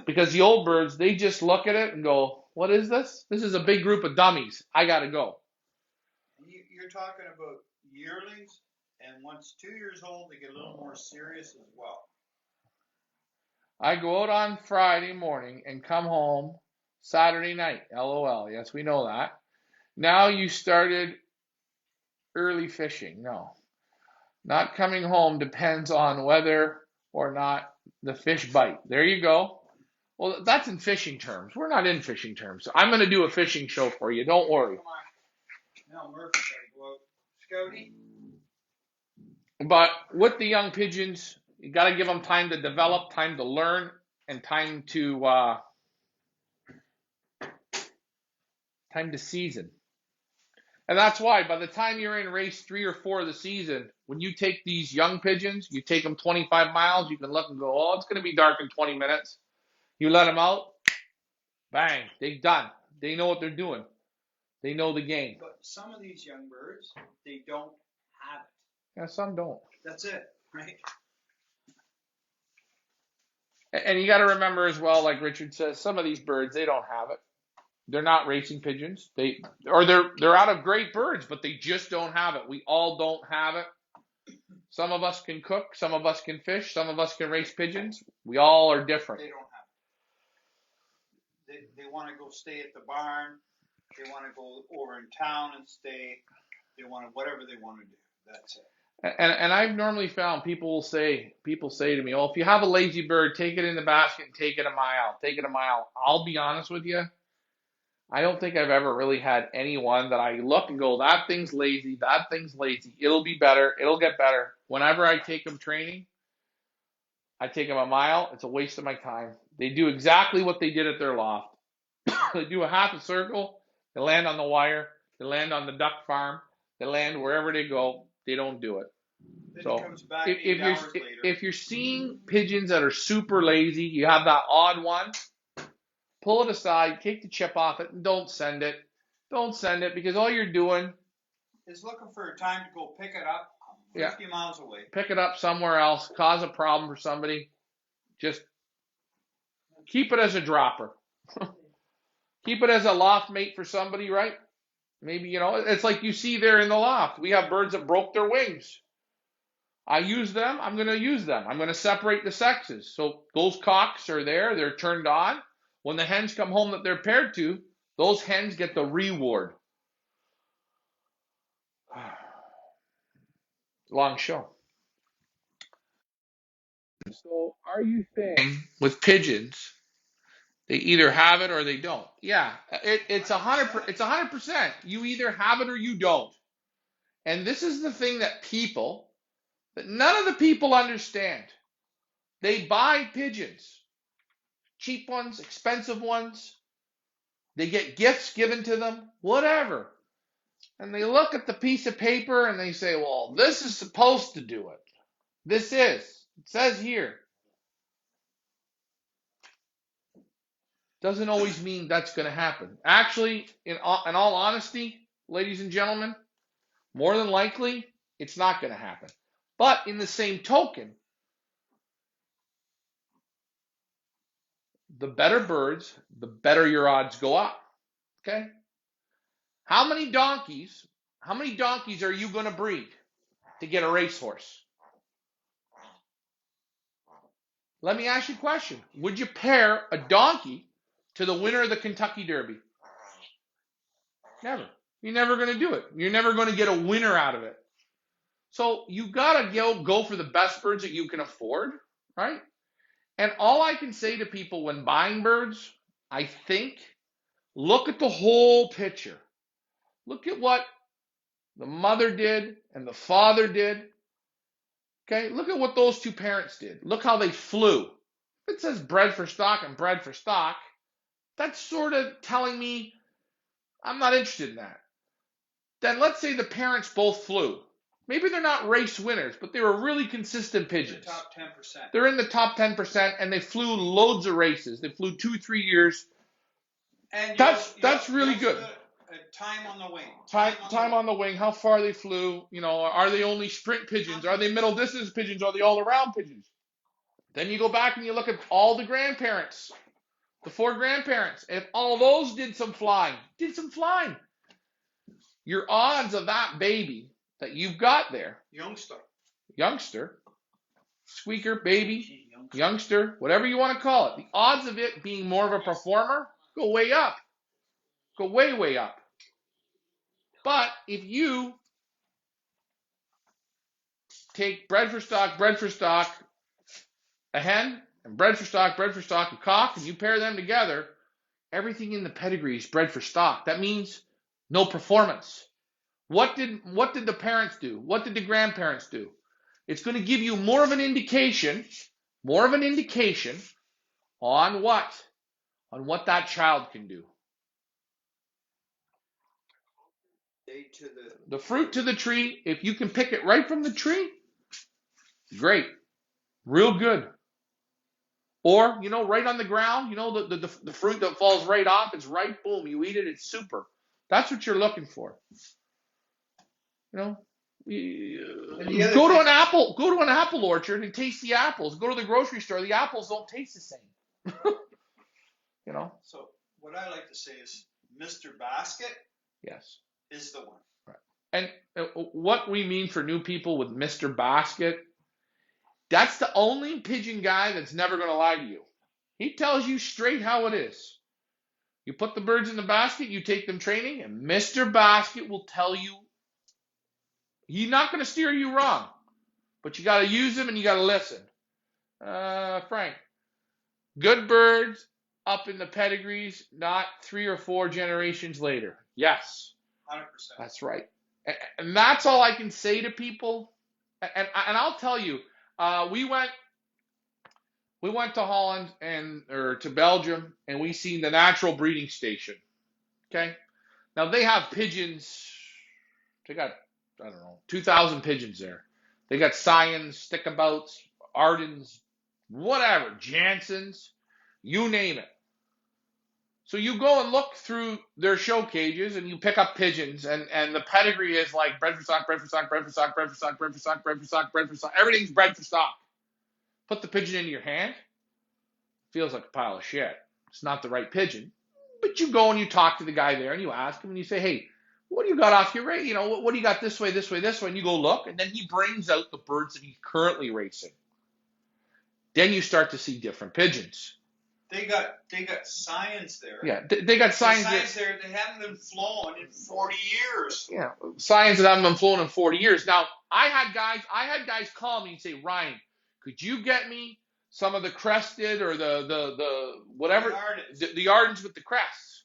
Because the old birds, they just look at it and go, what is this? This is a big group of dummies. I got to go. You're talking about yearlings, and once 2 years old, they get a little more serious as well. I go out on Friday morning and come home Saturday night. LOL. Yes, we know that. Now you started early fishing. No. Not coming home depends on whether or not the fish bite. There you go. Well, that's in fishing terms. We're not in fishing terms. I'm going to do a fishing show for you. Don't worry. Come on. Now Murphy's got to go out. Scouty. But with the young pigeons, you got to give them time to develop, time to learn, and time to season. And that's why by the time you're in race 3 or 4 of the season, when you take these young pigeons, you take them 25 miles, you can look and go, oh, it's going to be dark in 20 minutes. You let them out, bang, they're done. They know what they're doing. They know the game. But some of these young birds, they don't have it. Yeah, some don't. That's it, right? And you got to remember as well, like Richard says, some of these birds, they don't have it. They're not racing pigeons. They're out of great birds, but they just don't have it. We all don't have it. Some of us can cook, some of us can fish, some of us can race pigeons. We all are different. They don't have it. They want to go stay at the barn. They want to go over in town and stay. They want to whatever they want to do. That's it. And I've normally found people say to me, oh, if you have a lazy bird, take it in the basket and take it a mile. Take it a mile. I'll be honest with you. I don't think I've ever really had anyone that I look and go, that thing's lazy, that thing's lazy. It'll be better. It'll get better. Whenever I take them training, I take them a mile. It's a waste of my time. They do exactly what they did at their loft. They do a half a circle. They land on the wire. They land on the duck farm. They land wherever they go. They don't do it. Then So he comes back if 8 you're hours later. if you're seeing pigeons that are super lazy, you have that odd one, pull it aside, take the chip off it, and don't send it. Don't send it because all you're doing is looking for a time to go pick it up 50 miles away. Pick it up somewhere else, cause a problem for somebody. Just keep it as a dropper. Keep it as a loft mate for somebody, right? Maybe, it's like you see there in the loft. We have birds that broke their wings. I use them. I'm going to use them. I'm going to separate the sexes. So those cocks are there. They're turned on. When the hens come home that they're paired to, those hens get the reward. Long show. So are you saying with pigeons, they either have it or they don't? Yeah, it's 100%. You either have it or you don't. And this is the thing that none of the people understand. They buy pigeons, cheap ones, expensive ones. They get gifts given to them, whatever. And they look at the piece of paper and they say, well, this is supposed to do it. This is. It says here. Doesn't always mean that's going to happen. Actually, in all honesty, ladies and gentlemen, more than likely, it's not going to happen. But in the same token, the better birds, the better your odds go up. Okay? How many donkeys are you going to breed to get a racehorse? Let me ask you a question. Would you pair a donkey to the winner of the Kentucky Derby? Never. You're never going to do it. You're never going to get a winner out of it. So you got to go for the best birds that you can afford, right? And all I can say to people when buying birds, I think, look at the whole picture. Look at what the mother did and the father did. Okay, look at what those two parents did. Look how they flew. If it says bred for stock and bred for stock, that's sort of telling me I'm not interested in that. Then let's say the parents both flew. Maybe they're not race winners, but they were really consistent pigeons. The top 10%. They're in the top 10%, and they flew loads of races. They flew 2-3 years. And that's really good. Time on the wing. Time on the wing. How far they flew. Are they only sprint pigeons? Are they middle distance pigeons? Are they all around pigeons? Then you go back and you look at all the grandparents, the 4 grandparents. If all those did some flying, your odds of that baby that you've got there, youngster, squeaker, baby, youngster, whatever you want to call it, the odds of it being more of a performer go way up. Go way, way up. But if you take bred for stock, a hen, and bred for stock, a cock, and you pair them together, everything in the pedigree is bred for stock. That means no performance. What did the parents do? What did the grandparents do? It's going to give you more of an indication on what? On what that child can do. The fruit to the tree, if you can pick it right from the tree, great. Real good. Or, right on the ground, the fruit that falls right off, it's ripe, boom, you eat it, it's super. That's what you're looking for. Go to an apple orchard and taste the apples. Go to the grocery store, the apples don't taste the same. So what I like to say is Mr. Basket Yes. is the one. Right. And what we mean for new people with Mr. Basket, that's the only pigeon guy that's never going to lie to you. He tells you straight how it is. You put the birds in the basket, you take them training, and Mr. Basket will tell you. He's not going to steer you wrong, but you got to use him and you got to listen. Frank, good birds up in the pedigrees, not 3 or 4 generations later. Yes. 100%. That's right. And that's all I can say to people. And I'll tell you, we went to Holland or to Belgium, and we seen the natural breeding station. Okay? Now they have pigeons. They got, I don't know, 2,000 pigeons there. They got Scions, Stickabouts, Ardens, whatever, Jansons, you name it. So you go and look through their show cages and you pick up pigeons, and the pedigree is like bred for stock, bred for stock, bred for stock, bred for stock, bred for stock, bred for stock, bred for stock. Everything's bred for stock. Put the pigeon into your hand, feels like a pile of shit. It's not the right pigeon. But you go and you talk to the guy there and you ask him and you say, hey, what do you got off your race? What do you got this way, this way, this way? And you go look, and then he brings out the birds that he's currently racing. Then you start to see different pigeons. They got Scions there. Yeah, they got Scions there. They haven't been flown in 40 years. Yeah, Scions that haven't been flown in 40 years. Now, I had guys call me and say, Ryan, could you get me some of the crested or the whatever, the Ardens with the crests?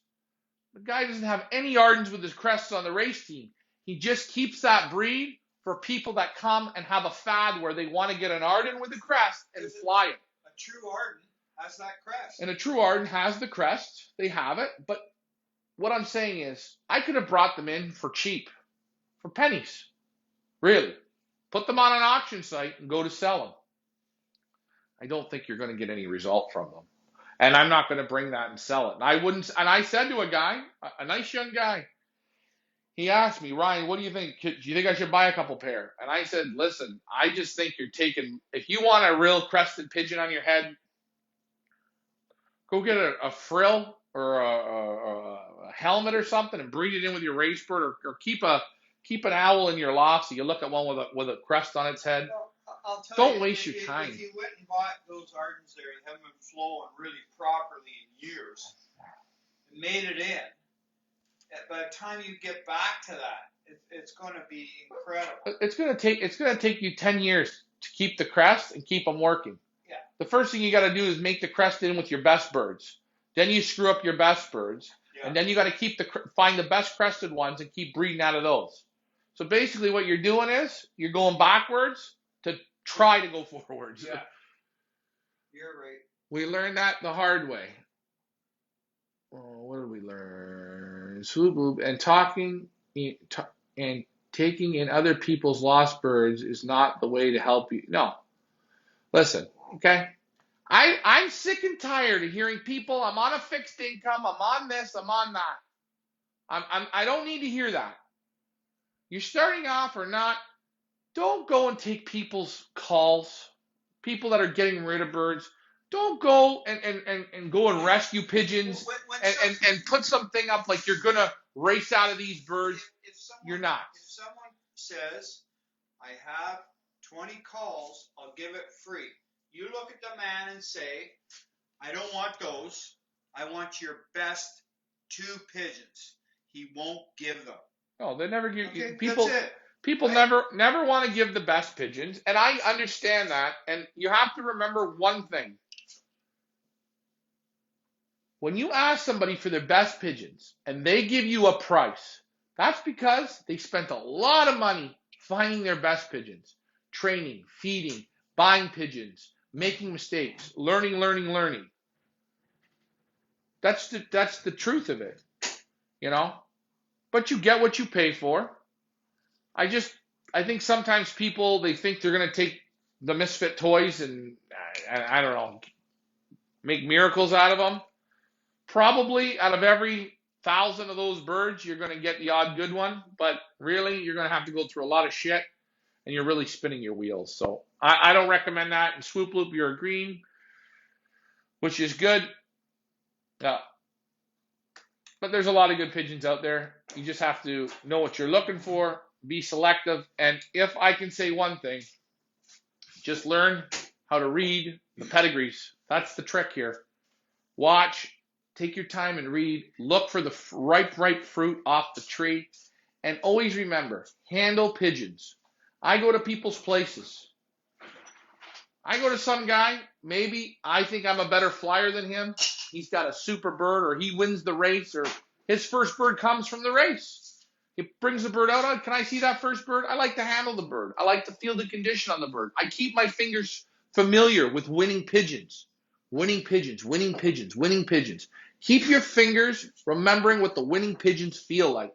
The guy doesn't have any Ardens with his crests on the race team. He just keeps that breed for people that come and have a fad where they want to get an Arden with a crest and fly it. A true Arden has that crest. And a true Arden has the crest. They have it. But what I'm saying is, I could have brought them in for cheap, for pennies. Really. Put them on an auction site and go to sell them. I don't think you're going to get any result from them. And I'm not going to bring that and sell it. And I wouldn't. And I said to a guy, a nice young guy, he asked me, Ryan, what do you think? Do you think I should buy a couple pair? And I said, listen, I just think you're taking, if you want a real crested pigeon on your head, go get a frill or a helmet or something and breed it in with your race bird, or keep an owl in your loft so you look at one with a crest on its head. Well, I'll tell Don't you, waste your time. If you went and bought those Ardens there and haven't been flown really properly in years, and made it in, by the time you get back to that, it's going to be incredible. It's going to take you 10 years to keep the crest and keep them working. Yeah. The first thing you got to do is make the crest in with your best birds. Then you screw up your best birds, and then you got to find the best crested ones and keep breeding out of those. So basically, what you're doing is you're going backwards to try to go forwards. Yeah. You're right. We learned that the hard way. What did we learn? And talking and taking in other people's lost birds is not the way to help you. No. Listen, okay? I'm sick and tired of hearing people, I'm on a fixed income, I'm on this, I'm on that. I don't need to hear that. You're starting off or not, don't go and take people's calls, people that are getting rid of birds. Don't go and go and rescue pigeons and put something up like you're going to race out of these birds. You're not. If someone says, I have 20 calls, I'll give it free. You look at the man and say, I don't want those. I want your best 2 pigeons. He won't give them. No, they never give you. People. That's it. People never want to give the best pigeons, and I understand that. And you have to remember one thing. When you ask somebody for their best pigeons and they give you a price, that's because they spent a lot of money finding their best pigeons, training, feeding, buying pigeons, making mistakes, learning. That's the truth of it, you know. but you get what you pay for. I think sometimes people, they think they're going to take the misfit toys and I don't know, make miracles out of them. Probably out of every 1,000 of those birds, you're going to get the odd good one, but really, you're going to have to go through a lot of shit, and you're really spinning your wheels. So I don't recommend that. In Swoop Loop, you're a green, which is good. Uh, but there's a lot of good pigeons out there. You just have to know what you're looking for, be selective, and if I can say one thing, just learn how to read the pedigrees. That's the trick here. Watch, take your time and read. Look for the ripe fruit off the tree. And always remember, handle pigeons. I go to people's places. I go to some guy, maybe I think I'm a better flyer than him. He's got a super bird, or he wins the race, or his first bird comes from the race. He brings the bird out. Oh, can I see that first bird? I like to handle the bird. I like to feel the condition on the bird. I keep my fingers familiar with winning pigeons. Winning pigeons, winning pigeons, winning pigeons. Keep your fingers remembering what the winning pigeons feel like.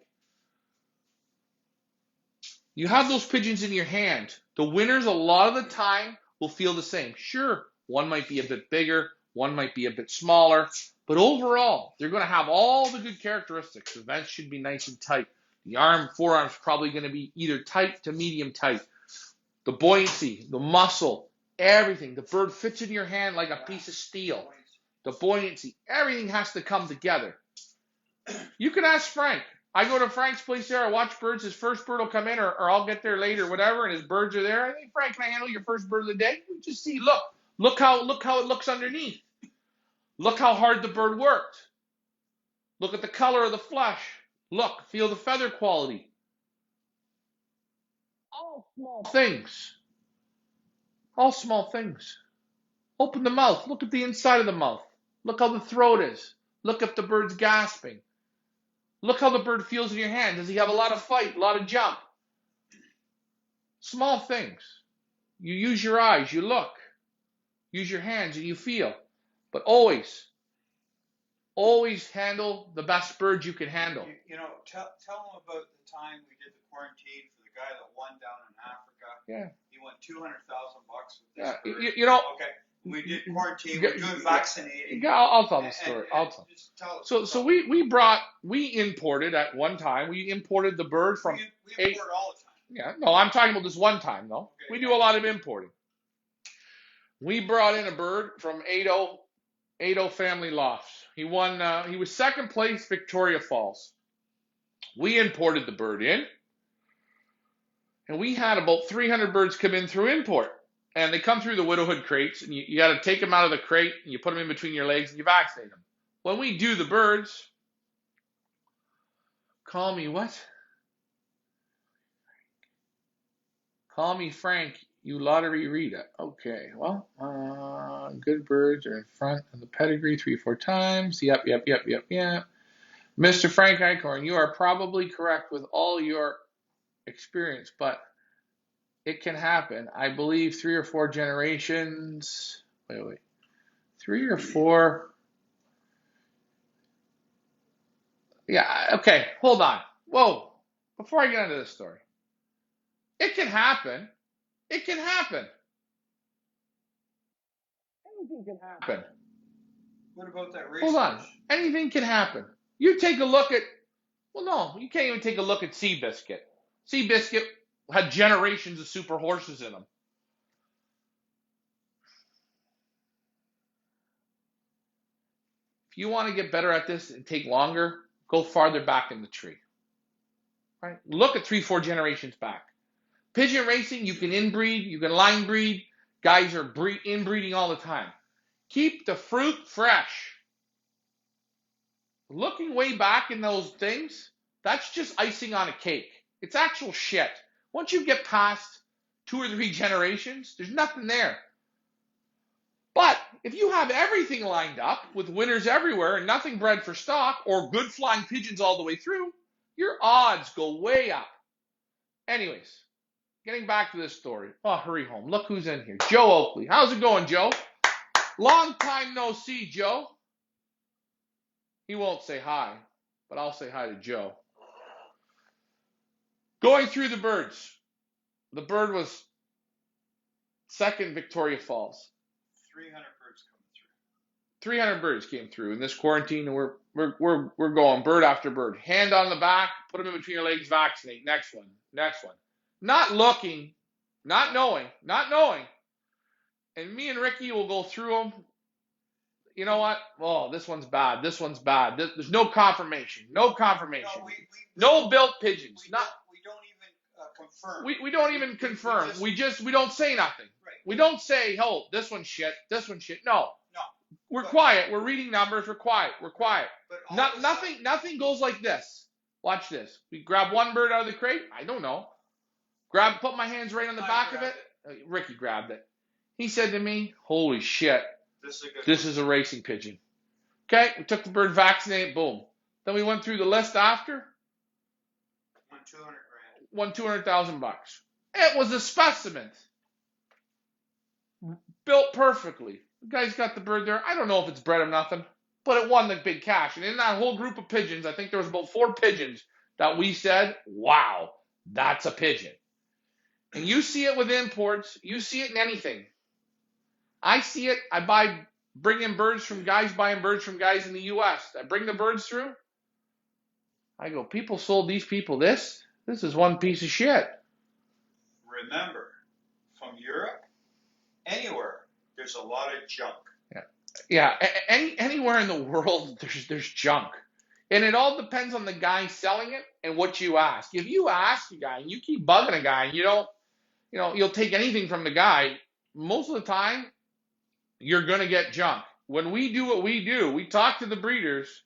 You have those pigeons in your hand. The winners, a lot of the time, will feel the same. Sure, one might be a bit bigger, one might be a bit smaller, but overall, they're going to have all the good characteristics. The vents should be nice and tight. The forearm's probably going to be either tight to medium tight. The buoyancy, the muscle, everything. The bird fits in your hand like a piece of steel. The buoyancy, everything has to come together. You can ask Frank. I go to Frank's place there, I watch birds, his first bird will come in, or I'll get there later, whatever, and his birds are there. I think, Frank, can I handle your first bird of the day? We just see, look how it looks underneath. Look how hard the bird worked. Look at the color of the flesh. Look, feel the feather quality. All small things. All small things. Open the mouth. Look at the inside of the mouth. Look how the throat is. Look if the bird's gasping. Look how the bird feels in your hand. Does he have a lot of fight, a lot of jump? Small things. You use your eyes, you look. Use your hands and you feel. But always handle the best bird you can handle. Tell them about the time we did the quarantine for the guy that won down in Africa. Yeah. He won $200,000 with this bird. Okay. We did quarantine. We're doing vaccinating. I'll tell the story. We imported at one time. We imported the bird from. We import all the time. Yeah, no, I'm talking about this one time though. Okay, we do a lot of importing. We brought in a bird from Ado Family Lofts. He won. He was second place, Victoria Falls. We imported the bird in, and we had about 300 birds come in through import. And they come through the widowhood crates, and you got to take them out of the crate, and you put them in between your legs, and you vaccinate them. When we do the birds, call me what? Call me Frank, you lottery reader. Okay, well, good birds are in front of the pedigree 3-4 times. Yep. Mr. Frank Eichhorn, you are probably correct with all your experience, but it can happen. I believe 3 or 4 generations. Wait. 3 or 4. Yeah, okay, hold on. Whoa. Before I get into this story. It can happen. It can happen. Anything can happen. What about that race? Hold on. Anything can happen. You take a look at, well, no, you can't even take a look at Seabiscuit. Seabiscuit had generations of super horses in them. If you want to get better at this and take longer, go farther back in the tree. Right? Look at 3-4 generations back. Pigeon racing, you can inbreed, you can line breed. Guys are inbreeding all the time. Keep the fruit fresh. Looking way back in those things, that's just icing on a cake. It's actual shit. Once you get past 2 or 3 generations, there's nothing there. But if you have everything lined up with winners everywhere and nothing bred for stock or good flying pigeons all the way through, your odds go way up. Anyways, getting back to this story. Oh, hurry home. Look who's in here. Joe Oakley. How's it going, Joe? Long time no see, Joe. He won't say hi, but I'll say hi to Joe. Going through the birds. The bird was second Victoria Falls. 300 birds coming through. 300 birds came through in this quarantine, and we're going bird after bird. Hand on the back, put them in between your legs, vaccinate. Next one, next one. Not looking, not knowing. And me and Ricky will go through them. You know what? Oh, this one's bad. This one's bad. There's no confirmation. No confirmation. No built pigeons. We don't even confirm. We don't even confirm. We don't say nothing. Right. We don't say, oh, this one's shit. This one's shit. No. We're quiet. We're reading numbers. We're quiet. But nothing goes like this. Watch this. We grab one bird out of the crate. I don't know. Put my hands right on the back of it. Ricky grabbed it. He said to me, holy shit, this is a racing pigeon. Okay, we took the bird, vaccinated, boom. Then we went through the list after. Won $200,000. It was a specimen. Built perfectly. The guy's got the bird there. I don't know if it's bred or nothing, but it won the big cash. And in that whole group of pigeons, I think there was about 4 pigeons that we said, wow, that's a pigeon. And you see it with imports. You see it in anything. I see it. Bring in birds from guys buying birds from guys in the U.S. I bring the birds through. I go, people sold these people this. This is one piece of shit. Remember, from Europe, anywhere, there's a lot of junk. Yeah. Anywhere in the world, there's junk. And it all depends on the guy selling it and what you ask. If you ask a guy and you keep bugging a guy and you'll take anything from the guy, most of the time, you're going to get junk. When we do what we do, we talk to the breeders.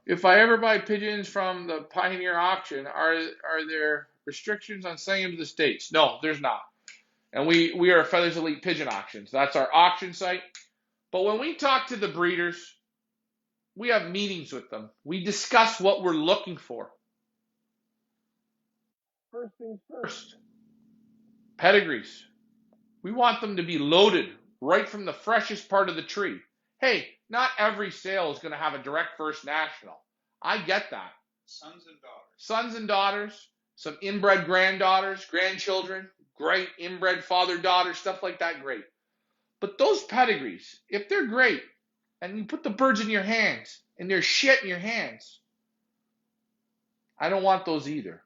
If I ever buy pigeons from the Pioneer auction, are there restrictions on selling them to the States? No, there's not. And we are Feathers Elite Pigeon Auctions. That's our auction site. But when we talk to the breeders, we have meetings with them. We discuss what we're looking for. First things first. Pedigrees. We want them to be loaded right from the freshest part of the tree. Hey, not every sale is going to have a direct first national. I get that. Sons and daughters, some inbred granddaughters, grandchildren, great inbred father-daughter, stuff like that, great. But those pedigrees, if they're great, and you put the birds in your hands, and there's shit in your hands, I don't want those either.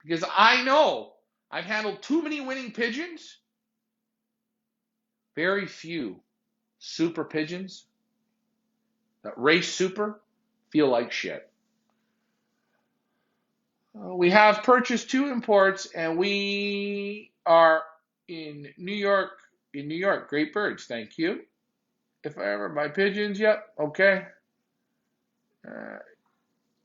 Because I know I've handled too many winning pigeons. Very few super pigeons that race super feel like shit. We have purchased 2 imports, and we are in New York. In New York, great birds, thank you. If I ever buy pigeons, yep, okay.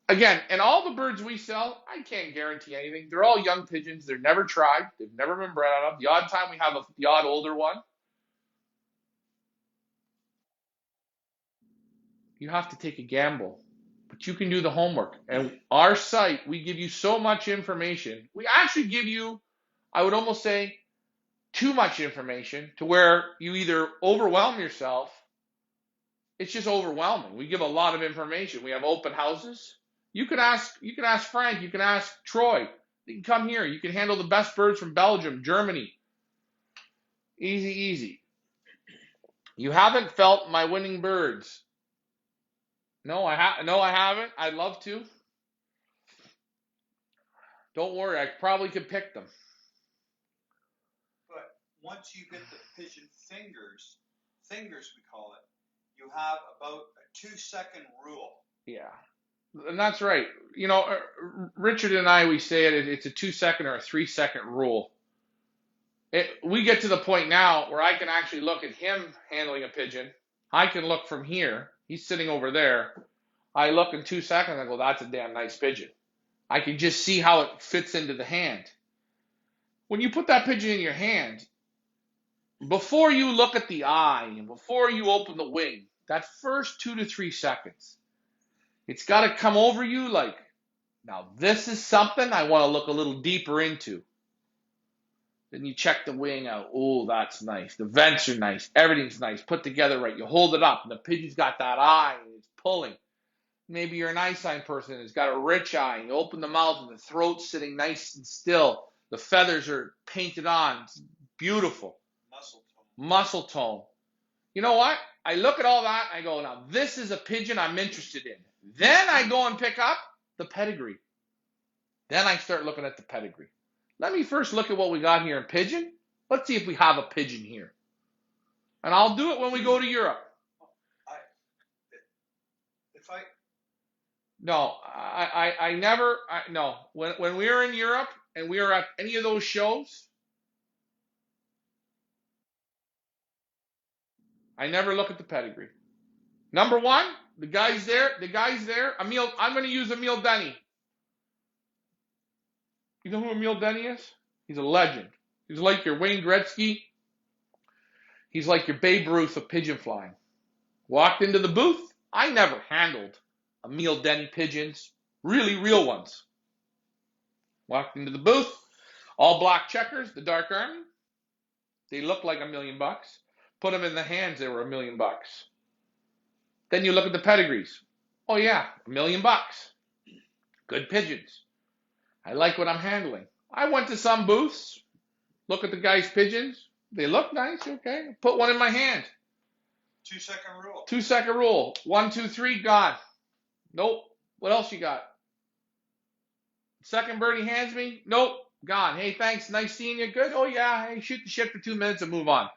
Again, and all the birds we sell, I can't guarantee anything. They're all young pigeons. They're never tried. They've never been bred out of. The odd time we have the odd older one. You have to take a gamble, but you can do the homework. And our site, we give you so much information. We actually give you, I would almost say, too much information to where you either overwhelm yourself. It's just overwhelming. We give a lot of information. We have open houses. You can ask Frank, you can ask Troy. You can come here. You can handle the best birds from Belgium, Germany. Easy. You haven't felt my winning birds. No, I haven't. I'd love to. Don't worry, I probably could pick them. But once you get the pigeon fingers we call it, you have about a 2-second rule. Yeah, and that's right. Richard and I, we say it's a 2-second or a 3-second rule. We get to the point now where I can actually look at him handling a pigeon. I can look from here. He's sitting over there. I look in 2 seconds. I go, that's a damn nice pigeon. I can just see how it fits into the hand. When you put that pigeon in your hand, before you look at the eye and before you open the wing, that first 2 to 3 seconds, it's got to come over you like, now this is something I want to look a little deeper into. Then you check the wing out. Oh, that's nice. The vents are nice. Everything's nice. Put together right. You hold it up, and the pigeon's got that eye, and it's pulling. Maybe you're an eye sign person. It's got a rich eye. You open the mouth and the throat's sitting nice and still. The feathers are painted on. It's beautiful. Muscle tone. Muscle tone. You know what? I look at all that. I go, now this is a pigeon I'm interested in. Then I go and pick up the pedigree. Then I start looking at the pedigree. Let me first look at what we got here in pigeon. Let's see if we have a pigeon here. And I'll do it when we go to Europe. No, I never, no. When we were in Europe and we were at any of those shows, I never look at the pedigree. Number one, the guy's there, Emile, I'm going to use Emile Denny. You know who Emile Denny is? He's a legend. He's like your Wayne Gretzky. He's like your Babe Ruth of pigeon flying. Walked into the booth. I never handled Emile Denny pigeons, really real ones. Walked into the booth, all black checkers, the Dark Army. They looked like $1 million. Put them in the hands, they were $1 million. Then you look at the pedigrees. Oh yeah, $1 million. Good pigeons. I like what I'm handling. I went to some booths, look at the guy's pigeons. They look nice, okay. Put one in my hand. 2-second rule. 2-second rule. 1, 2, 3, gone. Nope. What else you got? Second bird he hands me. Nope. Gone. Hey, thanks. Nice seeing you. Good. Oh, yeah. Hey, shoot the shit for 2 minutes and move on.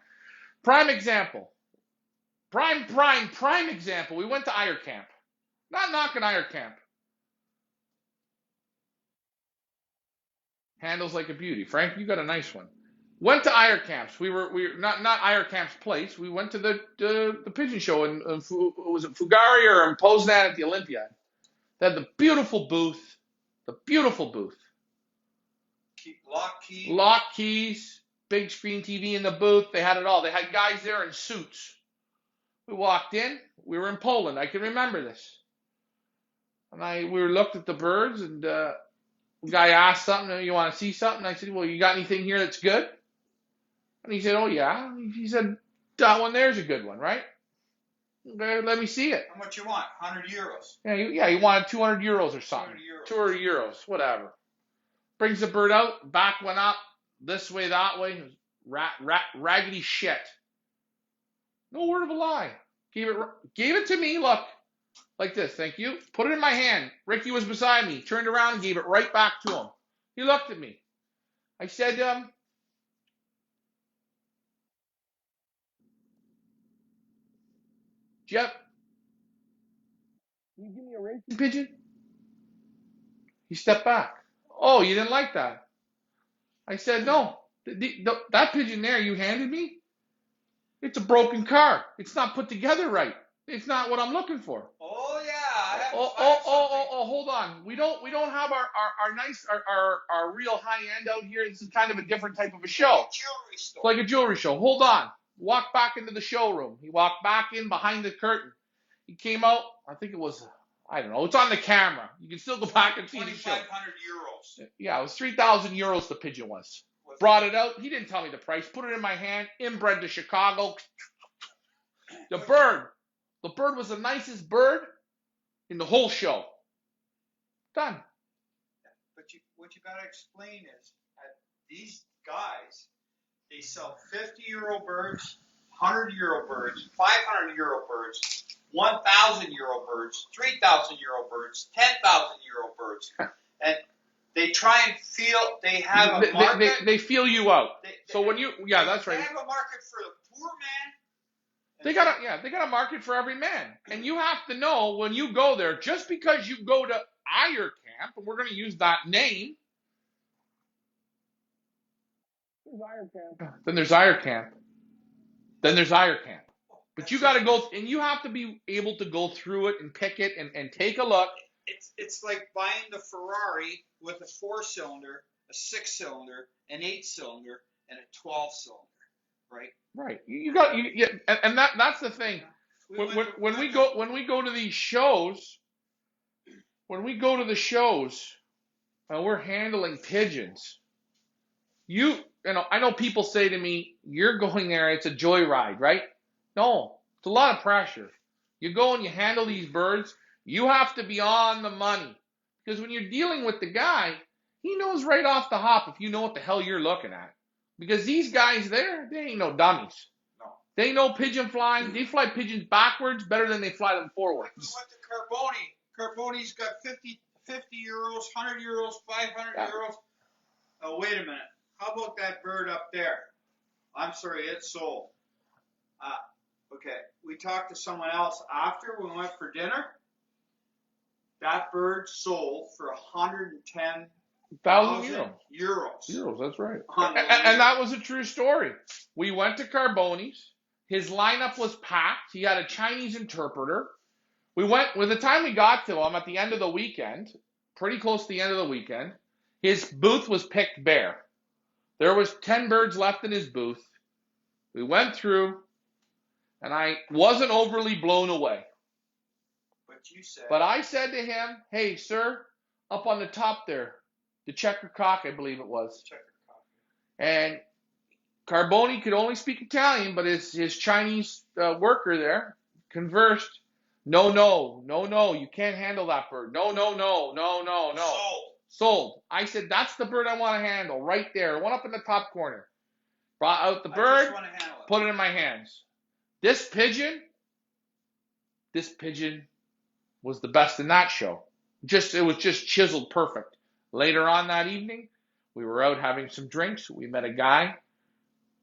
Prime example. Prime example. We went to Iyer Camp. Not knocking Iyer Camp. Handles like a beauty. Frank, you got a nice one. Went to Iyer Camps. We were not Iyer Camp's place. We went to the pigeon show in was it Fugari or in Poznan at the Olympiad. They had the beautiful booth. The beautiful booth. Lock keys. Big screen TV in the booth. They had it all. They had guys there in suits. We walked in. We were in Poland. I can remember this. And we looked at the birds, and the guy asked something. You want to see something? I said, well, you got anything here that's good? And he said, oh, yeah. He said, that one there's a good one, right? Okay, let me see it. How much you want? 100 euros. Yeah, he wanted 200 euros or something. 200 euros. 200 euros, whatever. Brings the bird out, back went up, this way, that way. It was raggedy shit. No word of a lie. Gave it to me, look, like this, thank you. Put it in my hand. Ricky was beside me. Turned around and gave it right back to him. He looked at me. I said, Jeff, can you give me a racing pigeon? He stepped back. Oh, you didn't like that? I said, no. That pigeon there you handed me, it's a broken car. It's not put together right. It's not what I'm looking for. Oh yeah. Hold on. We don't have our nice our real high end out here. This is kind of a different type of a show. Jewelry store. It's like a jewelry show. Hold on. Walked back into the showroom. He walked back in behind the curtain. He came out. I think it was, I don't know. It's on the camera. You can still go back and see the show. 2,500 euros. Yeah, it was 3,000 euros the pigeon was. Brought it out. He didn't tell me the price. Put it in my hand. Inbred to Chicago. The bird was the nicest bird in the whole show. Done. But what you got to explain is these guys, they sell 50-euro birds, 100-euro birds, 500-euro birds, 1,000-euro birds, 3,000-euro birds, 10,000-euro birds, and they try and feel they have a market. They feel you out. That's right. They have a market for the poor man. They got a market for every man, and you have to know when you go there. Just because you go to Iyer Camp, and we're going to use that name. Then there's Iyer Camp. But you got to go, and you have to be able to go through it and pick it and take a look. It's like buying the Ferrari with a 4-cylinder, a 6-cylinder, an 8-cylinder, and a 12-cylinder, right? Right. And that's the thing. When we go to these shows, and we're handling pigeons, you know, I know people say to me, "You're going there, it's a joyride, right?" No, it's a lot of pressure. You go and you handle these birds. You have to be on the money. Because when you're dealing with the guy, he knows right off the hop if you know what the hell you're looking at. Because these guys there, they ain't no dummies. No. They know pigeon flying. They fly pigeons backwards better than they fly them forwards. We went to Carboni. Carboni's got 50 euros, 100 euros, 500 euros. Oh, wait a minute. How about that bird up there? I'm sorry, it's sold. Okay, we talked to someone else after we went for dinner. That bird sold for 110,000 euros. Euros, that's right. And that was a true story. We went to Carboni's. His lineup was packed. He had a Chinese interpreter. We went, with the time we got to him at the end of the weekend, pretty close to the end of the weekend, his booth was picked bare. There was 10 birds left in his booth. We went through, and I wasn't overly blown away. But I said to him, hey, sir, up on the top there, the checker cock, I believe it was. And Carboni could only speak Italian, but his Chinese worker there conversed. No, you can't handle that bird. No. Sold. I said, that's the bird I want to handle, right there, one up in the top corner. Brought out the bird, put it in my hands. This pigeon was the best in that show. It was just chiseled perfect. Later on that evening, we were out having some drinks. We met a guy,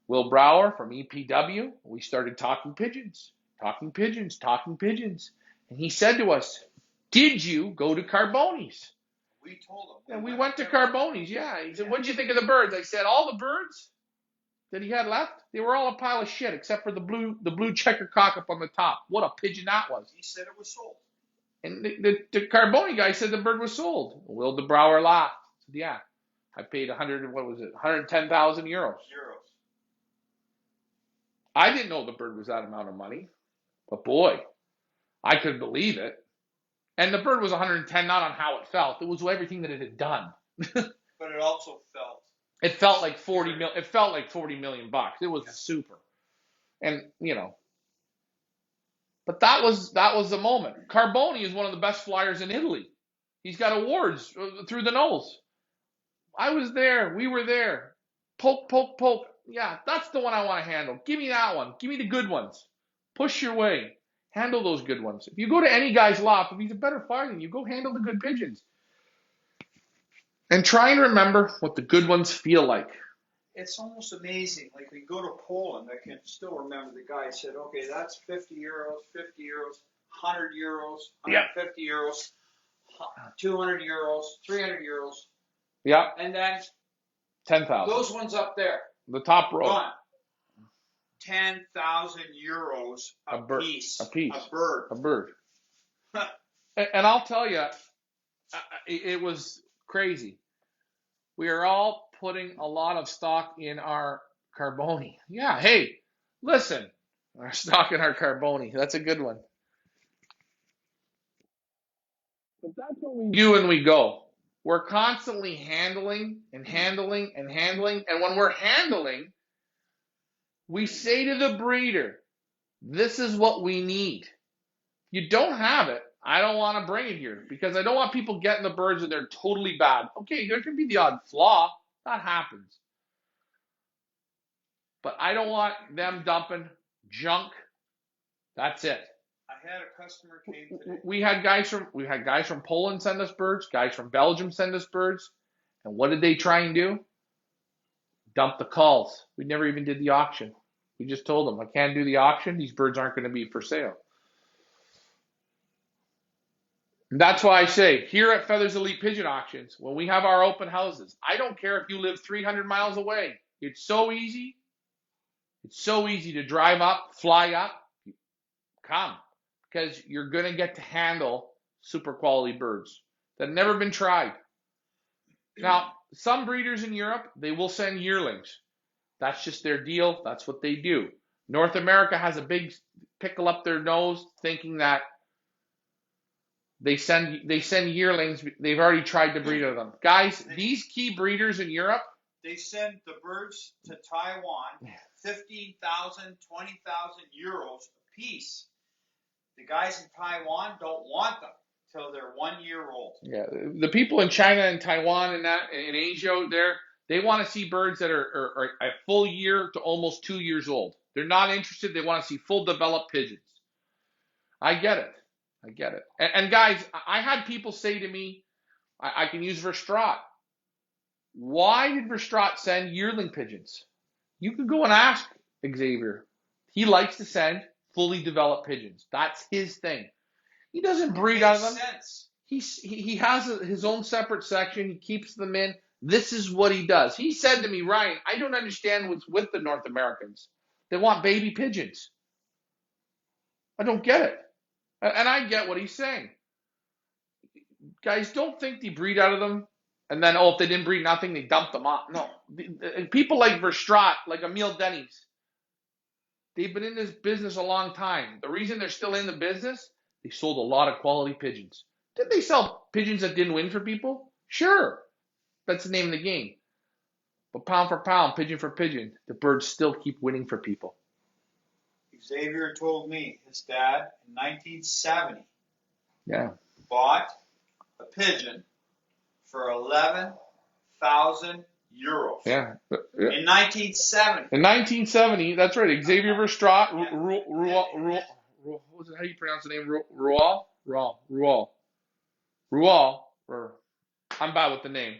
Will Brower from EPW. We started talking pigeons. And he said to us, did you go to Carboni's? We told him. And we went to Carboni's, yeah. He said, what'd you think of the birds? I said, all the birds that he had left, they were all a pile of shit except for the blue checker cock up on the top. What a pigeon that was. He said it was sold. And the Carboni guy said the bird was sold. Will de Brouwer laughed. Said, yeah, I paid 110,000 euros. I didn't know the bird was that amount of money, but boy, I couldn't believe it. And the bird was 110, not on how it felt. It was everything that it had done. But it also felt. It felt like 40 mil. It felt like 40 million bucks. It was super, and But that was the moment. Carboni is one of the best flyers in Italy. He's got awards through the nose. I was there. We were there. Poke. Yeah, that's the one I want to handle. Give me that one. Give me the good ones. Push your way. Handle those good ones. If you go to any guy's loft, if he's a better flyer than you, go handle the good pigeons. And try and remember what the good ones feel like. It's almost amazing. Like we go to Poland, I can still remember the guy said, okay, that's 50 euros, 100 euros, 150 euros, 200 euros, 300 euros. Yeah. And then 10,000. Those ones up there. The top row. Gone. 10,000 euros a piece. A piece. A bird. And I'll tell you, it was crazy. We are all putting a lot of stock in our Carboni. Yeah, hey, listen. Our stock in our Carboni. That's a good one. But that's what we do when we go. We're constantly handling. And when we're handling, we say to the breeder, this is what we need. You don't have it. I don't want to bring it here because I don't want people getting the birds and they're totally bad. Okay, there can be the odd flaw. That happens. But I don't want them dumping junk. That's it. I had a customer came today. We had guys from Poland send us birds, guys from Belgium send us birds. And what did they try and do? Dump the calls. We never even did the auction. We just told them, I can't do the auction. These birds aren't going to be for sale. And that's why I say, here at Feathers Elite Pigeon Auctions, when we have our open houses, I don't care if you live 300 miles away. It's so easy. It's so easy to drive up, fly up, come. Because you're going to get to handle super quality birds that have never been tried. Now, some breeders in Europe, they will send yearlings. That's just their deal. That's what they do. North America has a big pickle up their nose thinking that they send yearlings. They've already tried to breed of them. Guys, these key breeders in Europe, they send the birds to Taiwan, 15,000, 20,000 euros a piece. The guys in Taiwan don't want them. till they're 1 year old. Yeah, the people in China and Taiwan and that in Asia out there, they want to see birds that are a full year to almost 2 years old. They're not interested. They want to see full developed pigeons. I get it. I get it. And guys, I had people say to me, I can use Verstraat. Why did Verstraat send yearling pigeons? You can go and ask Xavier. He likes to send fully developed pigeons. That's his thing. He doesn't breed out of them. Sense. He has his own separate section. He keeps them in. This is what he does. He said to me, Ryan, I don't understand what's with the North Americans. They want baby pigeons. I don't get it. And I get what he's saying. Guys, don't think they breed out of them. And then, if they didn't breed nothing, they dump them off. No. People like Verstraat, like Emil Denny's, they've been in this business a long time. The reason they're still in the business, they sold a lot of quality pigeons. Did they sell pigeons that didn't win for people? Sure. That's the name of the game. But pound for pound, pigeon for pigeon, the birds still keep winning for people. Xavier told me his dad in 1970 bought a pigeon for 11,000 euros. Yeah. In 1970. In 1970, that's right. Xavier Verstraat, what was it? How do you pronounce the name? Rual, or I'm bad with the name.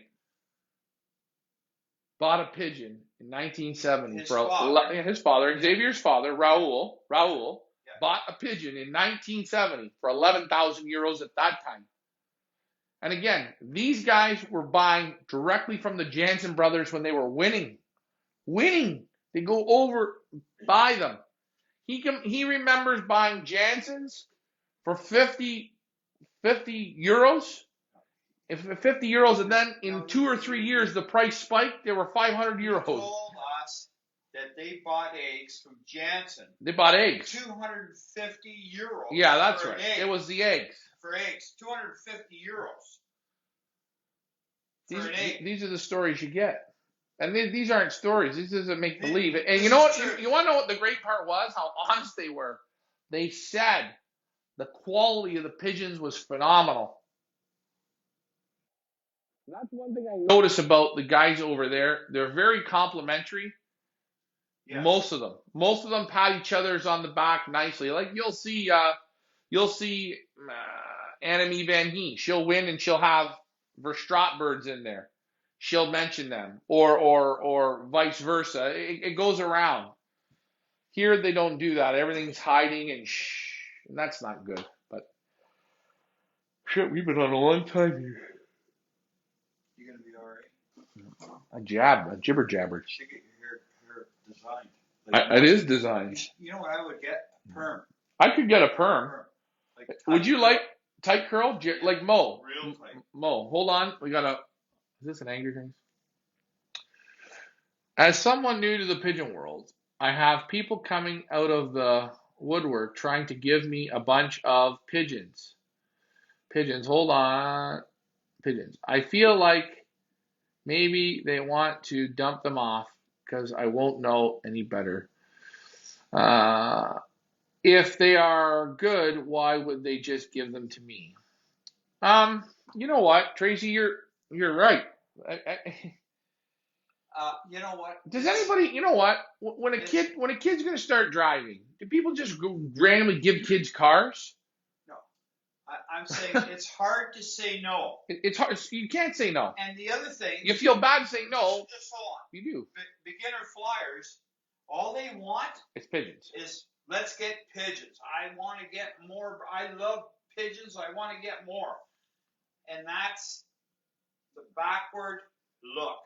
Bought a pigeon in 1970 his father, Xavier's father, Raul, bought a pigeon in 1970 for 11,000 euros at that time. And again, these guys were buying directly from the Jansen brothers when they were winning. They go over, buy them. He remembers buying Jansens for 50 euros. If 50 euros, and then in 2 or 3 years the price spiked. They were 500 euros. He told us that they bought eggs from Jansen. They bought eggs. 250 euros. Yeah, that's right. It was the eggs. For eggs, 250 euros. For an egg. These are the stories you get. And these aren't stories. This isn't make believe. And you know what? You want to know what the great part was? How honest they were. They said the quality of the pigeons was phenomenal. That's one thing I notice about the guys over there. They're very complimentary. Yes. Most of them pat each other's on the back nicely. Like you'll see Annemie Van Heen. She'll win and she'll have Verstraat birds in there. She'll mention them, or vice versa. It goes around. Here they don't do that. Everything's hiding and that's not good. But shit, we've been on a long time here. You're gonna be all right. I jibber jabbered. You should get your hair designed. It is designed. You know what I would get? A perm. I could get a perm. Would you like tight curl? Like Mo? Real tight. Mo, hold on. Is this an angry thing? As someone new to the pigeon world, I have people coming out of the woodwork trying to give me a bunch of pigeons. Hold on. Pigeons. I feel like maybe they want to dump them off because I won't know any better. If they are good, why would they just give them to me? You know what, Tracy, you're right. You know what? Does anybody? You know what? When a kid's gonna start driving, do people just randomly give kids cars? No, I'm saying it's hard to say no. It's hard. You can't say no. And the other thing, you feel bad saying no. Just hold on. You do. Beginner flyers, all they want is pigeons. Let's get pigeons. I want to get more. I love pigeons. I want to get more. And that's the backward look.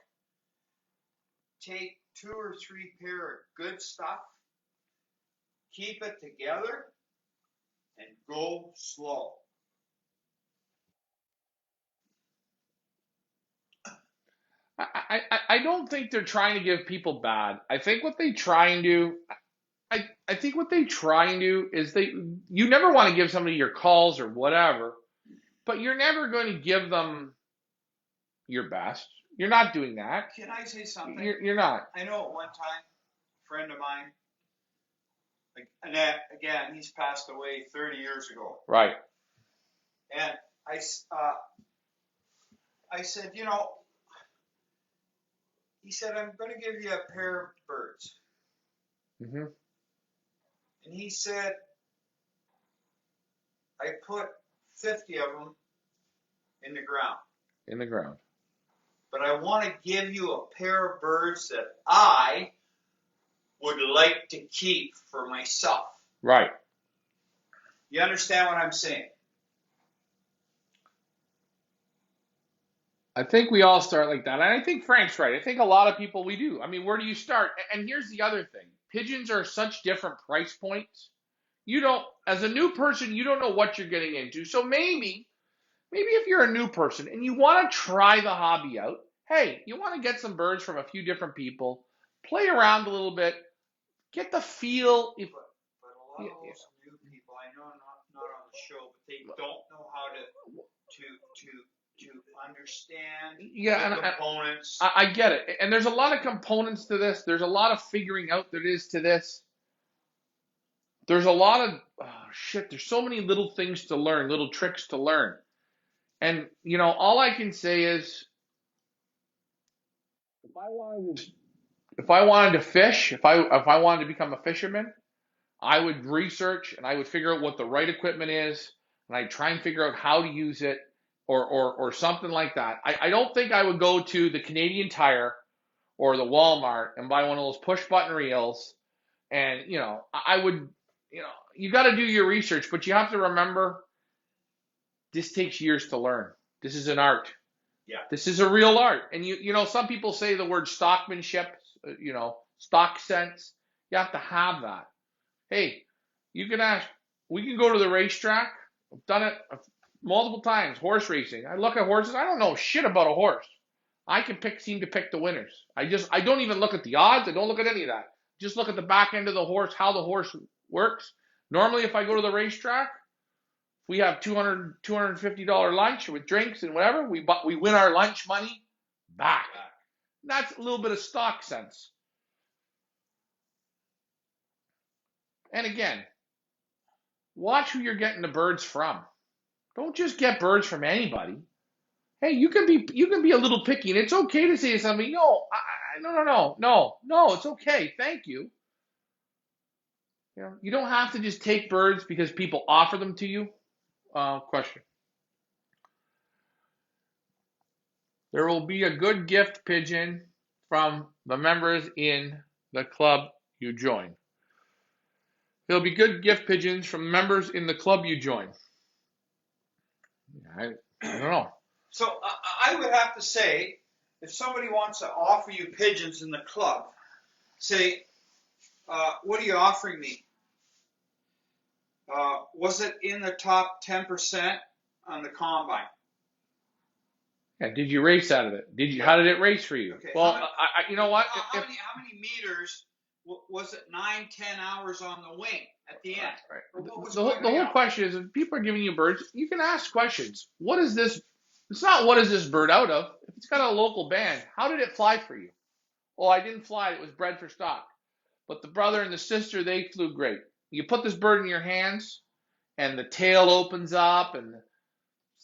Take 2 or 3 pair of good stuff, keep it together, and go slow. I don't think they're trying to give people bad. I think what they try and do, I think what they try and do is you never want to give somebody your calls or whatever, but you're never going to give them your best. You're not doing that. Can I say something? You're not. I know at one time, a friend of mine, like Annette, again, he's passed away 30 years ago. Right. And I said, he said, I'm going to give you a pair of birds. Mm-hmm. And he said, I put 50 of them in the ground. In the ground. But I want to give you a pair of birds that I would like to keep for myself. Right. You understand what I'm saying? I think we all start like that. And I think Frank's right. I think a lot of people, we do. I mean, where do you start? And here's the other thing. Pigeons are such different price points. You don't, as a new person, you don't know what you're getting into. So maybe if you're a new person and you want to try the hobby out, hey, you want to get some birds from a few different people, play around a little bit, get the feel. But a lot of those new people, I know not on the show, but they don't know how to understand the components. I get it. And there's a lot of components to this. There's a lot of figuring out there is to this. There's a lot of, there's so many little things to learn, little tricks to learn. And, all I can say is, if I wanted to fish, if I wanted to become a fisherman, I would research and I would figure out what the right equipment is, and I'd try and figure out how to use it, or something like that. I don't think I would go to the Canadian Tire or the Walmart and buy one of those push button reels. And I would, you got to do your research, but you have to remember this takes years to learn. This is an art. Yeah. This is a real art. And some people say the word stockmanship, stock sense. You have to have that. Hey, you can ask, we can go to the racetrack. I've done it multiple times, horse racing. I look at horses. I don't know shit about a horse. I can seem to pick the winners. I don't even look at the odds. I don't look at any of that. Just look at the back end of the horse, how the horse works. Normally, if I go to the racetrack, we have $250 lunch with drinks and whatever. We win our lunch money back. That's a little bit of stock sense. And again, watch who you're getting the birds from. Don't just get birds from anybody. Hey, you can be a little picky, and it's okay to say to somebody, no, no, it's okay, thank you. You don't have to just take birds because people offer them to you. Question. There will be a good gift pigeon from the members in the club you join. There'll be good gift pigeons from members in the club you join. I don't know. So I would have to say, if somebody wants to offer you pigeons in the club, say, what are you offering me? Was it in the top 10% on the combine? Yeah, did you race out of it? How did it race for you? Okay. Well, you know what? How many meters was it? 9-10 hours on the wing at the end? Right. The whole question is, if people are giving you birds, you can ask questions. What is this? It's not what is this bird out of. If it's got a local band, how did it fly for you? Oh, I didn't fly. It was bred for stock. But the brother and the sister, they flew great. You put this bird in your hands, and the tail opens up, and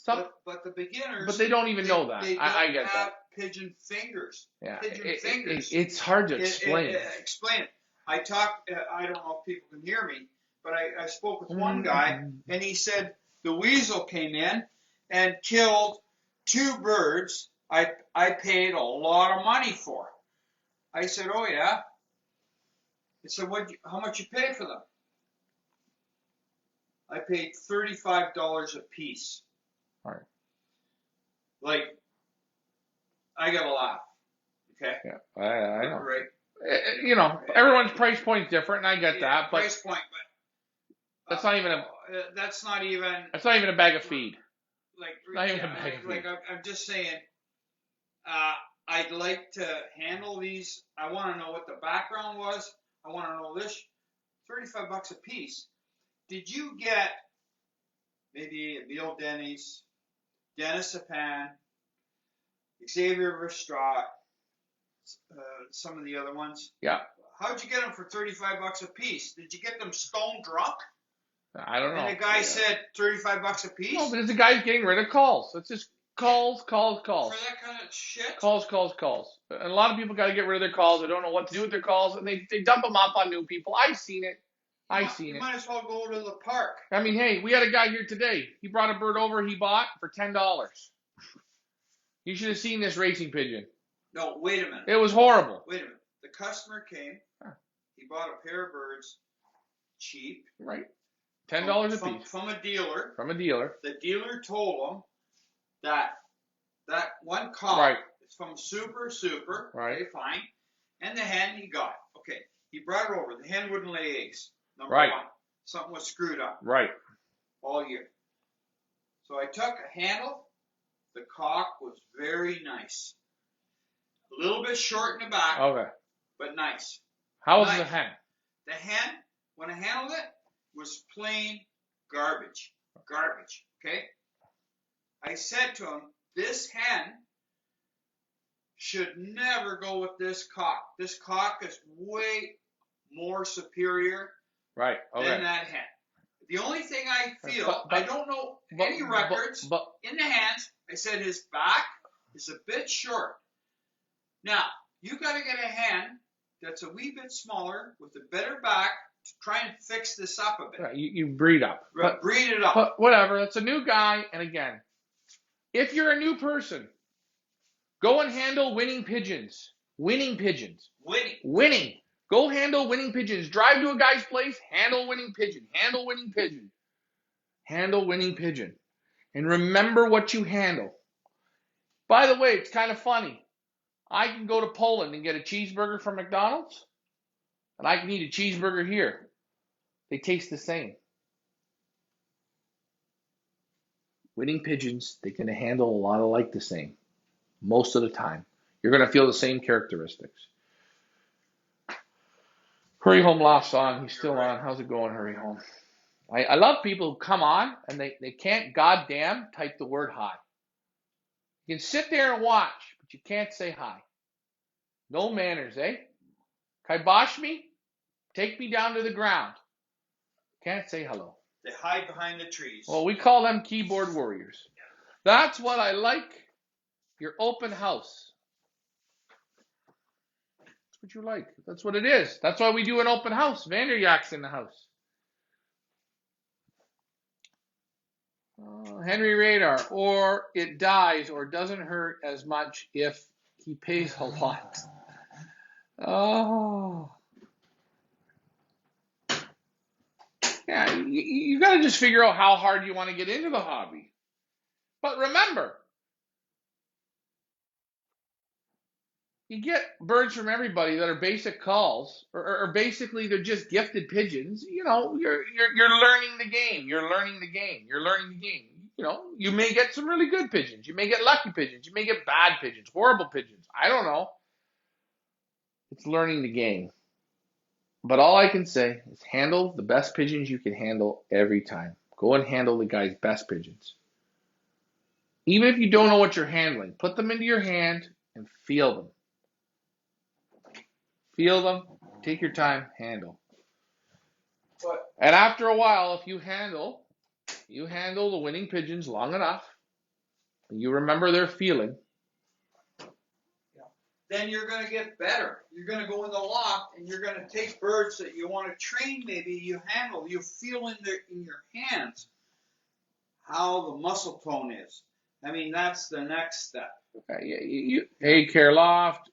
but the beginners, but they don't even know that. I get that. Pigeon fingers. Yeah, fingers. It's hard to explain. Explain it. I talked. I don't know if people can hear me, but I spoke with one guy, and he said the weasel came in and killed 2 birds. I paid a lot of money for. I said, oh yeah. He said, how much you pay for them? I paid $35 a piece. All right. Like, I gotta laugh. Okay. Yeah, I know. Right. Everyone's price point's different, and I get that. But price point, but that's not even a. That's not even. That's not even a bag of feed. Like, not even a bag of feed. Like I'm just saying. I'd like to handle these. I want to know what the background was. I want to know this. $35 a piece. Did you get maybe Bill Denny's, Dennis Apan, Xavier Verstraat, some of the other ones? Yeah. How'd you get them for $35 a piece? Did you get them stone drunk? I don't know. And the guy said $35 a piece. No, but it's a guy's getting rid of calls. It's just calls. For that kind of shit. Calls. And a lot of people got to get rid of their calls. They don't know what to do with their calls, and they dump them off on new people. I've seen it. You might as well go to the park. I mean, hey, we had a guy here today. He brought a bird over he bought for $10. You should have seen this racing pigeon. No, wait a minute. It was horrible. Wait a minute. The customer came. He bought a pair of birds cheap. Right. $10 a piece. From a dealer. From a dealer. The dealer told him that one cock is from Super. Right. Okay, fine. And the hen he got. Okay. He brought it over. The hen wouldn't lay eggs. Number right. one. Something was screwed up. Right. All year. So I took a handle. The cock was very nice. A little bit short in the back. Okay. But nice. How was the hen? The hen, when I handled it, was plain garbage. Garbage. Okay? I said to him, this hen should never go with this cock. This cock is way more superior than that hen. The only thing I feel, I don't know any records in the hands. I said his back is a bit short. Now, you got to get a hen that's a wee bit smaller with a better back to try and fix this up a bit. Right, you breed up. Breed it up. But whatever. It's a new guy. And again, if you're a new person, go and handle winning pigeons. Winning pigeons. Winning. Go handle winning pigeons. Drive to a guy's place, handle winning pigeon. Handle winning pigeon. Handle winning pigeon. And remember what you handle. By the way, it's kind of funny. I can go to Poland and get a cheeseburger from McDonald's, and I can eat a cheeseburger here. They taste the same. Winning pigeons, they're going to handle a lot of like the same. Most of the time. You're going to feel the same characteristics. Hurry Home Loft's on. He's still on. How's it going, Hurry Home? I love people who come on and they can't goddamn type the word hi. You can sit there and watch, but you can't say hi. No manners, eh? Kibosh me? Take me down to the ground. Can't say hello. They hide behind the trees. Well, we call them keyboard warriors. That's what I like. Your open house. What you like. That's what it is. That's why we do an open house. Vanderyak's in the house. Henry Radar. Or it dies or doesn't hurt as much if he pays a lot. Oh. Yeah, you got to just figure out how hard you want to get into the hobby. But remember, you get birds from everybody that are basic calls, or basically they're just gifted pigeons. You know, you're learning the game. You're learning the game. You know, you may get some really good pigeons. You may get lucky pigeons. You may get bad pigeons, horrible pigeons. I don't know. It's learning the game. But all I can say is handle the best pigeons you can handle every time. Go and handle the guy's best pigeons. Even if you don't know what you're handling, put them into your hand and feel them. Feel them, take your time, handle. And after a while, if you handle the winning pigeons long enough, and you remember their feeling, then you're going to get better. You're going to go in the loft and you're going to take birds that you want to train. Maybe you handle, you feel in your hands how the muscle tone is. I mean, that's the next step. Hey, Care Loft.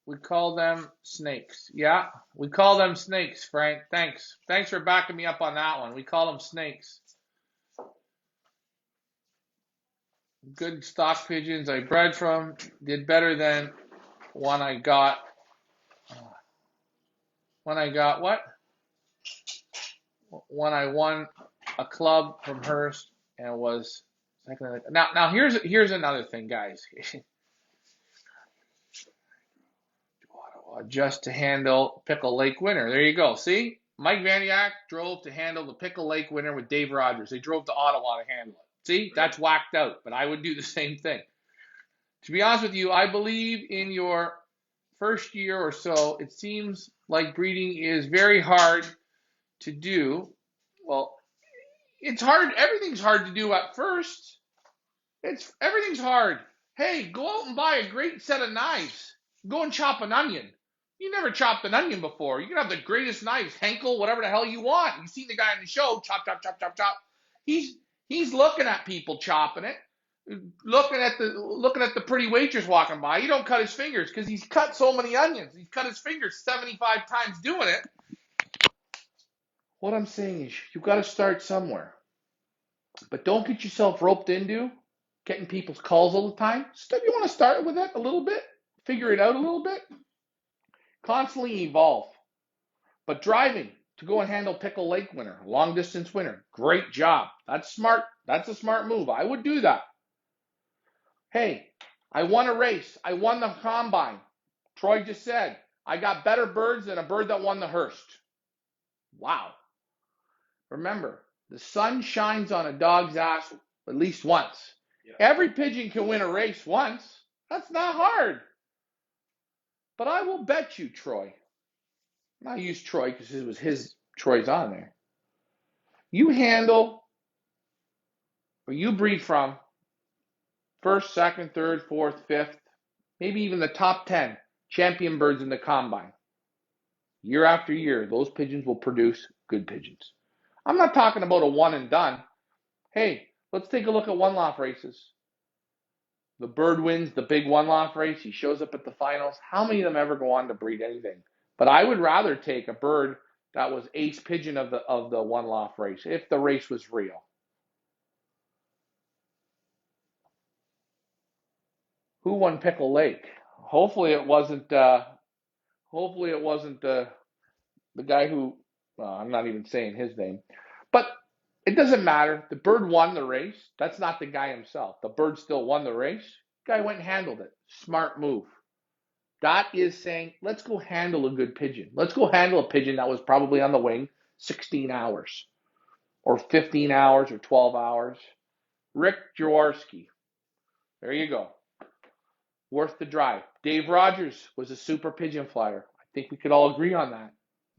We call them snakes. Yeah, we call them snakes, Frank. Thanks for backing me up on that one. We call them snakes. Good stock pigeons I bred from. Did better than one I got. When I got what? When I won a club from Hearst and was second. Now here's another thing, guys. Just to handle Pickle Lake winner. There you go. See? Mike Vandiak drove to handle the Pickle Lake winner with Dave Rogers. They drove to Ottawa to handle it. See? That's whacked out, but I would do the same thing. To be honest with you, I believe in your first year or so, it seems like breeding is very hard to do Well, it's hard. Everything's hard to do at first. Everything's hard. Hey, go out and buy a great set of knives. Go and chop an onion. You never chopped an onion before. You can have the greatest knives, Henkel, whatever the hell you want. You've seen the guy on the show, chop, chop, chop, chop, chop. He's he's looking at people chopping it, looking at the pretty waitress walking by. He don't cut his fingers because he's cut so many onions. He's cut his fingers 75 times doing it. What I'm saying is, you've got to start somewhere. But don't get yourself roped into getting people's calls all the time. Still, you want to start with it a little bit, figure it out a little bit, constantly evolve. But driving to go and handle Pickle Lake winner, long distance winner, great job. That's smart. That's a smart move. I would do that. Hey, I won a race. I won the combine. Troy just said, I got better birds than a bird that won the Hearst. Wow. Remember, the sun shines on a dog's ass at least once. Yeah. Every pigeon can win a race once. That's not hard. But I will bet you, Troy, I use Troy because it was Troy's on there. You handle, or you breed from, first, second, third, fourth, fifth, maybe even the top 10 champion birds in the combine. Year after year, those pigeons will produce good pigeons. I'm not talking about a one and done. Hey, let's take a look at one-loft races. The bird wins the big one-loft race. He shows up at the finals. How many of them ever go on to breed anything? But I would rather take a bird that was ace pigeon of the one-loft race, if the race was real. Who won Pickle Lake? Hopefully it wasn't. Hopefully it wasn't the guy who. I'm not even saying his name, but it doesn't matter. The bird won the race. That's not the guy himself. The bird still won the race. The guy went and handled it. Smart move. That is saying, let's go handle a good pigeon. Let's go handle a pigeon that was probably on the wing 16 hours or 15 hours or 12 hours. Rick Jaworski. There you go. Worth the drive. Dave Rogers was a super pigeon flyer. I think we could all agree on that.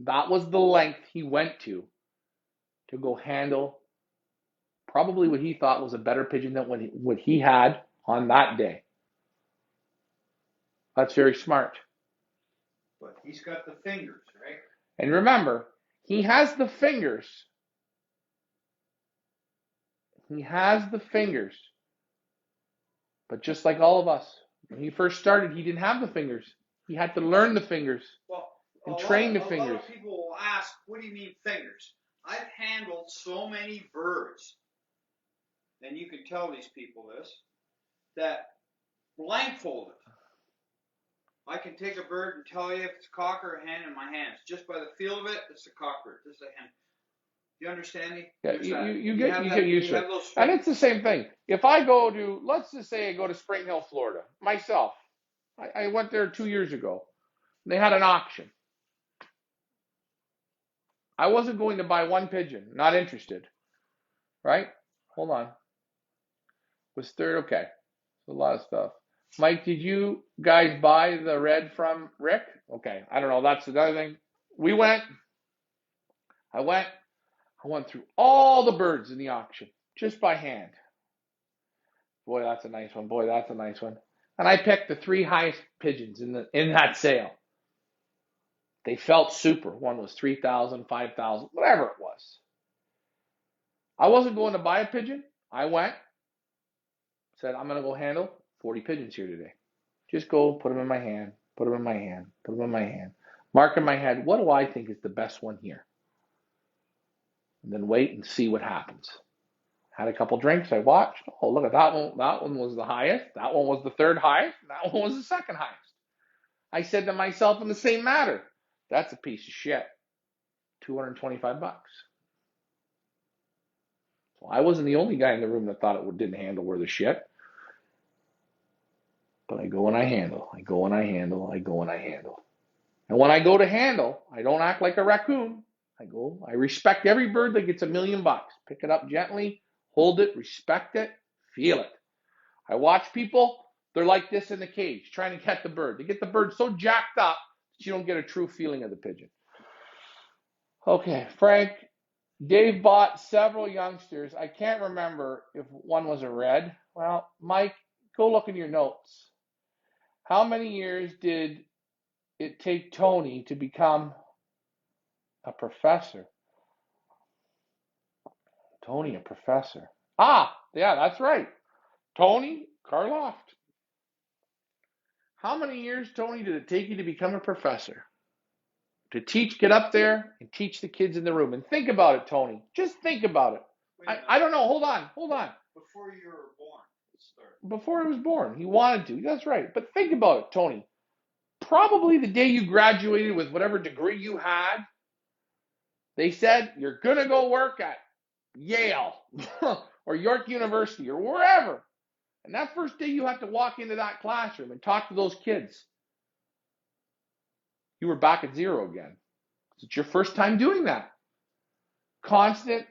That was the length he went to go handle probably what he thought was a better pigeon than what he had on that day. That's very smart. But he's got the fingers, right? And remember, he has the fingers. He has the fingers. But just like all of us, when he first started, he didn't have the fingers. He had to learn the fingers and train the fingers. A lot of people will ask, what do you mean fingers? I've handled so many birds, and you can tell these people this, that blindfolded. I can take a bird and tell you if it's a cock or a hen in my hands. Just by the feel of it, it's a cock bird. This is a hen. You understand me? Yeah, you get used to it. And it's the same thing. If I go to, let's just say I go to Spring Hill, Florida, myself. I went there 2 years ago. They had an auction. I wasn't going to buy one pigeon. Not interested. Right? Hold on. Was third? Okay. A lot of stuff. Mike, did you guys buy the red from Rick? Okay. I don't know. That's another thing. I went through all the birds in the auction just by hand. Boy, that's a nice one. Boy, that's a nice one. And I picked the 3 highest pigeons in that sale. They felt super. One was 3,000, 5,000, whatever it was. I wasn't going to buy a pigeon. I went, said, I'm going to go handle 40 pigeons here today. Just go, put them in my hand, put them in my hand, put them in my hand. Mark in my head, what do I think is the best one here? And then wait and see what happens. Had a couple drinks. I watched. Oh, look at that one. That one was the highest. That one was the third highest. That one was the second highest. I said to myself in the same matter, that's a piece of shit. $225. So I wasn't the only guy in the room that thought it didn't handle worth a shit. But I go and I handle. I go and I handle. I go and I handle. And when I go to handle, I don't act like a raccoon. I respect every bird that gets $1 million. Pick it up gently, hold it, respect it, feel it. I watch people, they're like this in the cage, trying to get the bird. They get the bird so jacked up that you don't get a true feeling of the pigeon. Okay, Frank, Dave bought several youngsters. I can't remember if one was a red. Well, Mike, go look in your notes. How many years did it take Tony to become a professor? Tony, a professor. Ah, yeah, that's right. Tony Karloft. How many years, Tony, did it take you to become a professor? To teach, get up there and teach the kids in the room. And think about it, Tony. Just think about it. I don't know. Hold on. Before you were born, it started. Before he was born, he wanted to. That's right. But think about it, Tony. Probably the day you graduated with whatever degree you had, they said you're going to go work at Yale or York University or wherever. And that first day you have to walk into that classroom and talk to those kids. You were back at zero again. It's your first time doing that. Constant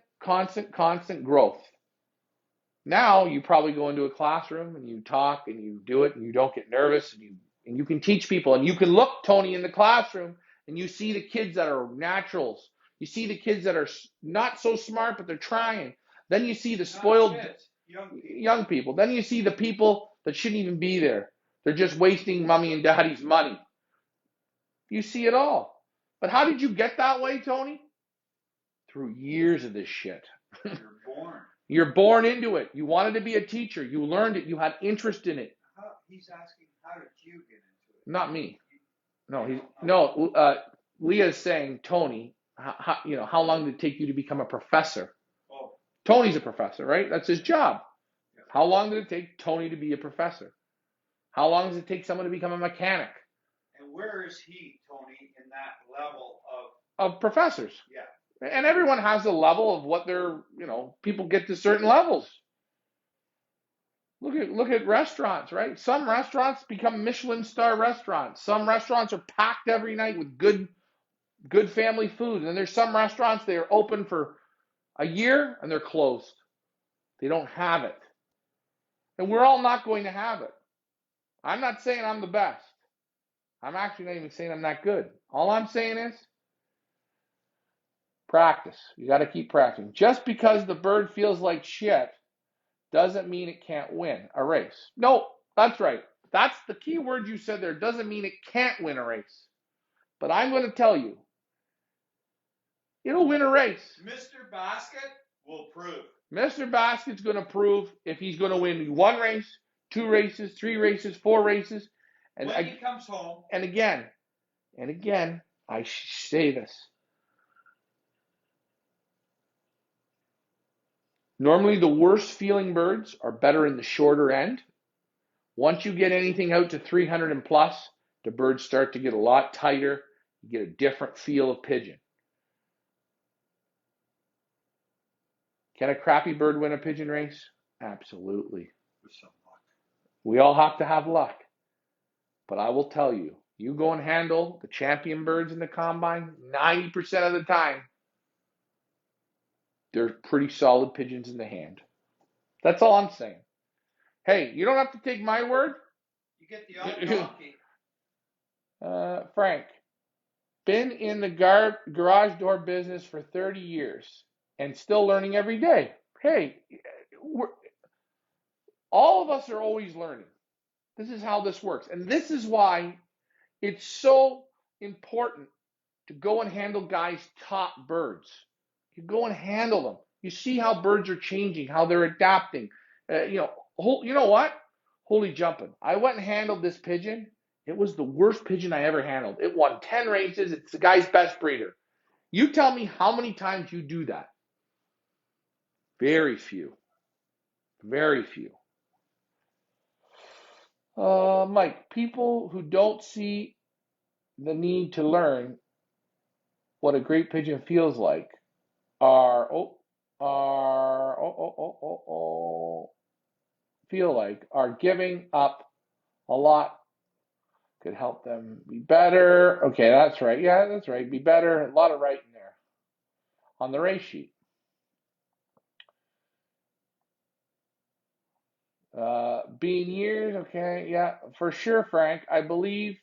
growth. Now you probably go into a classroom and you talk and you do it and you don't get nervous and you can teach people and you can look, Tony, in the classroom and you see the kids that are naturals. You see the kids that are not so smart but they're trying. Then you see the spoiled young people. Then you see the people that shouldn't even be there. They're just wasting mommy and daddy's money. You see it all. But how did you get that way, Tony? Through years of this shit. You're born. You're born into it. You wanted to be a teacher. You learned it. You had interest in it. He's asking, how did you get into it? Not me. Leah's saying, Tony, how long did it take you to become a professor? Oh. Tony's a professor, right? That's his job. Yeah. How long did it take Tony to be a professor? How long does it take someone to become a mechanic? And where is he, Tony, in that level of professors? Yeah. And everyone has a level of what they're, people get to certain levels. Look at restaurants, right? Some restaurants become Michelin star restaurants. Some restaurants are packed every night with good family food. And then there's some restaurants, they are open for a year and they're closed. They don't have it. And we're all not going to have it. I'm not saying I'm the best. I'm actually not even saying I'm that good. All I'm saying is practice. You got to keep practicing. Just because the bird feels like shit doesn't mean it can't win a race. No, that's right. That's the key word you said there. Doesn't mean it can't win a race. But I'm going to tell you, it'll win a race. Mr. Basket will prove. Mr. Basket's going to prove if he's going to win one race, 2 races, 3 races, 4 races. And when he comes home. And again, I say this. Normally, the worst feeling birds are better in the shorter end. Once you get anything out to 300 and plus, the birds start to get a lot tighter. You get a different feel of pigeon. Can a crappy bird win a pigeon race? Absolutely. With some luck. We all have to have luck. But I will tell you, you go and handle the champion birds in the combine, 90% of the time, they're pretty solid pigeons in the hand. That's all I'm saying. Hey, you don't have to take my word. You get the odd donkey. Frank, been in the garage door business for 30 years and still learning every day. Hey, all of us are always learning. This is how this works. And this is why it's so important to go and handle guys' top birds. You go and handle them. You see how birds are changing, how they're adapting. You know what? Holy jumping. I went and handled this pigeon. It was the worst pigeon I ever handled. It won 10 races. It's the guy's best breeder. You tell me how many times you do that. Very few. Very few. Mike, people who don't see the need to learn what a great pigeon feels like are giving up a lot. Could help them be better. Okay, that's right. Yeah, that's right. Be better. A lot of writing there on the race sheet. Being years, okay, yeah, for sure, Frank. I believe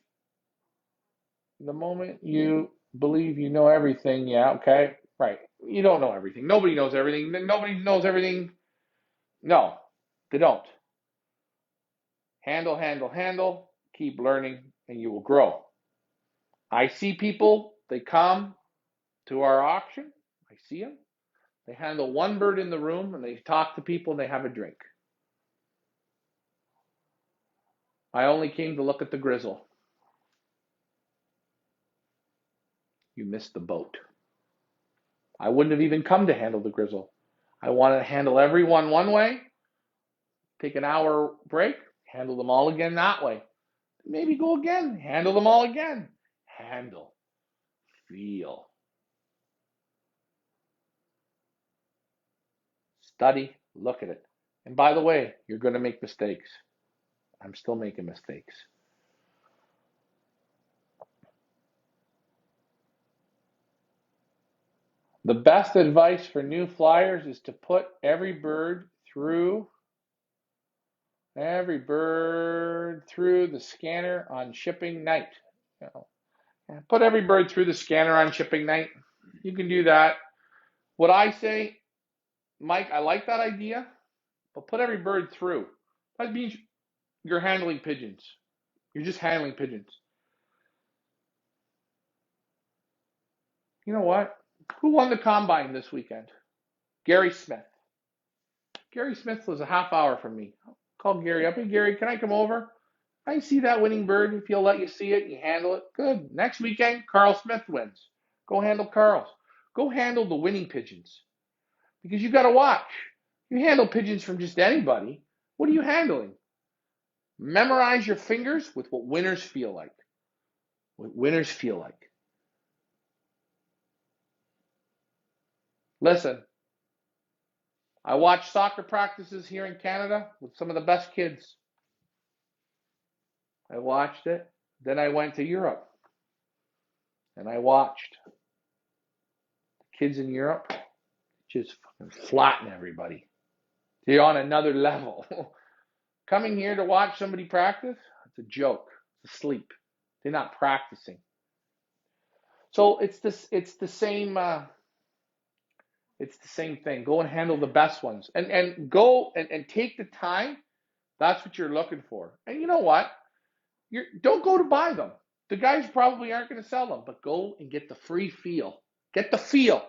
the moment you believe you know everything, yeah, okay, right. You don't know everything. Nobody knows everything. Nobody knows everything. No, they don't. Handle, handle, handle. Keep learning, and you will grow. I see people, they come to our auction. I see them. They handle one bird in the room, and they talk to people, and they have a drink. I only came to look at the grizzle. You missed the boat. I wouldn't have even come to handle the grizzle. I wanted to handle everyone one way, take an hour break, handle them all again that way. Maybe go again, handle them all again. Handle, feel, study, look at it. And by the way, you're going to make mistakes. I'm still making mistakes. The best advice for new flyers is to put every bird through the scanner on shipping night. You know, put every bird through the scanner on shipping night. You can do that. What I say, Mike, I like that idea, but put every bird through. That means you're handling pigeons. You're just handling pigeons. You know what? Who won the combine this weekend? Gary Smith. Gary Smith was a half hour from me. Called Gary up. Hey, Gary, can I come over? I see that winning bird. If he'll let you see it, you handle it. Good. Next weekend, Carl Smith wins. Go handle Carl's. Go handle the winning pigeons. Because you got to watch. You handle pigeons from just anybody. What are you handling? Memorize your fingers with what winners feel like. What winners feel like. Listen, I watch soccer practices here in Canada with some of the best kids. I watched it. Then I went to Europe and I watched the kids in Europe just fucking flatten everybody. They're on another level. Coming here to watch somebody practice, it's a joke. It's a sleep. They're not practicing. So it's the same thing. Go and handle the best ones. And go and take the time. That's what you're looking for. And you know what? Don't go to buy them. The guys probably aren't going to sell them, but go and get the free feel. Get the feel.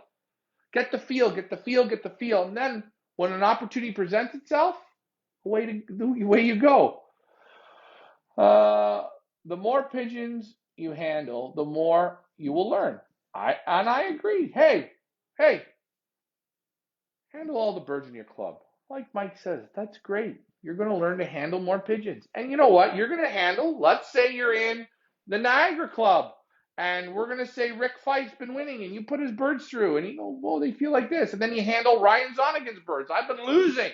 Get the feel, get the feel, get the feel. And then when an opportunity presents itself, away you go. The more pigeons you handle, the more you will learn. I agree. Hey, handle all the birds in your club. Like Mike says, that's great. You're going to learn to handle more pigeons. And you know what? You're going to handle, let's say you're in the Niagara Club, and we're going to say Rick Fife's been winning, and you put his birds through, and you go, whoa, they feel like this. And then you handle Ryan Zonigan's birds. I've been losing.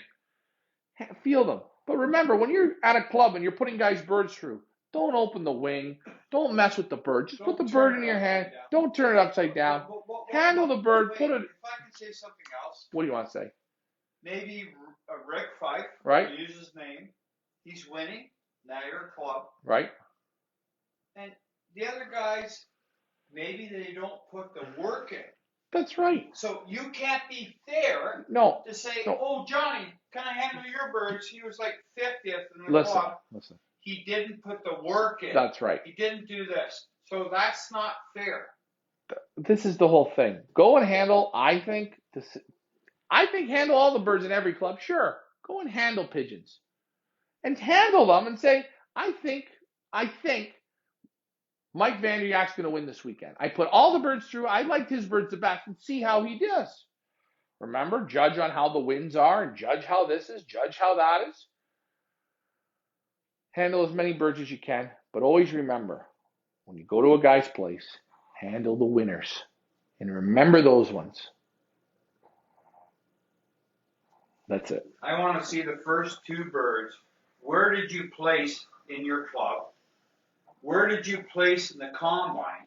Feel them. But remember, when you're at a club and you're putting guys' birds through, don't open the wing. Don't mess with the bird. Just put the bird in your hand. Don't turn it upside down. Handle the bird. Put it. If I can say something else. What do you want to say? Maybe Rick Fife. Right. Use his name. He's winning. Now you're a club. Right. And the other guys, maybe they don't put the work in. That's right. So you can't be fair to say, oh, Johnny, can I handle your birds? He was like 50th in the club. Listen. He didn't put the work in. That's right. He didn't do this. So that's not fair. This is the whole thing. Go and handle, I think handle all the birds in every club. Sure. Go and handle pigeons. And handle them and say, I think Mike Vanderjagt's going to win this weekend. I put all the birds through. I liked his birds the best, and see how he does. Remember, judge on how the winds are, and judge how this is, judge how that is. Handle as many birds as you can, but always remember, when you go to a guy's place, handle the winners. And remember those ones. That's it. I want to see the first two birds. Where did you place in your club? Where did you place in the combine?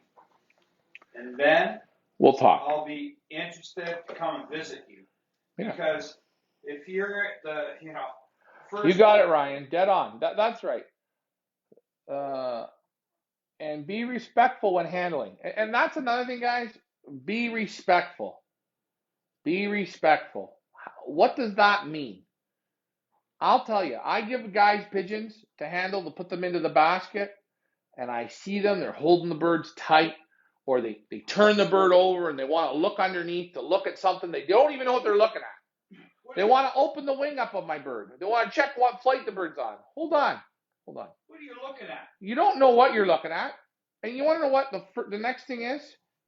And then we'll talk. I'll be interested to come and visit you. Yeah. Because if you're at the, first you got it, Ryan. Dead on. That's right. And be respectful when handling. And that's another thing, guys. Be respectful. Be respectful. What does that mean? I'll tell you, I give guys pigeons to handle to put them into the basket, and I see them, they're holding the birds tight, or they turn the bird over and they want to look underneath to look at something. They don't even know what they're looking at. They want to open the wing up of my bird. They want to check what flight the bird's on. Hold on. Hold on. What are you looking at? You don't know what you're looking at. And you want to know what the next thing is?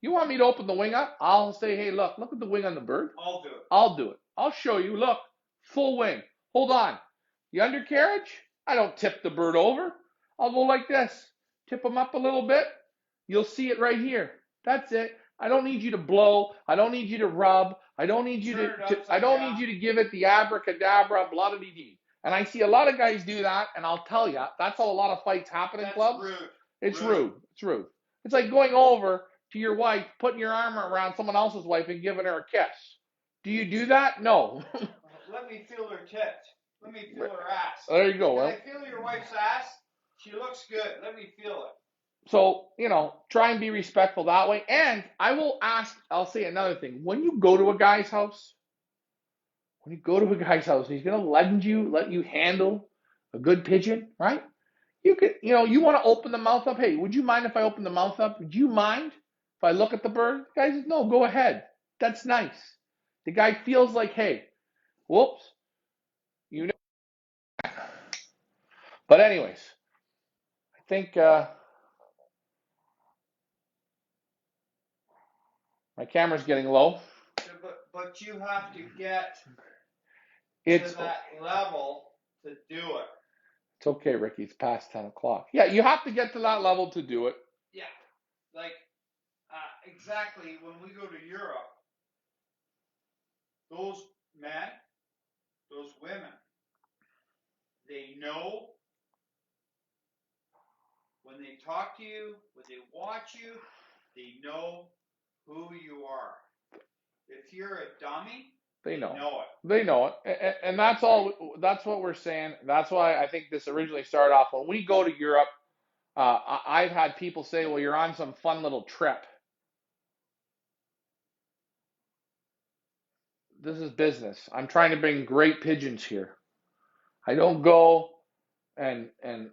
You want me to open the wing up? I'll say, hey, look at the wing on the bird. I'll do it. I'll do it. I'll show you. Look, full wing. Hold on. The undercarriage? I don't tip the bird over. I'll go like this. Tip them up a little bit. You'll see it right here. That's it. I don't need you to blow. I don't need you to rub. I don't need you need you to give it the abracadabra, blah, blah, blah. And I see a lot of guys do that, and I'll tell you, that's how a lot of fights happen in clubs. Rude. It's rude. It's rude. It's like going over to your wife, putting your arm around someone else's wife and giving her a kiss. Do you do that? No. Let me feel her tits. Let me feel her ass. There you go. Can I feel your wife's ass? She looks good. Let me feel it. So, try and be respectful that way. And I'll say another thing. When you go to a guy's house, he's going to let you handle a good pigeon, right? You could, you want to open the mouth up. Hey, would you mind if I open the mouth up? Would you mind if I look at the bird? The guy says, no, go ahead. That's nice. The guy feels like, hey, whoops, But anyways, I think my camera's getting low. But you have to get to that level to do it. It's okay, Ricky. It's past 10 o'clock. Yeah, you have to get to that level to do it. Yeah, like exactly when we go to Europe, those men, those women, they know when they talk to you, when they watch you, they know who you are. If you're a dummy, they know it. They know it. And that's all. That's what we're saying. That's why I think this originally started off. When we go to Europe, I've had people say, well, you're on some fun little trip. This is business. I'm trying to bring great pigeons here. I don't go and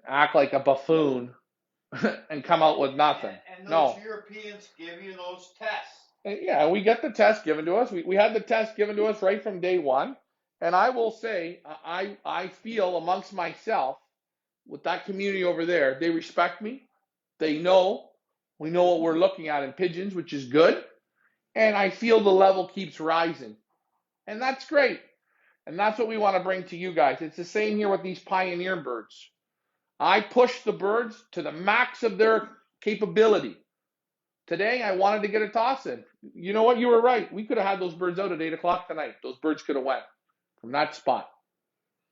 act like a buffoon and come out with nothing. And those Europeans give you those tests. Yeah, we get the test given to us. We had the test given to us right from day one. And I will say, I feel amongst myself, with that community over there, they respect me. They know. We know what we're looking at in pigeons, which is good. And I feel the level keeps rising. And that's great. And that's what we want to bring to you guys. It's the same here with these pioneer birds. I push the birds to the max of their capability. Today, I wanted to get a toss in. You know what? You were right. We could have had those birds out at 8 o'clock tonight. Those birds could have went from that spot.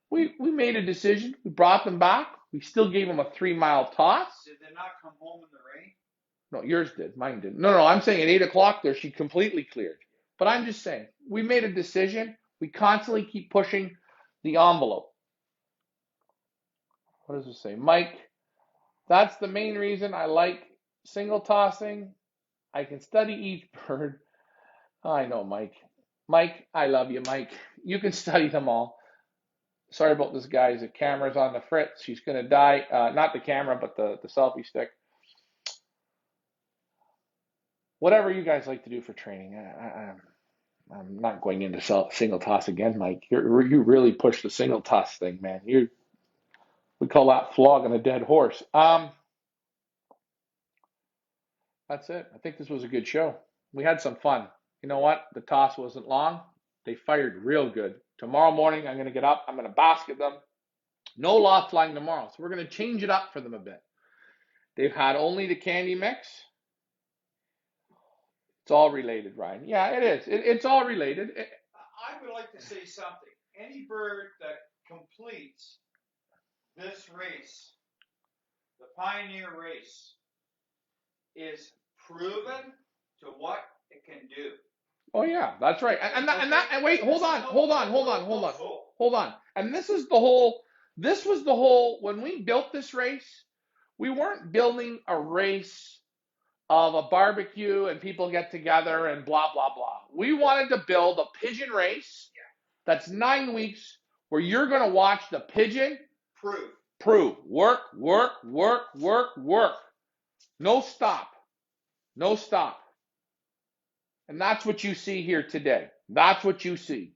We made a decision. We brought them back. We still gave them a 3-mile toss. Did they not come home in the rain? No, yours did. Mine didn't. No, I'm saying at 8 o'clock there, she completely cleared. But I'm just saying, we made a decision. We constantly keep pushing the envelope. What does it say? Mike, that's the main reason I like single tossing. I can study each bird. I know, Mike. Mike, I love you, Mike. You can study them all. Sorry about this, guys. The camera's on the fritz. She's going to die. Not the camera, but the selfie stick. Whatever you guys like to do for training. I'm not going into single toss again, Mike. You really push the single toss thing, man. We call that flogging a dead horse. That's it. I think this was a good show. We had some fun. You know what? The toss wasn't long. They fired real good. Tomorrow morning, I'm going to get up. I'm going to basket them. No loft flying tomorrow. So we're going to change it up for them a bit. They've had only the candy mix. It's all related, Ryan. Yeah, it is. It's all related. I would like to say something. Any bird that completes this race, the Pioneer race, is proven to what it can do. Oh yeah, that's right. And wait, hold on. And this was the whole when we built this race, we weren't building a race of a barbecue and people get together and blah, blah, blah. We wanted to build a pigeon race that's 9 weeks where you're going to watch the pigeon prove. Work, work, work, work, work. No stop. No stop. And that's what you see here today. That's what you see.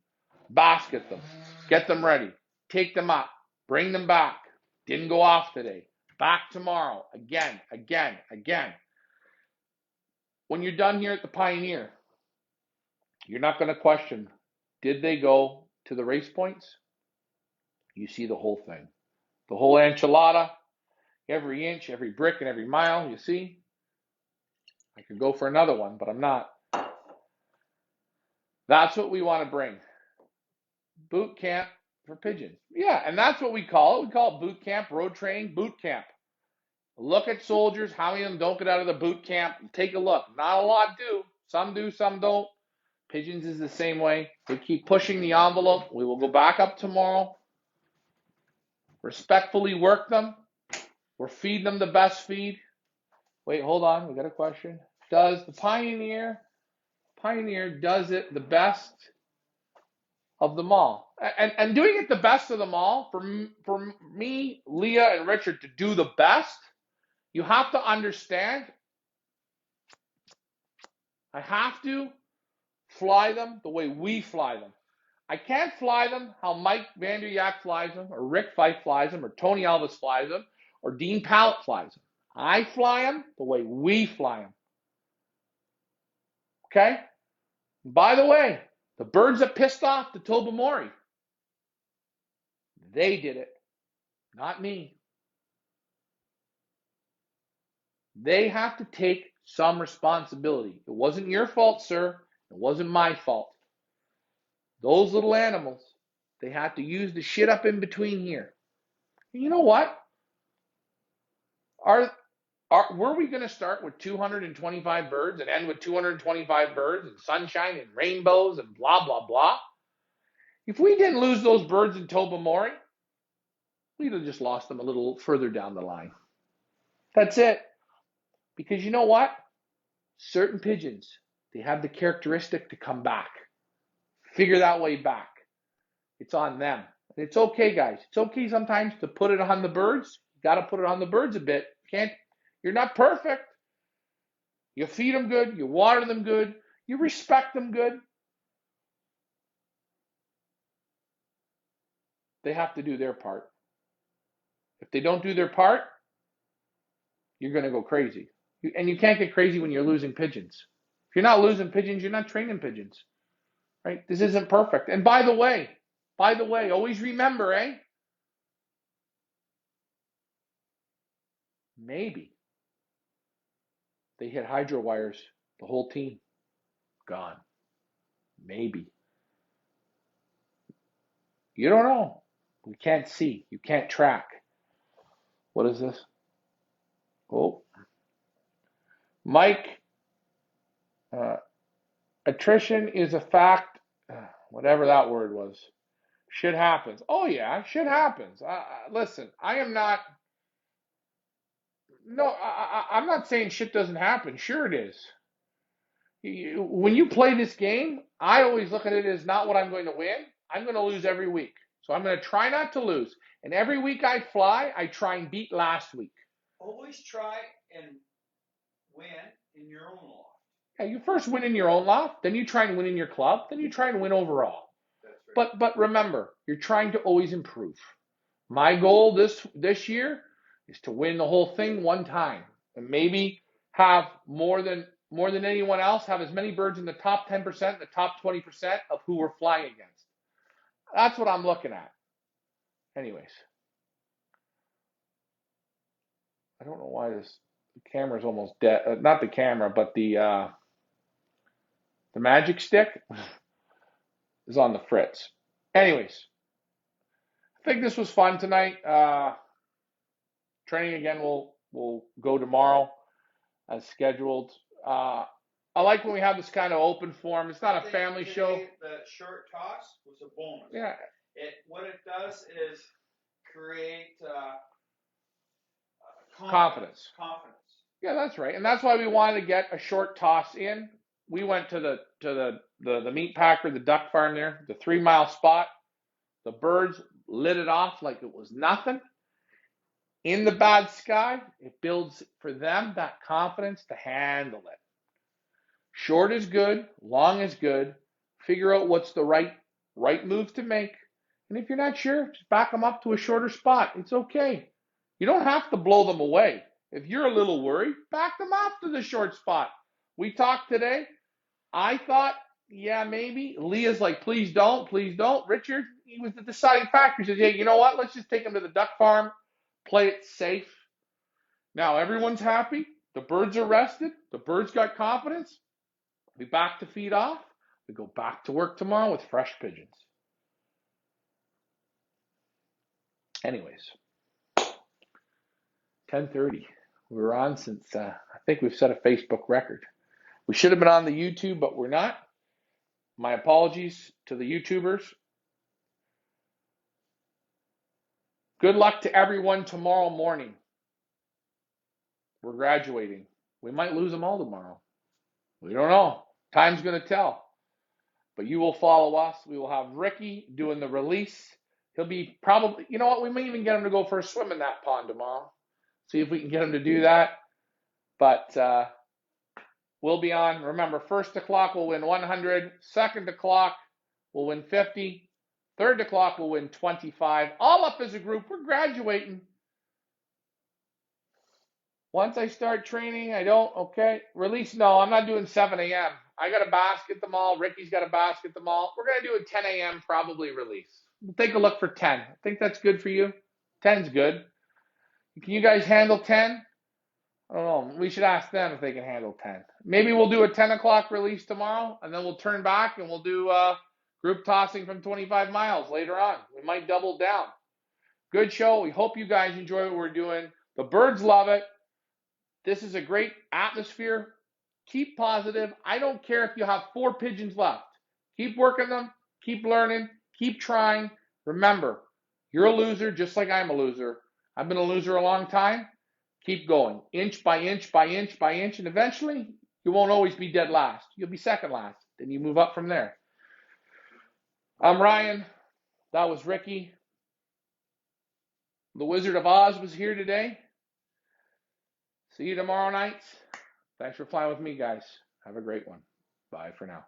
Basket them. Get them ready. Take them up. Bring them back. Didn't go off today. Back tomorrow. Again, again, again. When you're done here at the Pioneer, you're not going to question, did they go to the race points? You see the whole thing. The whole enchilada, every inch, every brick, and every mile, you see? I could go for another one, but I'm not. That's what we want to bring. Boot camp for pigeons. Yeah, and that's what we call it. We call it boot camp, road training, boot camp. Look at soldiers. How many of them don't get out of the boot camp? Take a look. Not a lot do. Some do, some don't. Pigeons is the same way. We keep pushing the envelope. We will go back up tomorrow. Respectfully work them. We're feeding them the best feed. Wait, hold on. We got a question. Does the Pioneer does it the best of them all? And doing it the best of them all, for me, Leah, and Richard to do the best, you have to understand, I have to fly them the way we fly them. I can't fly them how Mike Vanderyak flies them, or Rick Fife flies them, or Tony Elvis flies them, or Dean Pallett flies them. I fly them the way we fly them. Okay? By the way, the birds that pissed off the Tobamori, they did it, not me. They have to take some responsibility. It wasn't your fault, sir. It wasn't my fault. Those little animals, they had to use the shit up in between here. And you know what? Were we going to start with 225 birds and end with 225 birds and sunshine and rainbows and blah, blah, blah? If we didn't lose those birds in Tobamori, we'd have just lost them a little further down the line. That's it. Because you know what? Certain pigeons, they have the characteristic to come back. Figure that way back. It's on them. And it's okay, guys. It's okay sometimes to put it on the birds. You got to put it on the birds a bit. You're not perfect. You feed them good. You water them good. You respect them good. They have to do their part. If they don't do their part, you're going to go crazy. And you can't get crazy when you're losing pigeons. If you're not losing pigeons, you're not training pigeons. Right? This isn't perfect. And by the way, always remember, maybe they hit hydro wires, the whole team gone. Maybe. You don't know. We can't see. You can't track. What is this? Oh. Mike, attrition is a fact. Whatever that word was. Shit happens. Oh, yeah, shit happens. Listen, I am not. No, I'm not saying shit doesn't happen. Sure it is. When you play this game, I always look at it as not what I'm going to win. I'm going to lose every week. So I'm going to try not to lose. And every week I fly, I try and beat last week. Always try and win in your own loft. Yeah, you first win in your own loft, then you try and win in your club, then you try and win overall. That's right. But remember, you're trying to always improve. My goal this year is to win the whole thing one time, and maybe have more than anyone else, have as many birds in the top 10%, the top 20% of who we're flying against. That's what I'm looking at. Anyways, I don't know why the camera's almost dead. Not the camera, but the magic stick is on the fritz. Anyways, I think this was fun tonight. Training again will go tomorrow as scheduled. I like when we have this kind of open forum. It's not a family show. The short toss was a bonus. Yeah. What it does is create confidence. Yeah, that's right. And that's why we wanted to get a short toss in. We went to the meat packer, the duck farm there, the 3 mile spot. The birds lit it off like it was nothing. In the bad sky, it builds for them that confidence to handle it. Short is good, long is good. Figure out what's the right move to make. And if you're not sure, just back them up to a shorter spot. It's okay. You don't have to blow them away. If you're a little worried, back them off to the short spot. We talked today. I thought, yeah, maybe. Leah's like, please don't, please don't. Richard, he was the deciding factor. He says, hey, you know what? Let's just take him to the duck farm, play it safe. Now everyone's happy. The birds are rested. The birds got confidence. We back to feed off. We go back to work tomorrow with fresh pigeons. Anyways, 10:30. We were on since I think we've set a Facebook record. We should have been on the YouTube, but we're not. My apologies to the YouTubers. Good luck to everyone tomorrow morning. We're graduating. We might lose them all tomorrow. We don't know. Time's going to tell. But you will follow us. We will have Ricky doing the release. He'll be probably, you know what, we may even get him to go for a swim in that pond tomorrow. See if we can get him to do that. But we'll be on. Remember, first o'clock will win 100. Second o'clock will win 50. Third o'clock will win 25. All up as a group. We're graduating. Once I start training, release, no, I'm not doing 7 a.m. I got to basket them all. Ricky's got to basket them all. We're going to do a 10 a.m. probably release. We'll take a look for 10. I think that's good for you. 10's good. Can you guys handle 10? I don't know. We should ask them if they can handle 10. Maybe we'll do a 10 o'clock release tomorrow, and then we'll turn back and we'll do group tossing from 25 miles later on. We might double down. Good show. We hope you guys enjoy what we're doing. The birds love it. This is a great atmosphere. Keep positive. I don't care if you have 4 pigeons left. Keep working them. Keep learning. Keep trying. Remember, you're a loser just like I'm a loser. I've been a loser a long time. Keep going. Inch by inch by inch by inch. And eventually, you won't always be dead last. You'll be second last. Then you move up from there. I'm Ryan. That was Ricky. The Wizard of Oz was here today. See you tomorrow night. Thanks for flying with me, guys. Have a great one. Bye for now.